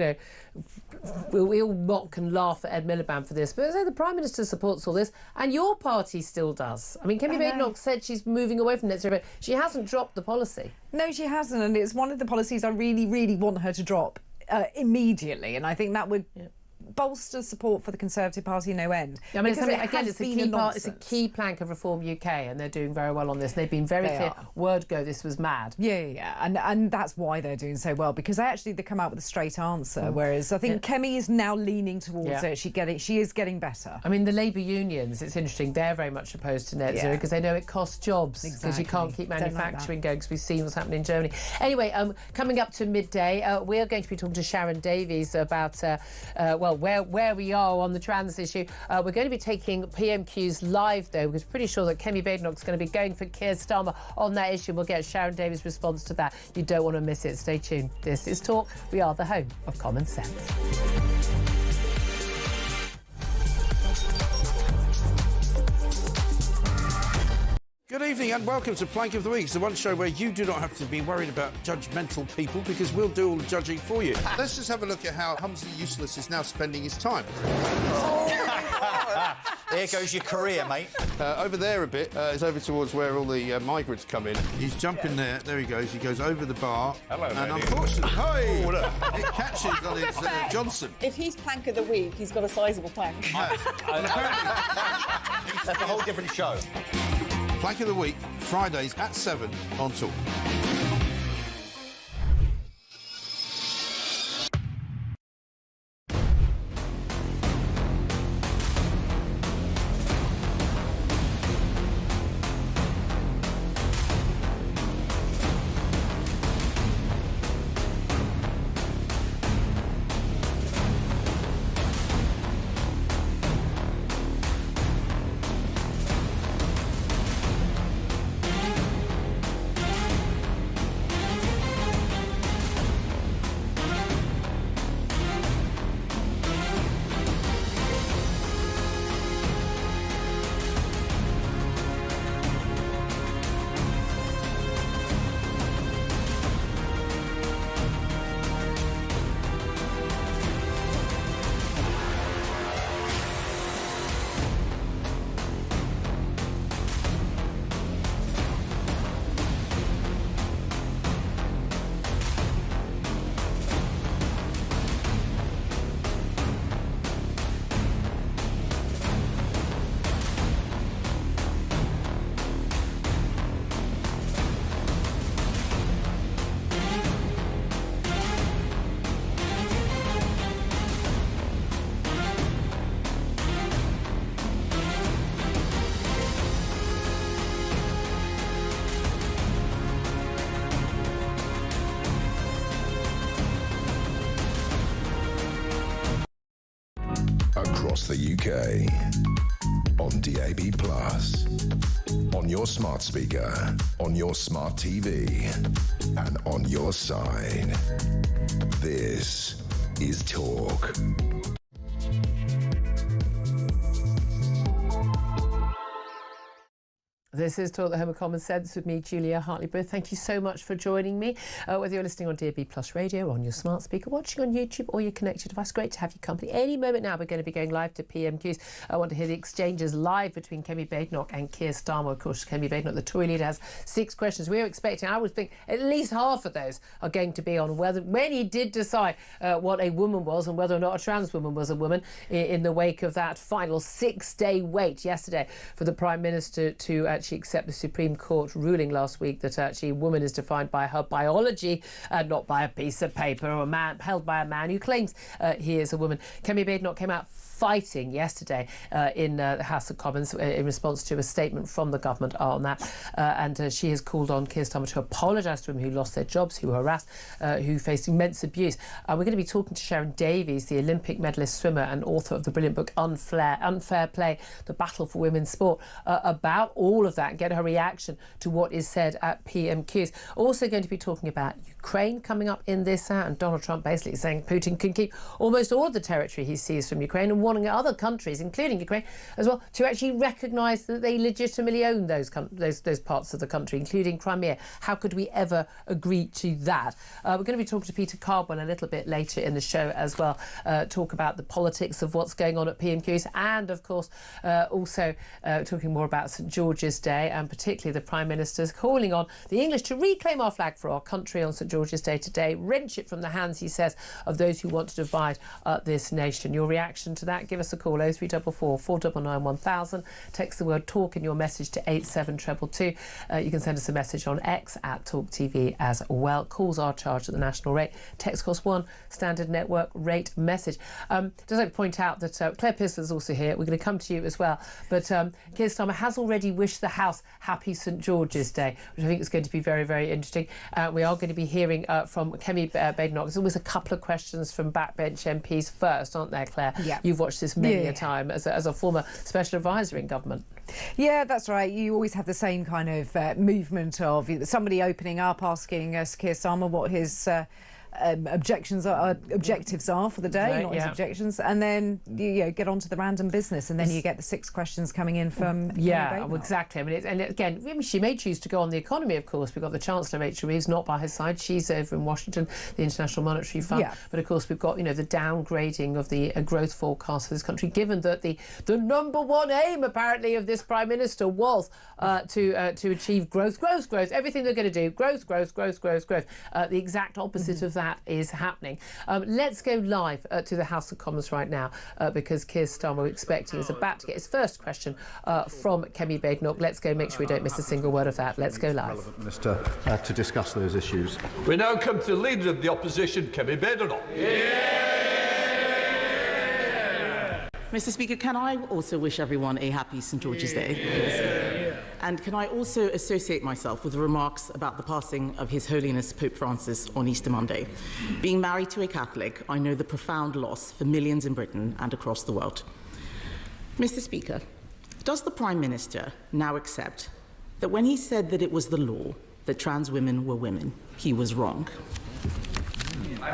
we all mock and laugh at Ed Miliband for this, but the Prime Minister supports all this, and your party still does. I mean, Kemi Badenoch said she's moving away from net zero, but she hasn't dropped the policy. No, she hasn't, and it's one of the policies I really, really want her to drop immediately, and I think that would... bolster support for the Conservative Party no end. I mean, Because again, has it's been it's a key plank of Reform UK, and they're doing very well on this. They've been very clear. Are. Word go, this was mad. Yeah. And that's why they're doing so well, because they come out with a straight answer, whereas I think Kemi is now leaning towards it. She is getting better. I mean, the Labour unions, it's interesting, they're very much opposed to net zero because they know it costs jobs, because you can't keep manufacturing going, because we've seen what's happening in Germany. Anyway, coming up to midday, we're going to be talking to Sharon Davies about, where we are on the trans issue. We're going to be taking PMQs live, though, because pretty sure that Kemi Badenoch's going to be going for Keir Starmer on that issue. We'll get Sharon Davies' response to that. You don't want to miss it. Stay tuned. This is Talk. We are the home of common sense. Good evening and welcome to Plank of the Week. It's the one show where you do not have to be worried about judgmental people, because we'll do all the judging for you. Let's just have a look at how Humphrey Useless is now spending his time. There goes your career, mate. Over there a bit is over towards where all the migrants come in. He's jumping there. There he goes. He goes over the bar. Hello, and mate. unfortunately, it catches on his Johnson. If he's plank of the week, he's got a sizable plank. That's a whole different show. Plank of the Week, Fridays at 7 on Talk. Across the UK, on DAB+, on your smart speaker, on your smart TV, and on your side. This is Talk. This is Talk, the home of common sense, with me, Julia Hartley-Brewer. Thank you so much for joining me. Whether you're listening on DAB+ radio, on your smart speaker, watching on YouTube, or your connected device, great to have your company. Any moment now, we're going to be going live to PMQs. I want to hear the exchanges live between Kemi Badenoch and Keir Starmer. Of course, Kemi Badenoch, the Tory leader, has 6 questions. We're expecting, I would think, at least half of those are going to be on when he did decide what a woman was and whether or not a trans woman was a woman in the wake of that final 6-day wait yesterday for the Prime Minister to actually accept the Supreme Court ruling last week that actually a woman is defined by her biology and not by a piece of paper or a man held by a man who claims he is a woman. Kemi Badenoch came out fighting yesterday in the House of Commons in response to a statement from the government on that, and she has called on Keir Starmer to apologise to women who lost their jobs, who were harassed, who faced immense abuse. We're going to be talking to Sharon Davies, the Olympic medalist swimmer and author of the brilliant book Unfair Play, The Battle for Women's Sport, about all of that and get her reaction to what is said at PMQs. Also going to be talking about Ukraine coming up in this hour, and Donald Trump basically saying Putin can keep almost all of the territory he sees from Ukraine, and warning other countries, including Ukraine as well, to actually recognise that they legitimately own those parts of the country, including Crimea. How could we ever agree to that? We're going to be talking to Peter Cardwell a little bit later in the show as well, talk about the politics of what's going on at PMQs, and of course also talking more about St George's Day, and particularly the Prime Minister's calling on the English to reclaim our flag for our country on St George's Day today, wrench it from the hands, he says, of those who want to divide this nation. Your reaction to that, give us a call, 0344 499 1000. Text the word TALK in your message to 87222. You can send us a message on X at Talk TV as well. Calls are charged at the national rate. Text cost 1, standard network rate message. Just like to point out that Claire Pearson is also here. We're going to come to you as well. But Keir Starmer has already wished the House happy St George's Day, which I think is going to be very, very interesting. We are going to be hearing from Kemi Badenoch. There's always a couple of questions from backbench MPs first, aren't there, Claire? Yeah. You've watched this many a time as a former special advisor in government. Yeah, that's right. You always have the same kind of movement of somebody opening up, asking Keir Starmer what his objectives are for the day, Right, not his objections, and then you get on to the random business, and then you get the 6 questions coming in from well, exactly. I mean, and again, she may choose to go on the economy, of course. We've got the Chancellor, Rachel Reeves, not by her side. She's over in Washington, the International Monetary Fund. Yeah. But of course, we've got the downgrading of the growth forecast for this country, given that the number one aim apparently of this Prime Minister was to achieve growth. Everything they're going to do, growth. The exact opposite of that is happening. Let's go live to the House of Commons right now because Keir Starmer, we're expecting, is about to get his first question from Kemi Badenoch. Let's go, make sure we don't miss a single word of that. Let's go live. Relevant Minister to discuss those issues. We now come to the Leader of the Opposition, Kemi Badenoch. Mr. Speaker, can I also wish everyone a happy St George's Day? And can I also associate myself with the remarks about the passing of His Holiness Pope Francis on Easter Monday? Being married to a Catholic, I know the profound loss for millions in Britain and across the world. Mr. Speaker, does the Prime Minister now accept that when he said that it was the law that trans women were women, he was wrong?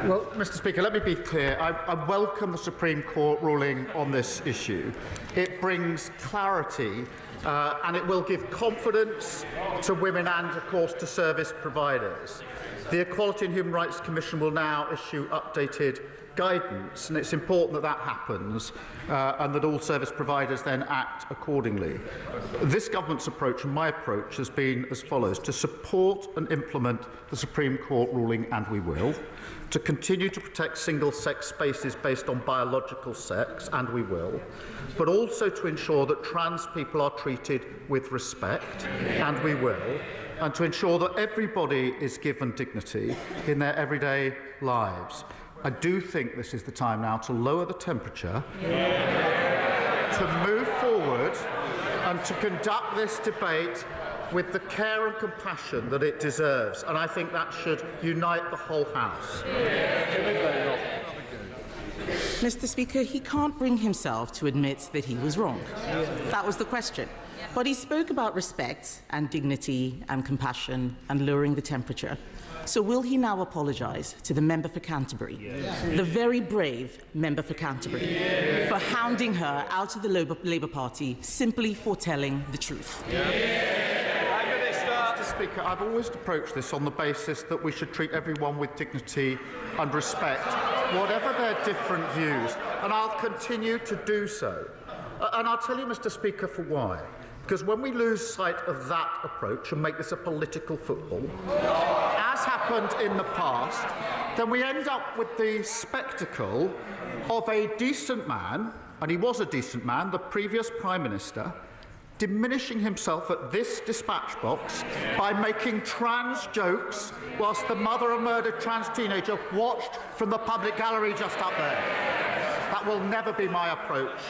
Well, Mr. Speaker, let me be clear. I welcome the Supreme Court ruling on this issue. It brings clarity and it will give confidence to women and, of course, to service providers. The Equality and Human Rights Commission will now issue updated guidance, and it's important that that happens and that all service providers then act accordingly. This government's approach and my approach has been as follows: to support and implement the Supreme Court ruling, and we will; to continue to protect single-sex spaces based on biological sex, and we will; but also to ensure that trans people are treated with respect, and we will; and to ensure that everybody is given dignity in their everyday lives. I do think this is the time now to lower the temperature, to move forward and to conduct this debate with the care and compassion that it deserves, and I think that should unite the whole House. Mr. Speaker, he can't bring himself to admit that he was wrong. That was the question. But he spoke about respect and dignity and compassion and lowering the temperature. So will he now apologise to the member for Canterbury, the very brave member for Canterbury, for hounding her out of the Labour Party simply for telling the truth? Mr. Speaker, I've always approached this on the basis that we should treat everyone with dignity and respect, whatever their different views, and I'll continue to do so. And I'll tell you, Mr. Speaker, for why. Because when we lose sight of that approach and make this a political football, as happened in the past, then we end up with the spectacle of a decent man, and he was a decent man, the previous Prime Minister, diminishing himself at this dispatch box by making trans jokes whilst the mother of a murdered trans teenager watched from the public gallery just up there. That will never be my approach.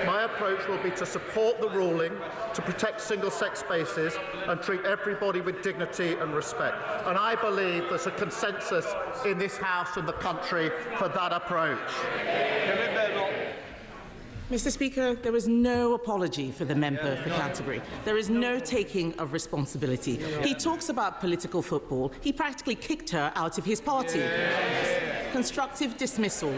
My approach will be to support the ruling, to protect single-sex spaces and treat everybody with dignity and respect. And I believe there's a consensus in this House and the country for that approach. Mr. Speaker, there is no apology for the member for Canterbury. There is no taking of responsibility. He talks about political football. He practically kicked her out of his party. Constructive dismissal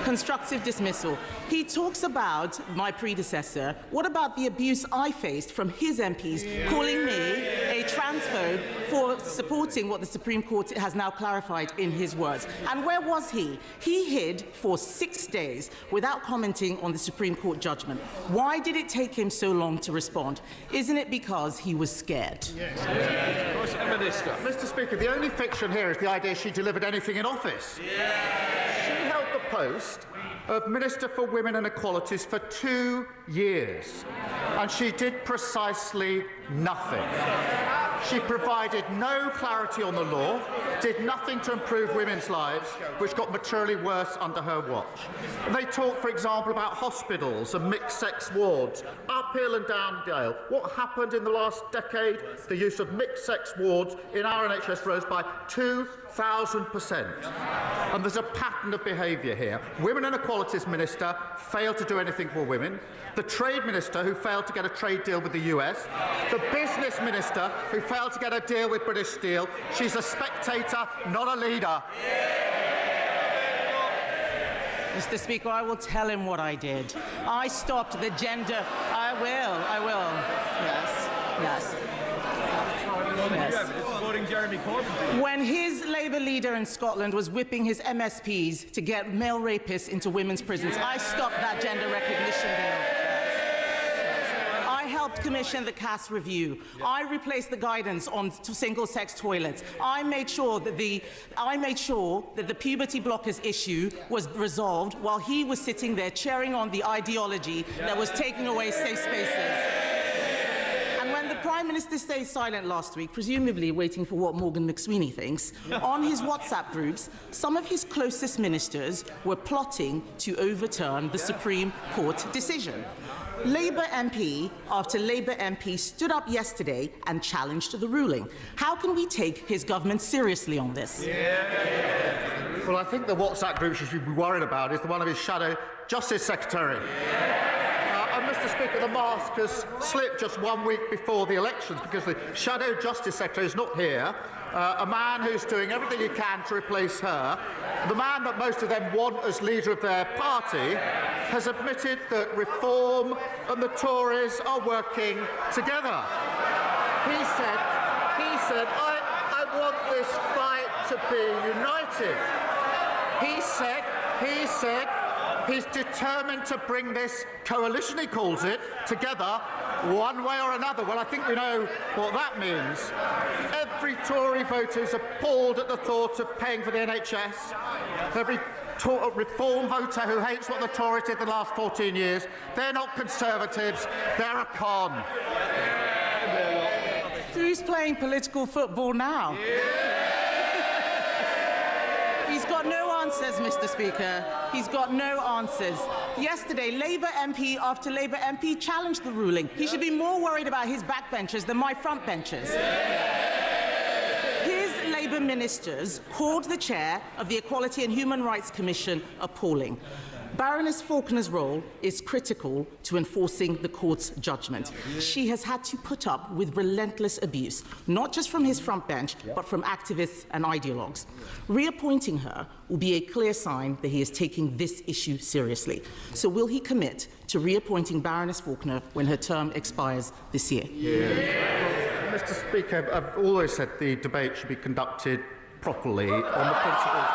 constructive dismissal. He talks about my predecessor. What about the abuse I faced from his MPs calling me a transphobe for supporting what the Supreme Court has now clarified in his words? And where was he? He hid for 6 days without commenting on the Supreme Court judgment. Why did it take him so long to respond? Isn't it because he was scared? Yes. Minister. Mr. Speaker, the only fiction here is the idea she delivered anything in office. She held the post of Minister for Women and Equalities for 2 years, and she did precisely nothing. She provided no clarity on the law, did nothing to improve women's lives, which got materially worse under her watch. They talk, for example, about hospitals and mixed-sex wards, uphill and downdale. What happened in the last decade? The use of mixed-sex wards in our NHS rose by 2,000%. And there's a pattern of behaviour here. Women and Equalities Minister failed to do anything for women. The Trade Minister, who failed to get a trade deal with the US. The Business Minister, who failed to get a deal with British Steel. She's a spectator, not a leader. Mr. Speaker, I will tell him what I did. I stopped the gender... I will. Yes. When his Labour leader in Scotland was whipping his MSPs to get male rapists into women's prisons, I stopped that gender recognition bill. I helped commission the Cass review. I replaced the guidance on single-sex toilets. I made sure that the puberty blockers issue was resolved while he was sitting there cheering on the ideology that was taking away safe spaces. The Prime Minister stayed silent last week, presumably waiting for what Morgan McSweeney thinks. On his WhatsApp groups, some of his closest ministers were plotting to overturn the Supreme Court decision. Labour MP after Labour MP stood up yesterday and challenged the ruling. How can we take his government seriously on this? Well, I think the WhatsApp group you should be worried about is the one of his shadow Justice Secretary. Mr. Speaker, the mask has slipped just 1 week before the elections because the Shadow Justice Secretary is not here. A man who's doing everything he can to replace her. The man that most of them want as leader of their party has admitted that Reform and the Tories are working together. He said, I want this fight to be united. He said, he's determined to bring this coalition, he calls it, together one way or another. Well, I think we know what that means. Every Tory voter is appalled at the thought of paying for the NHS. Every Reform voter who hates what the Tories did the last 14 years, they're not Conservatives, they're a con. Who's playing political football now? He's got no answers, Mr. Speaker. He's got no answers. Yesterday, Labour MP after Labour MP challenged the ruling. He should be more worried about his backbenchers than my frontbenchers. His Labour ministers called the chair of the Equality and Human Rights Commission appalling. Baroness Faulkner's role is critical to enforcing the court's judgment. She has had to put up with relentless abuse, not just from his front bench, but from activists and ideologues. Reappointing her will be a clear sign that he is taking this issue seriously. So will he commit to reappointing Baroness Faulkner when her term expires this year? Mr. Speaker, I've always said the debate should be conducted properly on the principles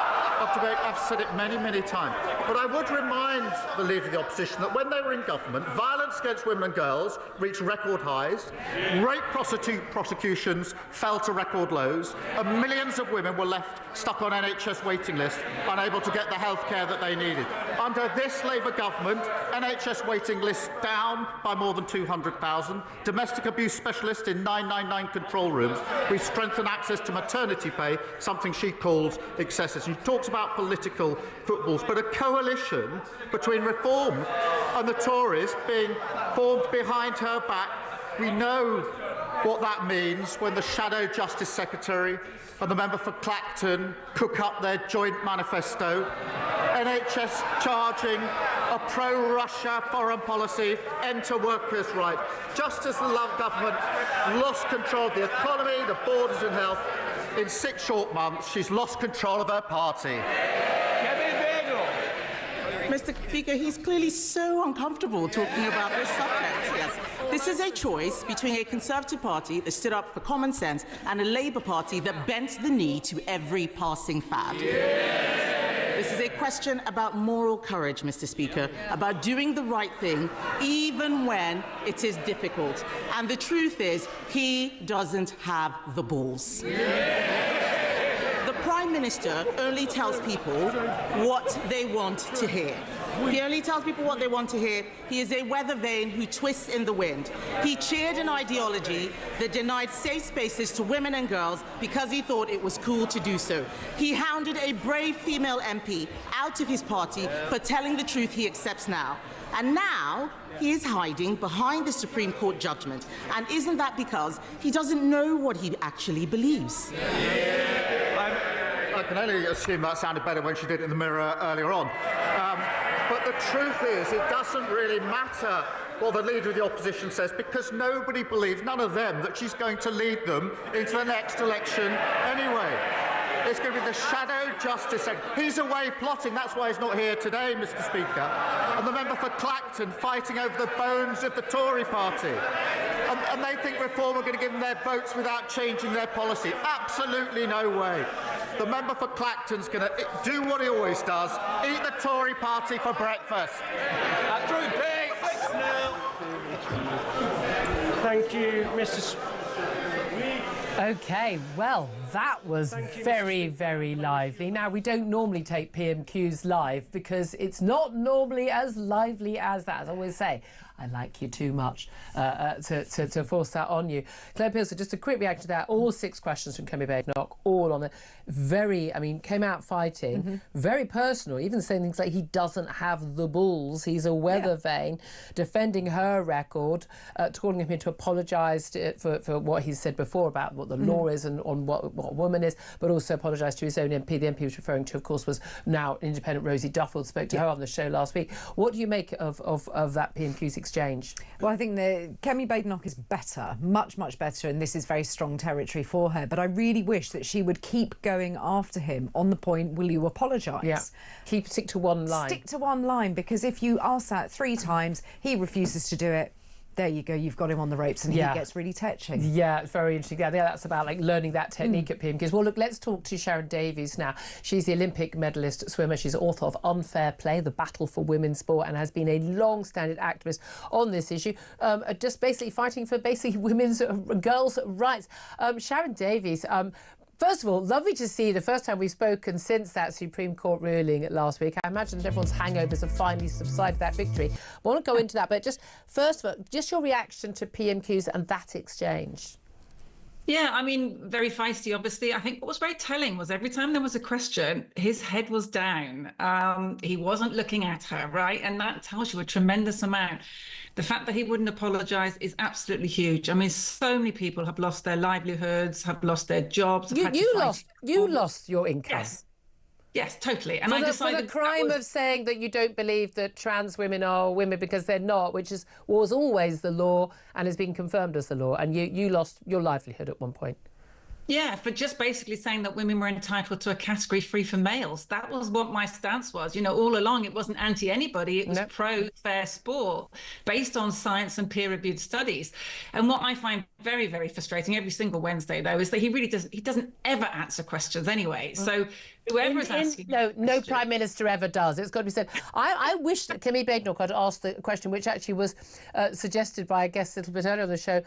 of debate. I've said it many, many times. But I would remind the Leader of the Opposition that when they were in government, violence against women and girls reached record highs, rape prosecutions fell to record lows, and millions of women were left stuck on NHS waiting lists, unable to get the health care that they needed. Under this Labour government, NHS waiting lists down by more than 200,000, domestic abuse specialists in 999 control rooms. We've strengthened access to maternity pay, something she calls excessive. She talks about political footballs, but a coalition between Reform and the Tories being formed behind her back, we know what that means when the Shadow Justice Secretary and the member for Clacton cook up their joint manifesto. NHS charging a pro-Russia foreign policy, end to workers' rights. Just as the Love government lost control of the economy, the borders and health, in 6 short months, she's lost control of her party. Mr. Speaker, he's clearly so uncomfortable talking about this subject. Yes. This is a choice between a Conservative Party that stood up for common sense and a Labour Party that bent the knee to every passing fad. This is a question about moral courage, Mr. Speaker, about doing the right thing even when it is difficult. And the truth is, he doesn't have the balls. The Prime Minister only tells people what they want to hear. He only tells people what they want to hear. He is a weather vane who twists in the wind. He cheered an ideology that denied safe spaces to women and girls because he thought it was cool to do so. He hounded a brave female MP out of his party for telling the truth he accepts now. And now he is hiding behind the Supreme Court judgment. And isn't that because he doesn't know what he actually believes? I can only assume that sounded better when she did it in the mirror earlier on. But the truth is, it doesn't really matter what the Leader of the Opposition says, because nobody believes, none of them, that she's going to lead them into the next election anyway. It's going to be the shadow justice. He's away plotting. That's why he's not here today, Mr. Speaker. And the member for Clacton fighting over the bones of the Tory party. And they think Reform are going to give them their votes without changing their policy. Absolutely no way. The member for Clacton's going to do what he always does, eat the Tory party for breakfast. Thank you, Mr. OK, well, that was very, very lively. Now, we don't normally take PMQs live because it's not normally as lively as that. As I always say, I like you too much to force that on you. Claire Pearson, just a quick reaction to that. All 6 questions from Kemi Badenoch, all on the came out fighting, very personal, even saying things like he doesn't have the balls, he's a weather vane, defending her record, calling him to apologise for what he said before about what the law is and on what a woman is, but also apologise to his own MP. The MP he was referring to, of course, was now independent Rosie Duffield, spoke to her on the show last week. What do you make of that PMQ's exchange? Well, I think that Kemi Badenoch is better, much, much better, and this is very strong territory for her. But I really wish that she would keep going after him on the point, will you apologise? Yeah. Stick to one line. Stick to one line, because if you ask that 3 times, he refuses to do it. There you go, you've got him on the ropes and he gets really touchy. Yeah, it's very interesting. Yeah, that's about learning that technique at PMQs. Well, look, let's talk to Sharon Davies now. She's the Olympic medalist swimmer. She's author of Unfair Play, The Battle for Women's Sport, and has been a long-standing activist on this issue, just basically fighting for women's girls' rights. Sharon Davies, first of all, lovely to see you. The first time we've spoken since that Supreme Court ruling last week. I imagine that everyone's hangovers have finally subsided that victory. I want to go into that, but just first of all, just your reaction to PMQs and that exchange. Yeah, I mean, very feisty, obviously. I think what was very telling was every time there was a question, his head was down. He wasn't looking at her, right? And that tells you a tremendous amount. The fact that he wouldn't apologise is absolutely huge. I mean, so many people have lost their livelihoods, have lost their jobs. You lost your income. Yes, totally. And for the crime of saying that you don't believe that trans women are women because they're not, which was always the law and has been confirmed as the law. And you lost your livelihood at one point. Yeah, for just basically saying that women were entitled to a category free for males. That was what my stance was. You know, all along, it wasn't anti-anybody. It was pro-fair sport based on science and peer-reviewed studies. And what I find very, very frustrating every single Wednesday, though, is that he doesn't ever answer questions anyway. So whoever is asking... No Prime Minister ever does. It's got to be said. I wish that Kemi Badenoch had asked the question, which actually was suggested by a guest a little bit earlier on the show.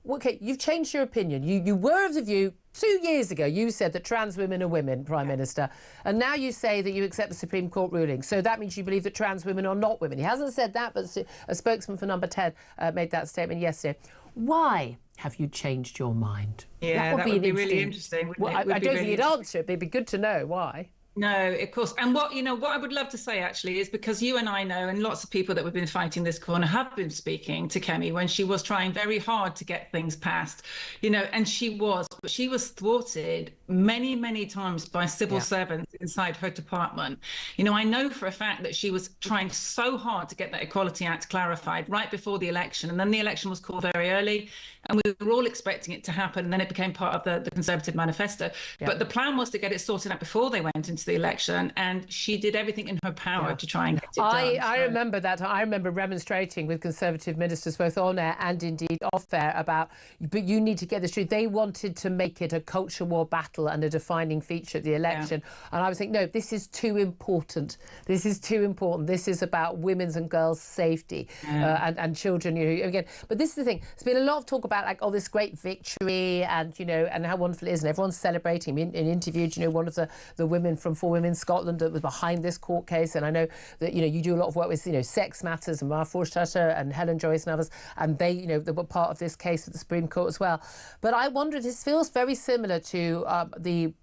OK, you've changed your opinion. You were of the view 2 years ago, you said that trans women are women, Prime Minister, and now you say that you accept the Supreme Court ruling. So that means you believe that trans women are not women. He hasn't said that, but a spokesman for Number 10 made that statement yesterday. Why have you changed your mind? Yeah, that would be really interesting. Well, I don't think you'd answer it, but it'd be good to know why. No, of course. And what I would love to say, actually, is because you and I know, and lots of people that we've been fighting this corner have been speaking to Kemi when she was trying very hard to get things passed, and she was thwarted many, many times by civil servants inside her department. I know for a fact that she was trying so hard to get that Equality Act clarified right before the election. And then the election was called very early and we were all expecting it to happen. And then it became part of the Conservative manifesto. Yeah. But the plan was to get it sorted out before they went into into the election, and she did everything in her power to try and get it done. I remember that. I remember remonstrating with Conservative ministers, both on air and indeed off air, about, but you need to get this through. They wanted to make it a culture war battle and a defining feature of the election. And I was thinking, no, this is too important. This is too important. This is about women's and girls' safety and children. Again, but this is the thing. There's been a lot of talk about, like, oh, this great victory and, and how wonderful it is. And everyone's celebrating. I interviewed, one of the women from For Women Scotland that was behind this court case. And I know that, you do a lot of work with, Sex Matters and Mara Forstater and Helen Joyce and others. And they, they were part of this case at the Supreme Court as well. But I wonder, this feels very similar to the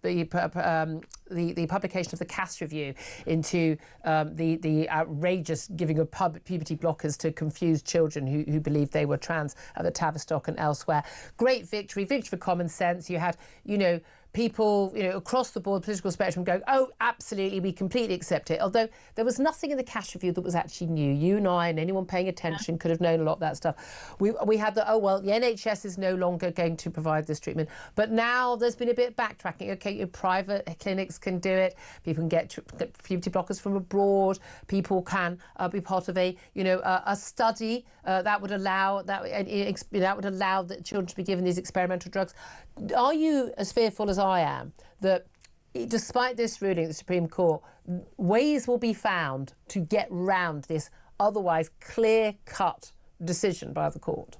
publication of the Cass Review into the outrageous giving of puberty blockers to confused children who believed they were trans at the Tavistock and elsewhere. Great victory for common sense. You had, people, across the board, political spectrum going, oh, absolutely, we completely accept it. Although there was nothing in the Cass Review that was actually new. You and I and anyone paying attention could have known a lot of that stuff. We had the, the NHS is no longer going to provide this treatment. But now there's been a bit of backtracking. OK, your private clinics can do it. People can get puberty blockers from abroad. People can be part of a study that would allow that children to be given these experimental drugs. Are you as fearful as I am that, despite this ruling at the Supreme Court, ways will be found to get round this otherwise clear-cut decision by the court?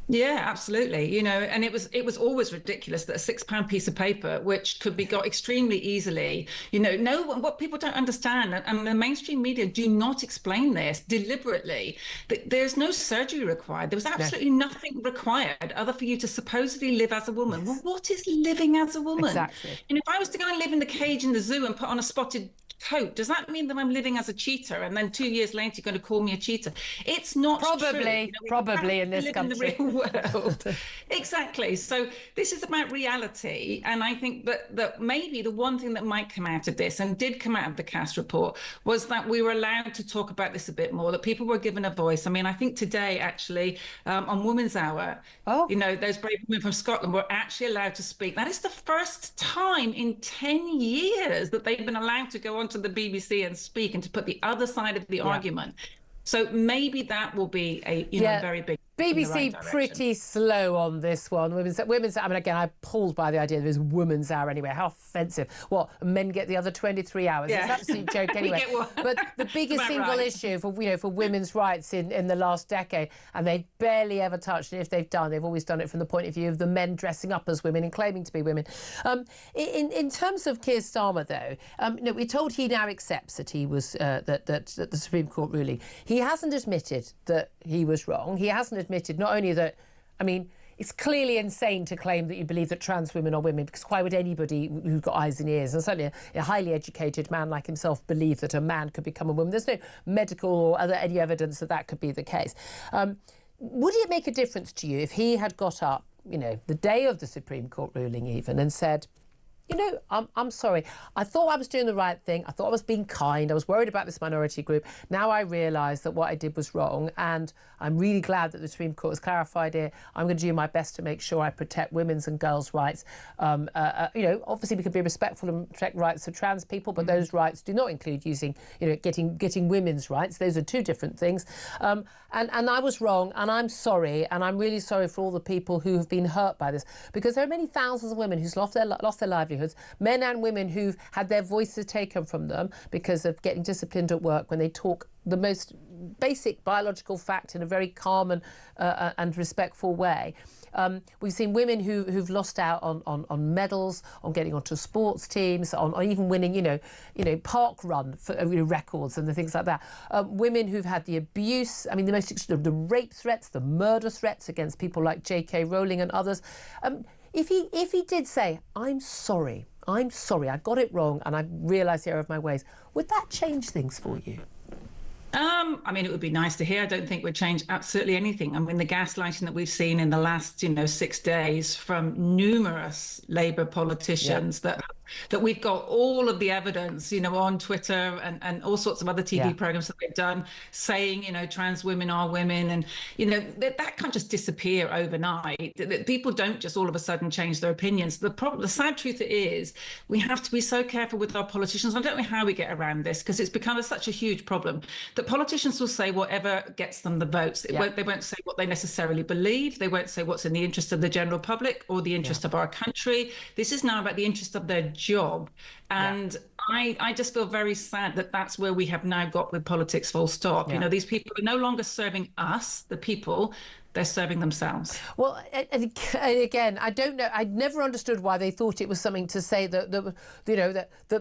Yeah, absolutely. And it was always ridiculous that a £6 piece of paper, which could be got extremely easily, what people don't understand, and the mainstream media do not explain this deliberately, that there's no surgery required. There was absolutely nothing required other for you to supposedly live as a woman. Well, what is living as a woman? Exactly. If I was to go and live in the cage in the zoo and put on a spotted coat, does that mean that I'm living as a cheater and then 2 years later you're going to call me a cheater? It's not probably true. Probably in this country. In the real world. Exactly. So this is about reality, and I think that maybe the one thing that might come out of this, and did come out of the Cass report, was that we were allowed to talk about this a bit more, that people were given a voice. I mean, I think today actually on Women's Hour, those brave women from Scotland were actually allowed to speak. That is the first time in 10 years that they've been allowed to go on to the BBC and speak and to put the other side of the argument. So maybe that will be a very big BBC pretty slow on this one. Women's. I mean, again, I'm appalled by the idea that there's Women's Hour anyway. How offensive! What, men get the other 23 hours? It's an absolute joke anyway. But the biggest single issue for women's rights in the last decade, and they've barely ever touched it. If they've done, they've always done it from the point of view of the men dressing up as women and claiming to be women. In terms of Keir Starmer, though, we're told he now accepts that he was that the Supreme Court ruling. He hasn't admitted that he was wrong. He hasn't admitted not only that, I mean, it's clearly insane to claim that you believe that trans women are women, because why would anybody who's got eyes and ears, and certainly a highly educated man like himself, believe that a man could become a woman? There's no medical or any evidence that could be the case. Would it make a difference to you if he had got up, the day of the Supreme Court ruling even, and said, I'm sorry. I thought I was doing the right thing. I thought I was being kind. I was worried about this minority group. Now I realise that what I did was wrong, and I'm really glad that the Supreme Court has clarified it. I'm going to do my best to make sure I protect women's and girls' rights. Obviously we can be respectful and protect rights of trans people, but those rights do not include using, getting women's rights. Those are two different things. And I was wrong, and I'm sorry, and I'm really sorry for all the people who have been hurt by this, because there are many thousands of women who've lost their livelihoods, men and women who've had their voices taken from them because of getting disciplined at work when they talk the most basic biological fact in a very calm and respectful way. We've seen women who've lost out on medals, on getting onto sports teams, on even winning, park run for, records and the things like that. Women who've had the abuse, I mean, the rape threats, the murder threats against people like J.K. Rowling and others. If he did say, I'm sorry, I got it wrong and I realised the error of my ways, would that change things for you? I mean, it would be nice to hear. I don't think it would change absolutely anything. I mean, the gaslighting that we've seen in the last, 6 days from numerous Labour politicians that that we've got all of the evidence, on Twitter and all sorts of other TV programs that they've done saying, trans women are women. And, that can't just disappear overnight. People don't just all of a sudden change their opinions. The sad truth is we have to be so careful with our politicians. I don't know how we get around this, because it's become such a huge problem that politicians will say whatever gets them the votes. They won't say what they necessarily believe. They won't say what's in the interest of the general public or the interest of our country. This is now about the interest of their job. And I just feel very sad that that's where we have now got with politics, full stop. These people are no longer serving us, the people. They're serving themselves. Well, and again, I don't know. I never understood why they thought it was something to say that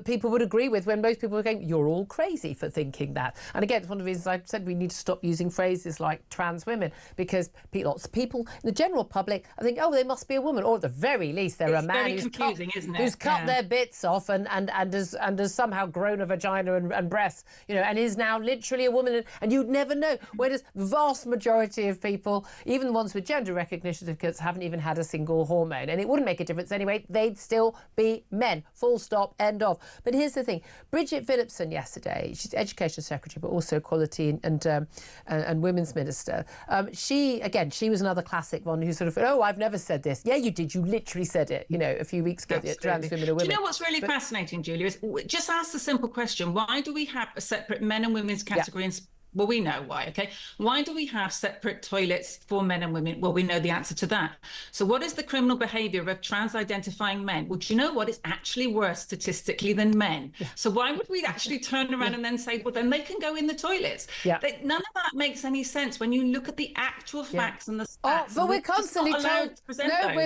people would agree with, when most people were going, "You're all crazy for thinking that." And again, it's one of the reasons I said we need to stop using phrases like trans women, because lots of people in the general public, I think, oh, they must be a woman, or at the very least they're a man who's cut their bits off and has somehow grown a vagina and breasts, and is now literally a woman, and you'd never know. Whereas the vast majority of people, even the ones with gender recognition certificates, haven't even had a single hormone. And it wouldn't make a difference anyway. They'd still be men. Full stop, end of. But here's the thing. Bridget Phillipson yesterday, she's Education Secretary, but also Equality and Women's Minister. She was another classic one who sort of, oh, I've never said this. Yeah, you did. You literally said it, a few weeks ago, that trans women are women. Do you know what's really fascinating, Julia? Is just ask the simple question. Why do we have a separate men and women's category in Well, we know why, okay? Why do we have separate toilets for men and women? Well, we know the answer to that. So what is the criminal behaviour of trans-identifying men? Well, do you know what? It's actually worse statistically than men. So why would we actually turn around and then say, well, then they can go in the toilets? None of that makes any sense when you look at the actual facts and the stats. But we're constantly told,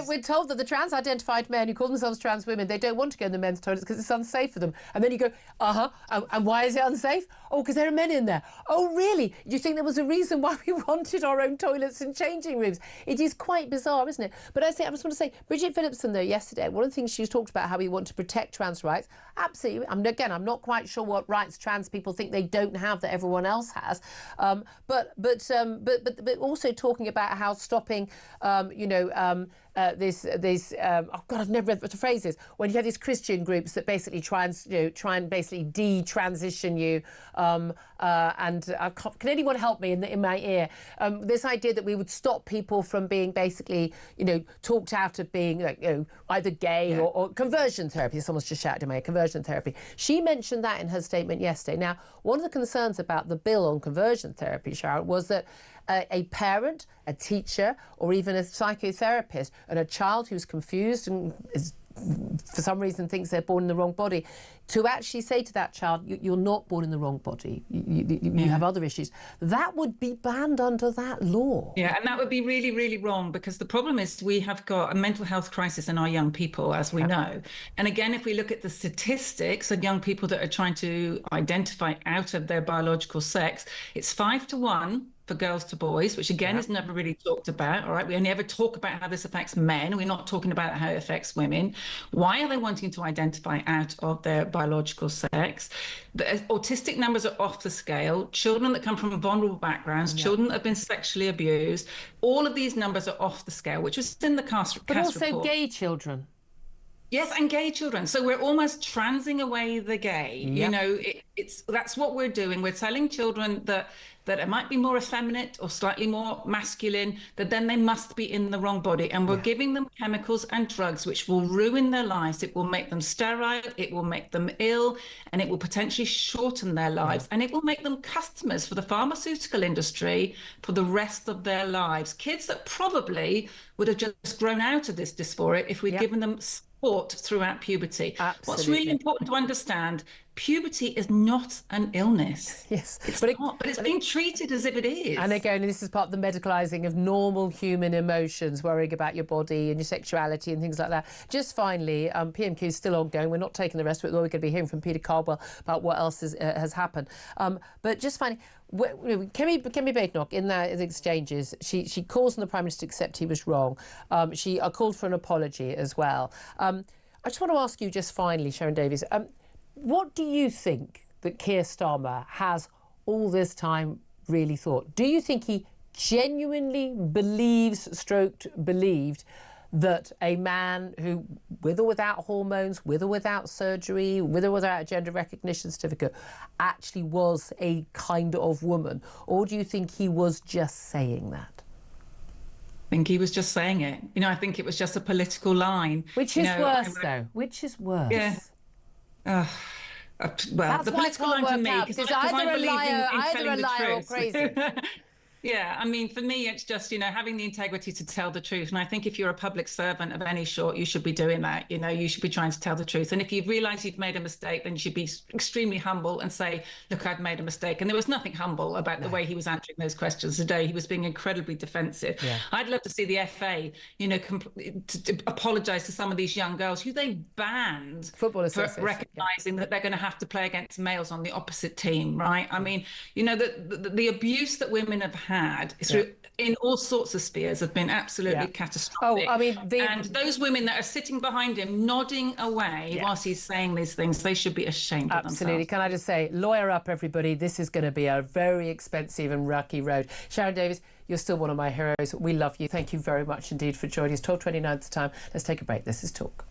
we're told that the trans-identified men who call themselves trans women, they don't want to go in the men's toilets because it's unsafe for them. And then you go, and why is it unsafe? Oh, because there are men in there. Oh, really? Do you think there was a reason why we wanted our own toilets and changing rooms? It is quite bizarre, isn't it? But I just want to say, Bridget Phillipson, though, yesterday, one of the things she talked about how we want to protect trans rights. Absolutely. I'm not quite sure what rights trans people think they don't have that everyone else has. But also talking about how stopping, oh God, I've never read what the phrase is. When you have these Christian groups that basically try and basically de-transition you, can anyone help me in my ear? This idea that we would stop people from being basically, talked out of being either gay or conversion therapy. Someone's just shouted in my ear, conversion therapy. She mentioned that in her statement yesterday. Now, one of the concerns about the bill on conversion therapy, Sharon, was that a parent, a teacher, or even a psychotherapist, and a child who's confused and is, for some reason, thinks they're born in the wrong body, to actually say to that child, you're not born in the wrong body, you have other issues, that would be banned under that law. Yeah, and that would be really, really wrong, because the problem is we have got a mental health crisis in our young people, as we know. And again, if we look at the statistics of young people that are trying to identify out of their biological sex, it's 5 to 1 for girls to boys, which again is never really talked about. All right, we only ever talk about how this affects men. We're not talking about how it affects women. Why are they wanting to identify out of their biological sex? The autistic numbers are off the scale. Children that come from vulnerable backgrounds, children that have been sexually abused, all of these numbers are off the scale, which was in the CAS report. But also gay children. Yes, and gay children. So we're almost transing away the gay. That's what we're doing. We're telling children that it might be more effeminate or slightly more masculine, that then they must be in the wrong body. And we're giving them chemicals and drugs which will ruin their lives. It will make them sterile, it will make them ill, and it will potentially shorten their lives. And it will make them customers for the pharmaceutical industry for the rest of their lives. Kids that probably would have just grown out of this dysphoria if we'd given them support throughout puberty. Absolutely. What's really important to understand, puberty is not an illness. Yes. It's not, but it's being treated as if it is. And again, this is part of the medicalising of normal human emotions, worrying about your body and your sexuality and things like that. Just finally, PMQ is still ongoing. We're not taking the rest of it, though we're going to be hearing from Peter Caldwell about what else has happened. But just finally, Kemi Badenoch, in the exchanges, she calls on the Prime Minister to accept he was wrong. She called for an apology as well. I just want to ask you just finally, Sharon Davies, what do you think that Keir Starmer has all this time really thought? Do you think he genuinely believed that a man who, with or without hormones, with or without surgery, with or without a gender recognition certificate, actually was a kind of woman? Or do you think he was just saying that? I think he was just saying it. You know, I think it was just a political line. Which is worse, though? Which is worse? Yeah. Well, that's the why political line for me, because either a liar or truth. crazy. Yeah, I mean, for me, it's just, you know, having the integrity to tell the truth. And I think if you're a public servant of any sort, you should be doing that. You know, you should be trying to tell the truth. And if you've realised you've made a mistake, then you should be extremely humble and say, look, I've made a mistake. And there was nothing humble about the way he was answering those questions today. He was being incredibly defensive. Yeah. I'd love to see the FA, you know, to apologise to some of these young girls who they banned for recognising that they're going to have to play against males on the opposite team, right? I mean, you know, the abuse that women have had through in all sorts of spheres have been absolutely catastrophic. Oh, I mean, and those women that are sitting behind him nodding away whilst he's saying these things, they should be ashamed of themselves. Absolutely. Can I just say, lawyer up, everybody. This is going to be a very expensive and rocky road. Sharon Davies, you're still one of my heroes. We love you. Thank you very much indeed for joining us. 12:29 is the time. Let's take a break. This is Talk.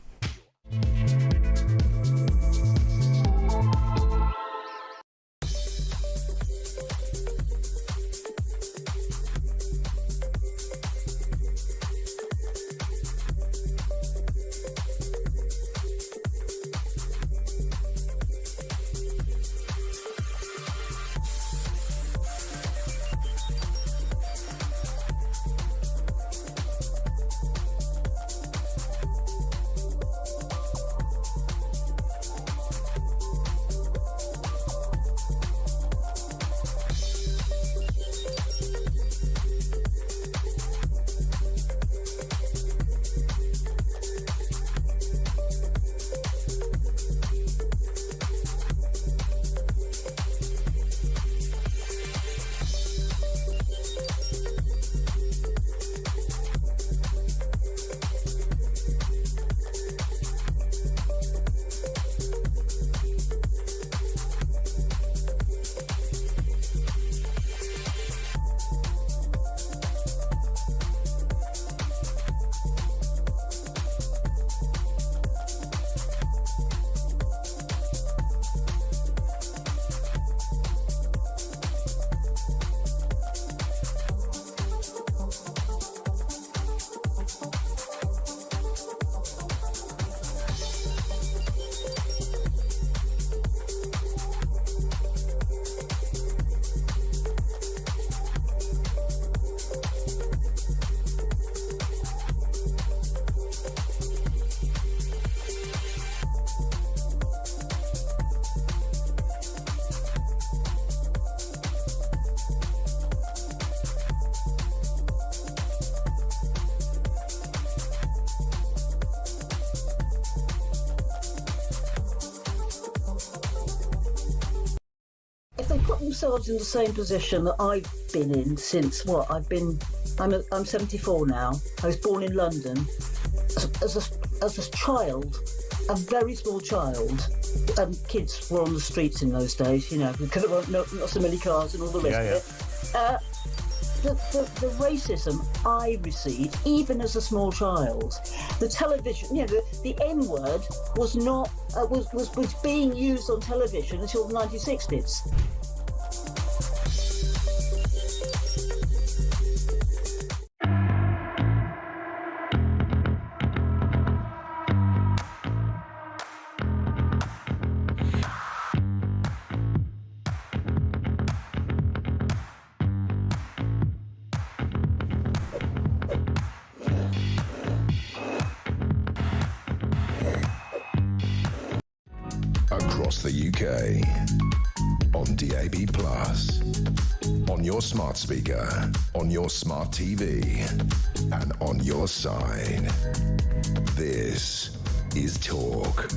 Themselves in the same position that I've been in since I'm 74 now. I was born in London as a child, a very small child. Kids were on the streets in those days, you know, because there were not so many cars and all the rest of it. The racism I received, even as a small child, the television, you know, the N word was not was being used on television until the 1960s. Across the UK, on DAB+, on your smart speaker, on your smart TV, and on your side. This is Talk.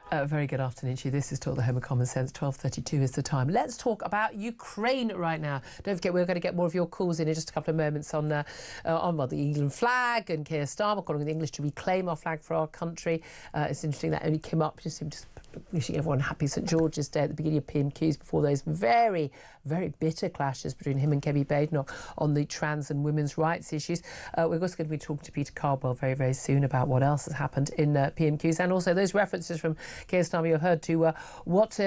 Very good afternoon to you. This is Talk, the Home of Common Sense. 12:32 is the time. Let's talk about Ukraine right now. Don't forget, we're going to get more of your calls in just a couple of moments on the England flag and Keir Starmer calling the English to reclaim our flag for our country. It's interesting that only came up, just wishing everyone happy St George's Day at the beginning of PMQs before those very, very bitter clashes between him and Kemi Badenoch on the trans and women's rights issues. We're also going to be talking to Peter Cardwell very, very soon about what else has happened in PMQs, and also those references from Keir Starmer you've heard to what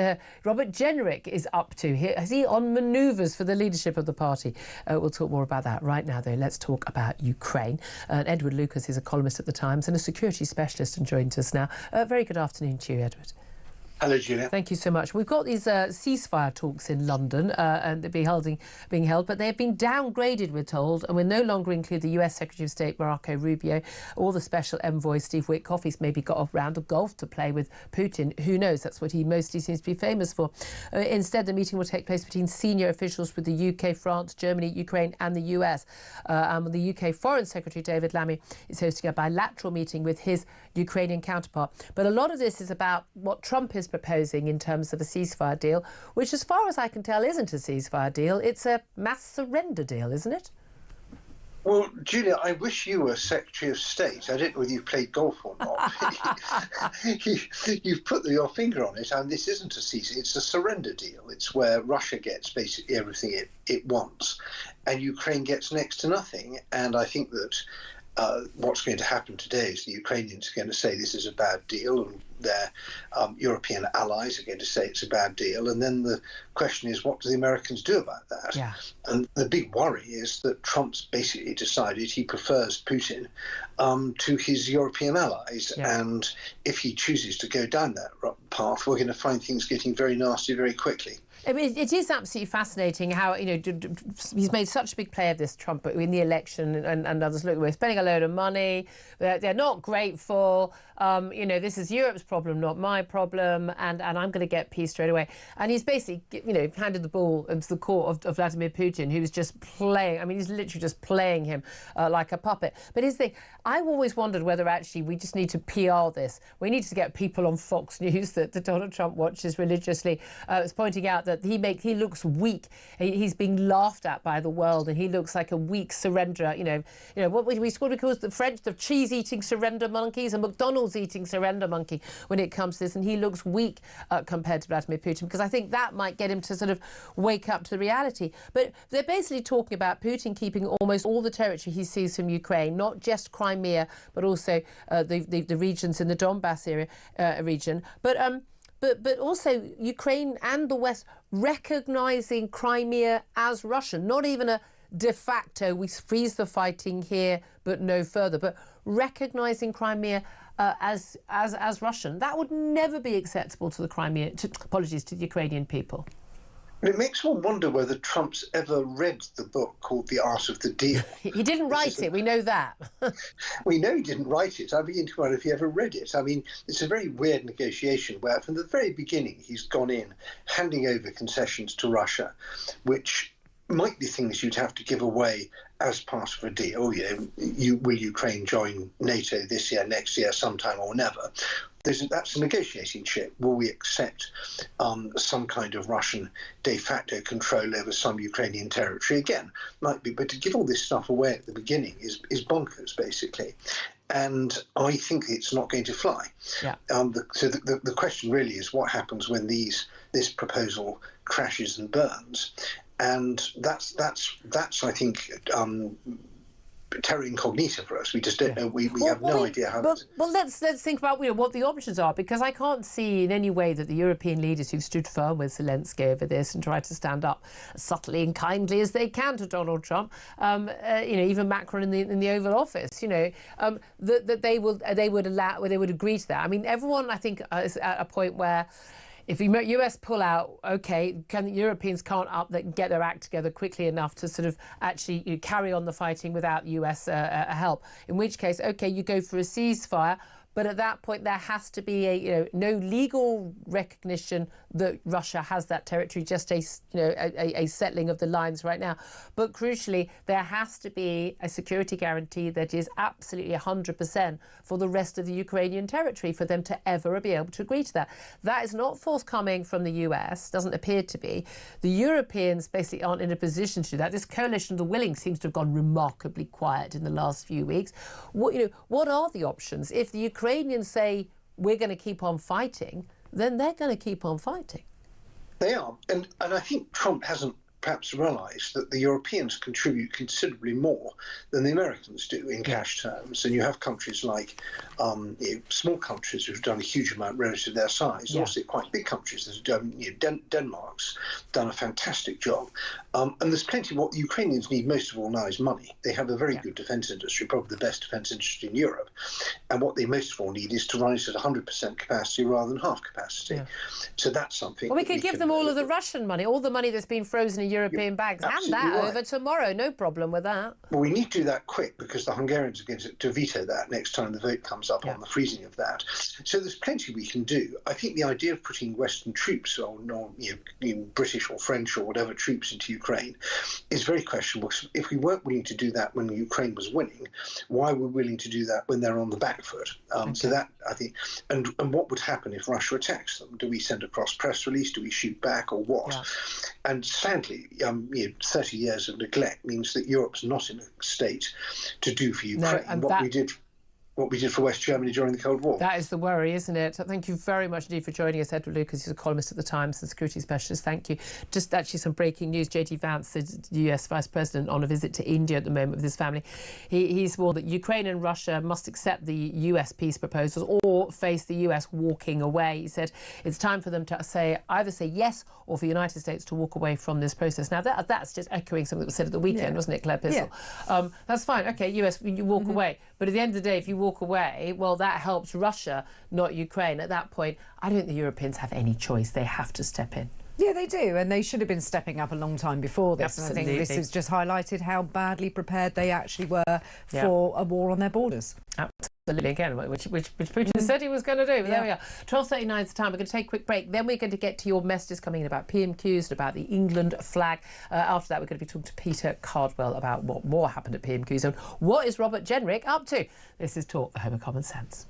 Robert Jenrick is up to. Is he on manoeuvres for the leadership of the party? We'll talk more about that. Right now, though, let's talk about Ukraine. Edward Lucas is a columnist at The Times and a security specialist and joins us now. Very good afternoon to you, Edward. Hello, Julia. Thank you so much. We've got these ceasefire talks in London and they're being held, but they have been downgraded, we're told, and will no longer include the US Secretary of State Marco Rubio or the Special Envoy Steve Witkoff. He's maybe got a round of golf to play with Putin. Who knows? That's what he mostly seems to be famous for. Instead, the meeting will take place between senior officials with the UK, France, Germany, Ukraine and the US. And the UK Foreign Secretary David Lammy is hosting a bilateral meeting with his Ukrainian counterpart. But a lot of this is about what Trump is proposing in terms of a ceasefire deal, which as far as I can tell isn't a ceasefire deal, it's a mass surrender deal, isn't it? Well, Julia, I wish you were Secretary of State. I don't know whether you've played golf or not. You've put your finger on it, and this isn't a ceasefire, it's a surrender deal. It's where Russia gets basically everything it wants, and Ukraine gets next to nothing. And I think that what's going to happen today is the Ukrainians are going to say this is a bad deal, and their European allies are going to say it's a bad deal. And then the question is, what do the Americans do about that? Yeah. And the big worry is that Trump's basically decided he prefers Putin to his European allies. Yeah. And if he chooses to go down that path, we're going to find things getting very nasty very quickly. I mean, it is absolutely fascinating how, he's made such a big play of this, Trump, in the election and others. Look, we're spending a load of money. They're not grateful. This is Europe's problem, not my problem. And I'm going to get peace straight away. And he's basically, handed the ball into the court of Vladimir Putin, who was just playing. I mean, he's literally just playing him like a puppet. But here's the thing. I've always wondered whether actually we just need to PR this. We need to get people on Fox News that Donald Trump watches religiously. It's pointing out that he looks weak. He's being laughed at by the world, and he looks like a weak surrenderer. What we call the French the cheese-eating surrender monkeys, a McDonald's-eating surrender monkey when it comes to this, and he looks weak compared to Vladimir Putin, because I think that might get him to sort of wake up to the reality. But they're basically talking about Putin keeping almost all the territory he sees from Ukraine, not just Crimea, but also the regions in the Donbass area region. But also Ukraine and the West recognising Crimea as Russian, not even a de facto, we freeze the fighting here but no further, but recognising Crimea as Russian. That would never be acceptable to the Ukrainian people. It makes one wonder whether Trump's ever read the book called The Art of the Deal. He didn't write it, we know that. We know he didn't write it. I begin to wonder if he ever read it. I mean, it's a very weird negotiation where from the very beginning he's gone in handing over concessions to Russia, which might be things you'd have to give away as part of a deal. Will Ukraine join NATO this year, next year, sometime or never? That's a negotiating chip. Will we accept some kind of Russian de facto control over some Ukrainian territory? Again, might be, but to give all this stuff away at the beginning is bonkers, basically. And I think it's not going to fly. Yeah. So the question really is what happens when this proposal crashes and burns. And that's I think, terra incognita for us. We just don't know. We have no idea how. Well, let's think about what the options are, because I can't see in any way that the European leaders who've stood firm with Zelensky over this and tried to stand up subtly and kindly as they can to Donald Trump, even Macron in the Oval Office, that they would agree to that. I mean, everyone I think is at a point where, if the US pull out, OK, the Europeans can't get their act together quickly enough to sort of actually carry on the fighting without US help. In which case, OK, you go for a ceasefire. But at that point, there has to be no legal recognition that Russia has that territory, just a settling of the lines right now. But crucially, there has to be a security guarantee that is absolutely 100% for the rest of the Ukrainian territory for them to ever be able to agree to that. That is not forthcoming from the US, doesn't appear to be. The Europeans basically aren't in a position to do that. This coalition of the willing seems to have gone remarkably quiet in the last few weeks. What are the options? If the Ukrainians say, we're going to keep on fighting, then they're going to keep on fighting. They are. And I think Trump hasn't perhaps realised that the Europeans contribute considerably more than the Americans do in cash terms. And you have countries like small countries who've done a huge amount relative to their size, also quite big countries that have done, Denmark's done a fantastic job. And there's plenty. What the Ukrainians need most of all now is money. They have a very good defence industry, probably the best defence industry in Europe. And what they most of all need is to run it at 100% capacity rather than half capacity. Yeah. So that's something. Well, we could give them all of the Russian money, all the money that's been frozen in European banks. Hand that over tomorrow, no problem with that. Well, we need to do that quick because the Hungarians are going to veto that next time the vote comes up on the freezing of that. So there's plenty we can do. I think the idea of putting Western troops or British or French or whatever troops into Ukraine is very questionable. If we weren't willing to do that when Ukraine was winning, why were we willing to do that when they're on the back foot? So that, I think, and what would happen if Russia attacks them? Do we send a cross press release? Do we shoot back or what? Yeah. And sadly, 30 years of neglect means that Europe's not in a state to do for Ukraine what we did for West Germany during the Cold War. That is the worry, isn't it? Thank you very much indeed for joining us, Edward Lucas. He's a columnist at The Times and security specialist. Thank you. Just actually some breaking news. J.D. Vance, the US Vice President, on a visit to India at the moment with his family. He's warned that Ukraine and Russia must accept the US peace proposals or face the US walking away. He said it's time for them to either say yes or for the United States to walk away from this process. Now, that's just echoing something that was said at the weekend, wasn't it, Claire Pissell? Yeah. That's fine. OK, US, you walk away. But at the end of the day, if you walk away, well, that helps Russia, not Ukraine. At that point, I don't think the Europeans have any choice. They have to step in. Yeah, they do, and they should have been stepping up a long time before this. Absolutely. And I think this has just highlighted how badly prepared they actually were for a war on their borders. Absolutely, again, which Putin said he was going to do. But there we are. 12:39 is the time. We're going to take a quick break. Then we're going to get to your messages coming in about PMQs and about the England flag. After that, we're going to be talking to Peter Cardwell about what more happened at PMQs and what is Robert Jenrick up to. This is Talk, the Home of Common Sense.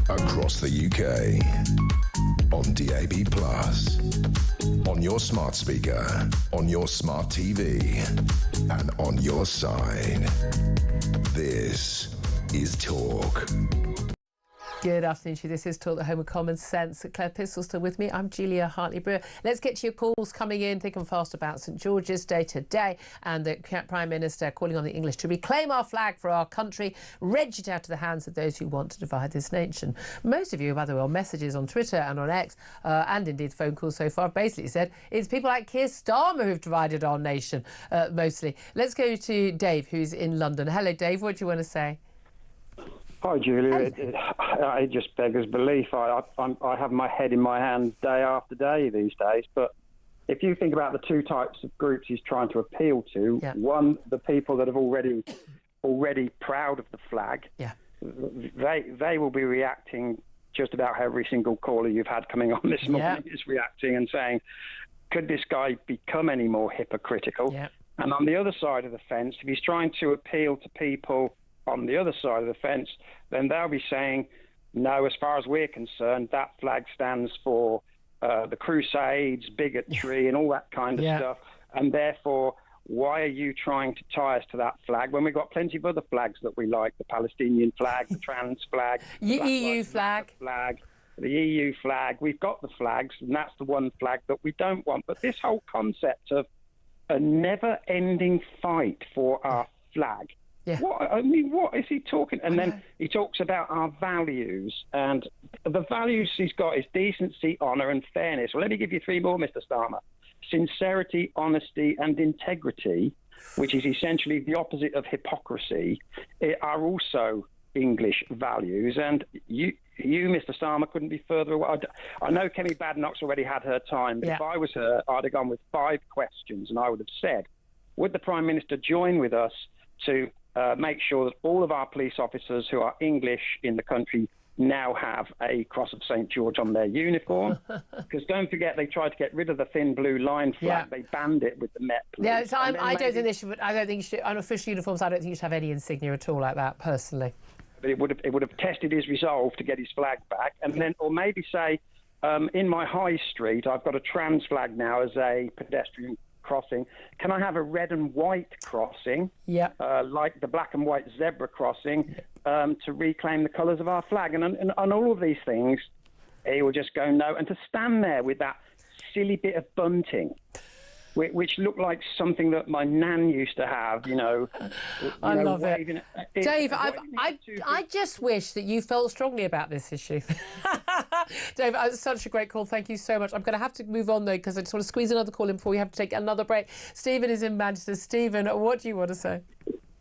Across the UK, on DAB+, on your smart speaker, on your smart TV, and on your side. This is Talk. Good afternoon to you. This is Talk, the Home of Common Sense. Claire Pissell still with me. I'm Julia Hartley-Brewer. Let's get to your calls coming in thick and fast about St George's Day today and the Prime Minister calling on the English to reclaim our flag for our country, wrench it out of the hands of those who want to divide this nation. Most of you, by the way, on messages on Twitter and on X and indeed phone calls so far, have basically said it's people like Keir Starmer who've divided our nation, mostly. Let's go to Dave, who's in London. Hello, Dave. What do you want to say? Hi, Julia. It just beggars belief. I have my head in my hands day after day these days. But if you think about the two types of groups he's trying to appeal to, one, the people that have already proud of the flag, they will be reacting just about every single caller you've had coming on this morning is reacting and saying, could this guy become any more hypocritical? Yeah. And on the other side of the fence, if he's trying to appeal to people on the other side of the fence, then they'll be saying, no, as far as we're concerned, that flag stands for the Crusades, bigotry, and all that kind of stuff. And therefore, why are you trying to tie us to that flag when we've got plenty of other flags that we like? The Palestinian flag, the trans flag, the EU flag. The EU flag. We've got the flags, and that's the one flag that we don't want. But this whole concept of a never-ending fight for our flag. Yeah. What is he talking? And then he talks about our values, and the values he's got is decency, honour, and fairness. Well, let me give you three more, Mr. Starmer. Sincerity, honesty, and integrity, which is essentially the opposite of hypocrisy, are also English values. And you, Mr. Starmer, couldn't be further away. I know Kemi Badenoch's already had her time, but if I was her, I'd have gone with 5 questions, and I would have said, would the Prime Minister join with us to make sure that all of our police officers who are English in the country now have a Cross of St. George on their uniform? Because don't forget, they tried to get rid of the thin blue line flag. They banned it with the Met Police. Yeah, so I don't think they should. I don't think you should, on official uniforms. I don't think you should have any insignia at all like that, personally. But it would have tested his resolve to get his flag back, and then, or maybe say, in my high street, I've got a trans flag now as a pedestrian crossing. Can I have a red and white crossing? Like the black and white zebra crossing, to reclaim the colours of our flag. And on all of these things, he will just go no. And to stand there with that silly bit of bunting, which looked like something that my nan used to have, I love it. Dave, I just wish that you felt strongly about this issue. Dave, it's such a great call. Thank you so much. I'm going to have to move on, though, because I just want to squeeze another call in before we have to take another break. Stephen is in Manchester. Stephen, what do you want to say?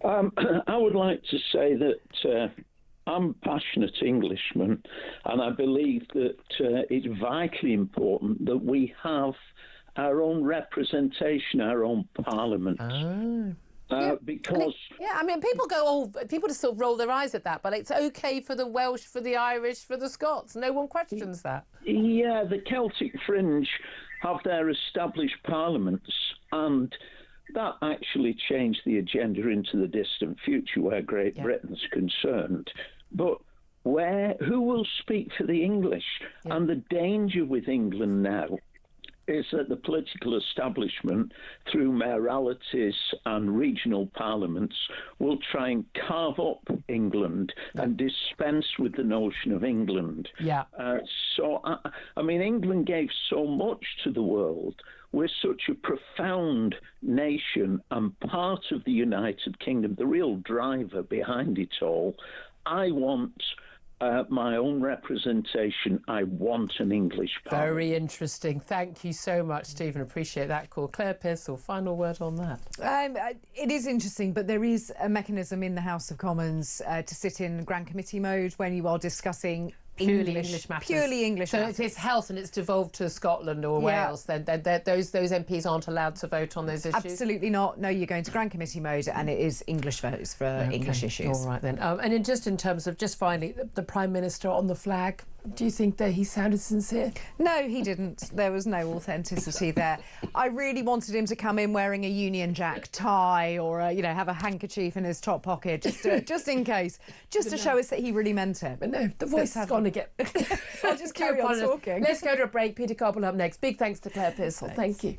I would like to say that I'm a passionate Englishman, and I believe that it's vitally important that we have our own representation, our own parliament. Because I mean, people just still roll their eyes at that, but it's okay for the Welsh, for the Irish, for the Scots. No one questions that. Yeah, the Celtic fringe have their established parliaments, and that actually changed the agenda into the distant future where Great Britain's concerned. But who will speak for the English? And the danger with England now is that the political establishment, through mayoralties and regional parliaments, will try and carve up England and dispense with the notion of England. I mean, England gave so much to the world. We're such a profound nation and part of the United Kingdom, the real driver behind it all. I want my own representation. I want an English parliament. Very interesting. Thank you so much, Stephen. Appreciate that call. Claire Pearsall, final word on that. It is interesting, but there is a mechanism in the House of Commons to sit in Grand Committee mode when you are discussing purely English matters. Purely English matters. So if it's health and it's devolved to Scotland or Wales, then those MPs aren't allowed to vote on those issues? Absolutely not. No, you're going to Grand Committee mode and it is English votes for English issues. All right then. And in terms of, just finally, the Prime Minister on the flag, do you think that he sounded sincere? No, he didn't. There was no authenticity there. I really wanted him to come in wearing a Union Jack tie or have a handkerchief in his top pocket, just in case, just to show us that he really meant it. But no, the voice has gone again. I'll just carry on talking. Let's go to a break. Peter Carpel up next. Big thanks to Claire Pearsall. Thank you.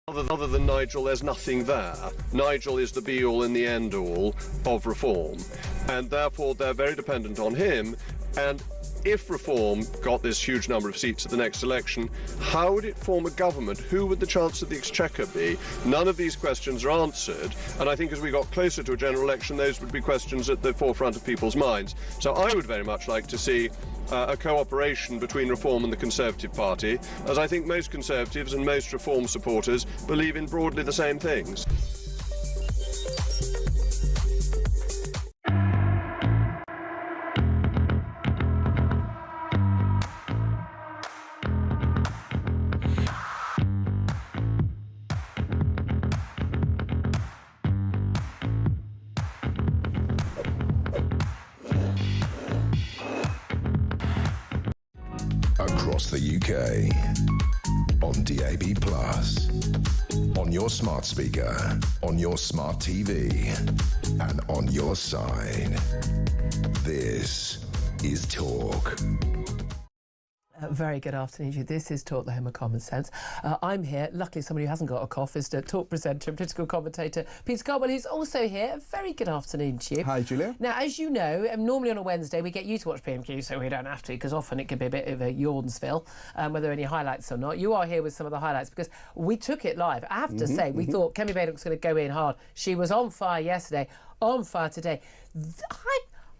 Other than Nigel, there's nothing there. Nigel is the be-all and the end-all of reform, and therefore they're very dependent on him. And if Reform got this huge number of seats at the next election, how would it form a government? Who would the Chancellor of the Exchequer be? None of these questions are answered, and I think as we got closer to a general election, those would be questions at the forefront of people's minds. So I would very much like to see a cooperation between Reform and the Conservative Party, as I think most Conservatives and most Reform supporters believe in broadly the same things. Across the UK, on DAB+, on your smart speaker, on your smart TV, and on your side. This is Talk. Very good afternoon to you. This is Talk, the home of common sense. I'm here. Luckily, somebody who hasn't got a cough is the Talk presenter and political commentator, Peter Caldwell, who's also here. A very good afternoon to you. Hi, Julia. Now, as you know, normally on a Wednesday we get you to watch PMQs, so we don't have to, because often it can be a bit of a yawnsville, whether there are any highlights or not. You are here with some of the highlights, because we took it live. I have to say, we thought Kemi Badenoch was going to go in hard. She was on fire yesterday, on fire today.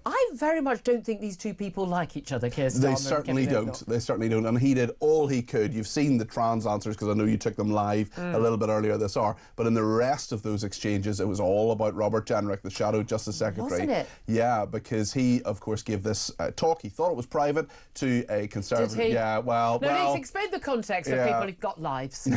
I very much don't think these two people like each other, Keir Starmer. They certainly don't. They certainly don't. And he did all he could. You've seen the trans answers, because I know you took them live a little bit earlier this hour. But in the rest of those exchanges, it was all about Robert Jenrick, the Shadow Justice Secretary. Wasn't it? Yeah, because he, of course, gave this talk. He thought it was private to a Conservative. Did he? Yeah, well... No, let's explain the context for people who've got lives.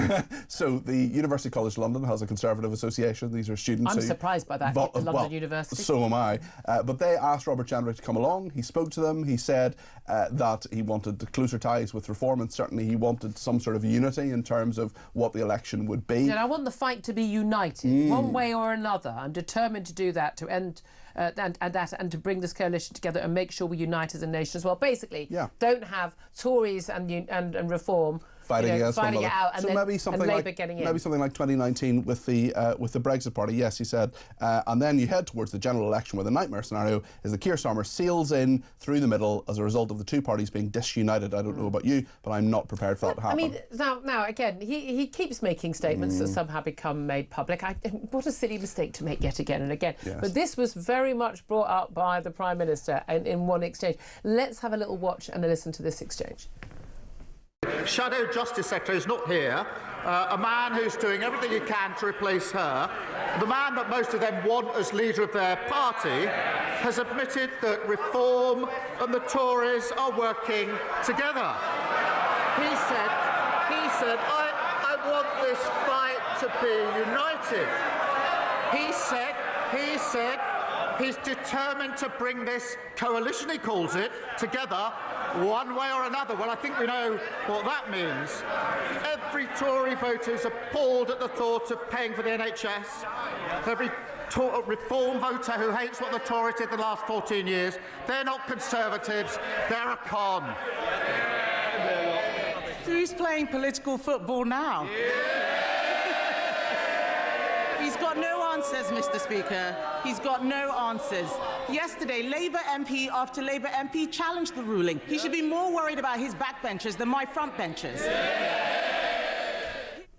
So the University College London has a Conservative association. These are students I'm surprised by that, the London University. So am I. But they asked Robert Jenrick to come along. He spoke to them. He said that he wanted closer ties with Reform, and certainly he wanted some sort of unity in terms of what the election would be. And I want the fight to be united, one way or another. I'm determined to do that, to end and to bring this coalition together and make sure we unite as a nation as well. Basically, don't have Tories and Reform fighting it out, and so then maybe something Labour like, getting in. Maybe something like 2019 with the Brexit Party. Yes, he said, and then you head towards the general election, where the nightmare scenario is that Keir Starmer sails in through the middle as a result of the two parties being disunited. I don't know about you, but I'm not prepared for that to happen. I mean, now again, he keeps making statements that somehow become made public. What a silly mistake to make yet again and again. Yes. But this was very much brought up by the Prime Minister in one exchange. Let's have a little watch and a listen to this exchange. Shadow Justice Secretary is not here, a man who's doing everything he can to replace her. The man that most of them want as leader of their party has admitted that Reform and the Tories are working together. He said, I want this fight to be united. He said he's determined to bring this coalition, he calls it, together one way or another. Well, I think we know what that means. Every Tory voter is appalled at the thought of paying for the NHS. Every Reform voter who hates what the Tories did the last 14 years, they're not Conservatives, they're a con. Who's playing political football now? He's got no answers, Mr. Speaker. He's got no answers. Yesterday, Labour MP after Labour MP challenged the ruling. He should be more worried about his backbenchers than my frontbenchers.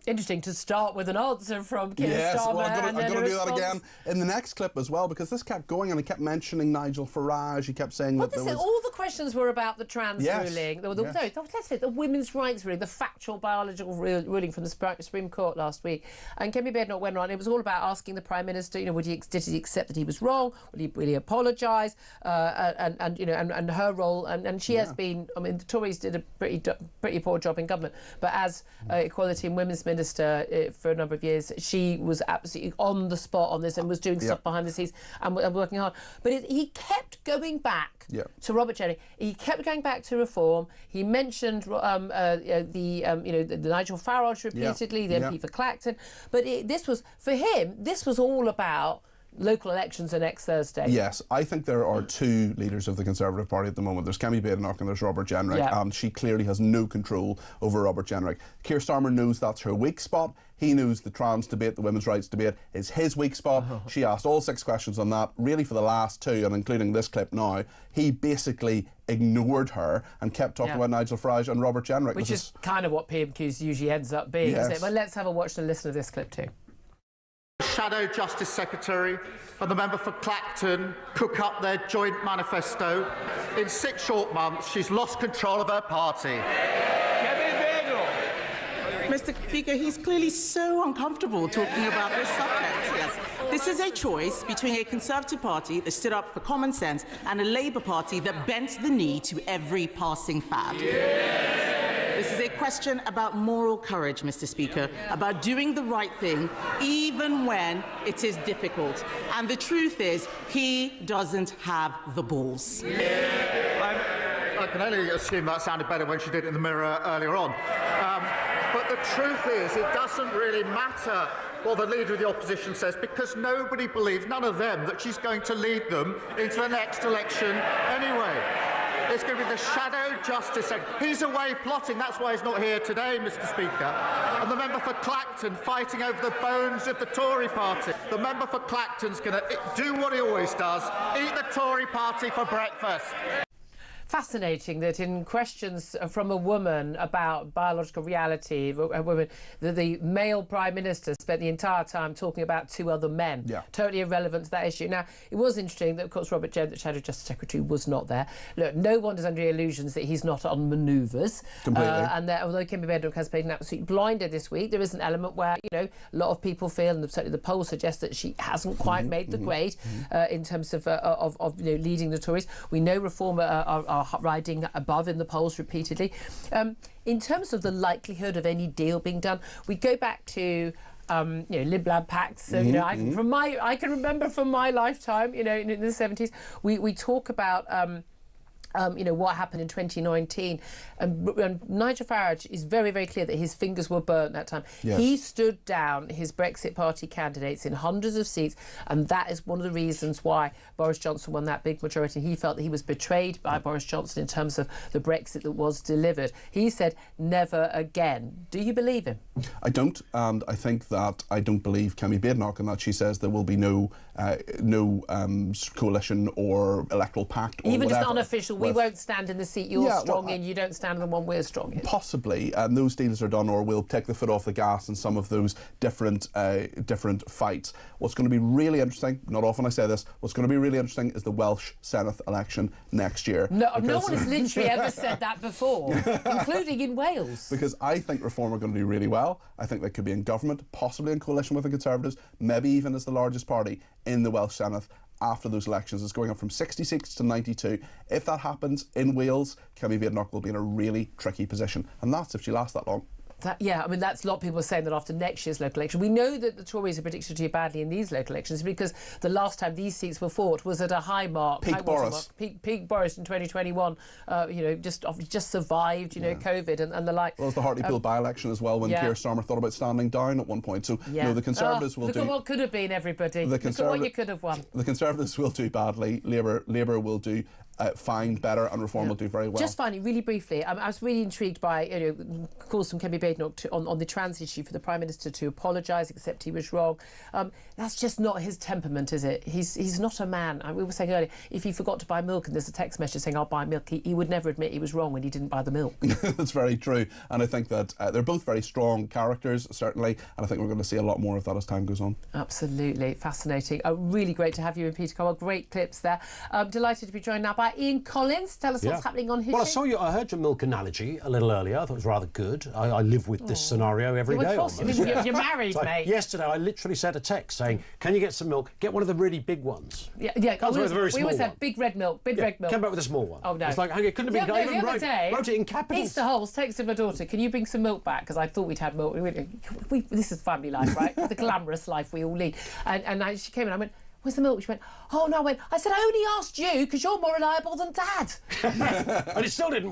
Interesting to start with an answer from Keir Yes, Starmer. well, I'm going to do response. that again in the next clip as well, because this kept going and he kept mentioning Nigel Farage. He kept saying that there was... All the questions were about the trans ruling. Yes. Let's say the women's rights ruling, the factual biological ruling from the Supreme Court last week. And Kemi Badenoch went on. It was all about asking the Prime Minister, did he accept that he was wrong? Will he apologise? And her role. And she has been. I mean, the Tories did a pretty poor job in government, but as Equality and Women's Minister for a number of years, she was absolutely on the spot on this and was doing stuff behind the scenes and working hard. But he kept going back to Robert Jenrick. He kept going back to Reform. He mentioned the Nigel Farage repeatedly, the MP for Clacton. But this was, for him, this was all about local elections are next Thursday. Yes, I think there are two leaders of the Conservative Party at the moment. There's Kemi Badenoch and there's Robert Jenrick, and she clearly has no control over Robert Jenrick. Keir Starmer knows that's her weak spot. He knows the trans debate, the women's rights debate is his weak spot. She asked all 6 questions on that, really for the last 2, and including this clip now. He basically ignored her and kept talking about Nigel Farage and Robert Jenrick. Which is kind of what PMQs usually ends up being, isn't it? But let's have a watch and listen to this clip too. Shadow Justice Secretary and the member for Clacton cook up their joint manifesto. In 6 short months, she's lost control of her party. Mr. Speaker, he's clearly so uncomfortable talking about this subject. Yes. This is a choice between a Conservative Party that stood up for common sense and a Labour Party that bent the knee to every passing fad. This is a question about moral courage, Mr. Speaker, about doing the right thing even when it is difficult. And the truth is, he doesn't have the balls. I can only assume that sounded better when she did it in the mirror earlier on. But the truth is, it doesn't really matter what the Leader of the Opposition says, because nobody believes, none of them, that she's going to lead them into the next election anyway. It's going to be the Shadow Justice Secretary. He's away plotting, that's why he's not here today, Mr. Speaker. And the member for Clacton fighting over the bones of the Tory party. The member for Clacton's going to do what he always does, eat the Tory party for breakfast. Fascinating that in questions from a woman about biological reality, a woman, the male Prime Minister spent the entire time talking about 2 other men. Totally irrelevant to that issue. Now, it was interesting that, of course, Robert Jenrick, the Shadow Justice Secretary, was not there. Look, no one is under illusions that he's not on manoeuvres. Completely. And that, although Kemi Badenoch has played an absolute blinder this week, there is an element where, you know, a lot of people feel, and certainly the polls suggest that she hasn't quite made the grade in terms of you know, leading the Tories. We know Reform are riding above in the polls repeatedly. In terms of the likelihood of any deal being done, we go back to you know, Lib Lab pacts. So, you know, I can remember from my lifetime, you know, in the 70s, we talk about you know, what happened in 2019. And Nigel Farage is very, very clear that his fingers were burnt that time. Yes. He stood down his Brexit Party candidates in hundreds of seats, and that is one of the reasons why Boris Johnson won that big majority. He felt that he was betrayed by Boris Johnson in terms of the Brexit that was delivered. He said, never again. Do you believe him? I don't, and I think that I don't believe Kemi Badenoch in that she says there will be no coalition or electoral pact or even whatever. Just unofficial, we won't stand in the seat you're strong in, you don't stand in the one we're strong in. Possibly, and those deals are done, or we'll take the foot off the gas in some of those different fights. What's going to be really interesting, not often I say this, what's going to be really interesting is the Welsh Senate election next year. No one has literally ever said that before, including in Wales. Because I think Reform are going to do really well. I think they could be in government, possibly in coalition with the Conservatives, maybe even as the largest party in the Welsh Senate after those elections. It's going up from 66 to 92. If that happens in Wales, Kemi Badenoch will be in a really tricky position. And that's if she lasts that long. Yeah, I mean, that's a lot of people saying that after next year's local election. We know that the Tories are predicted to do badly in these local elections because the last time these seats were fought was at a high mark. Peak Boris. Peak Boris in 2021, you know, just survived, you know, COVID and the like. Well, it's the Hartlepool by-election as well, when Keir Starmer thought about standing down at one point. So, no, the Conservatives will do... Look at what could have been, everybody. Look at what you could have won. The Conservatives will do badly. Labour will do fine, better, and Reform will do very well. Just finally, really briefly, I was really intrigued by, you know, calls from Kemi Badenoch on the trans issue for the Prime Minister to apologise, accept he was wrong. That's just not his temperament, is it? He's not a man. We were saying earlier, if he forgot to buy milk and there's a text message saying, I'll buy milk, he would never admit he was wrong when he didn't buy the milk. That's very true. And I think that they're both very strong characters, certainly, and I think we're going to see a lot more of that as time goes on. Absolutely. Fascinating. Really great to have you in, Peter Cowell. Great clips there. Delighted to be joined now by Ian Collins. Tell us what's happening on his Well, I heard your milk analogy a little earlier. I thought it was rather good. I live with this scenario every day. You're married, mate. Yesterday, I literally sent a text saying, can you get some milk? Get one of the really big ones. Yeah. We always said big red milk, big red milk. Come back with a small one. Oh, no. It's like, it couldn't have been... the other day, wrote it in capitals. Easter Holes texted my daughter, can you bring some milk back? Because I thought we'd had milk. This is family life, right? The glamorous life we all lead. And she came in, I went, where's the milk? She went, oh, no, I said, I only asked you because you're more reliable than Dad. And it still didn't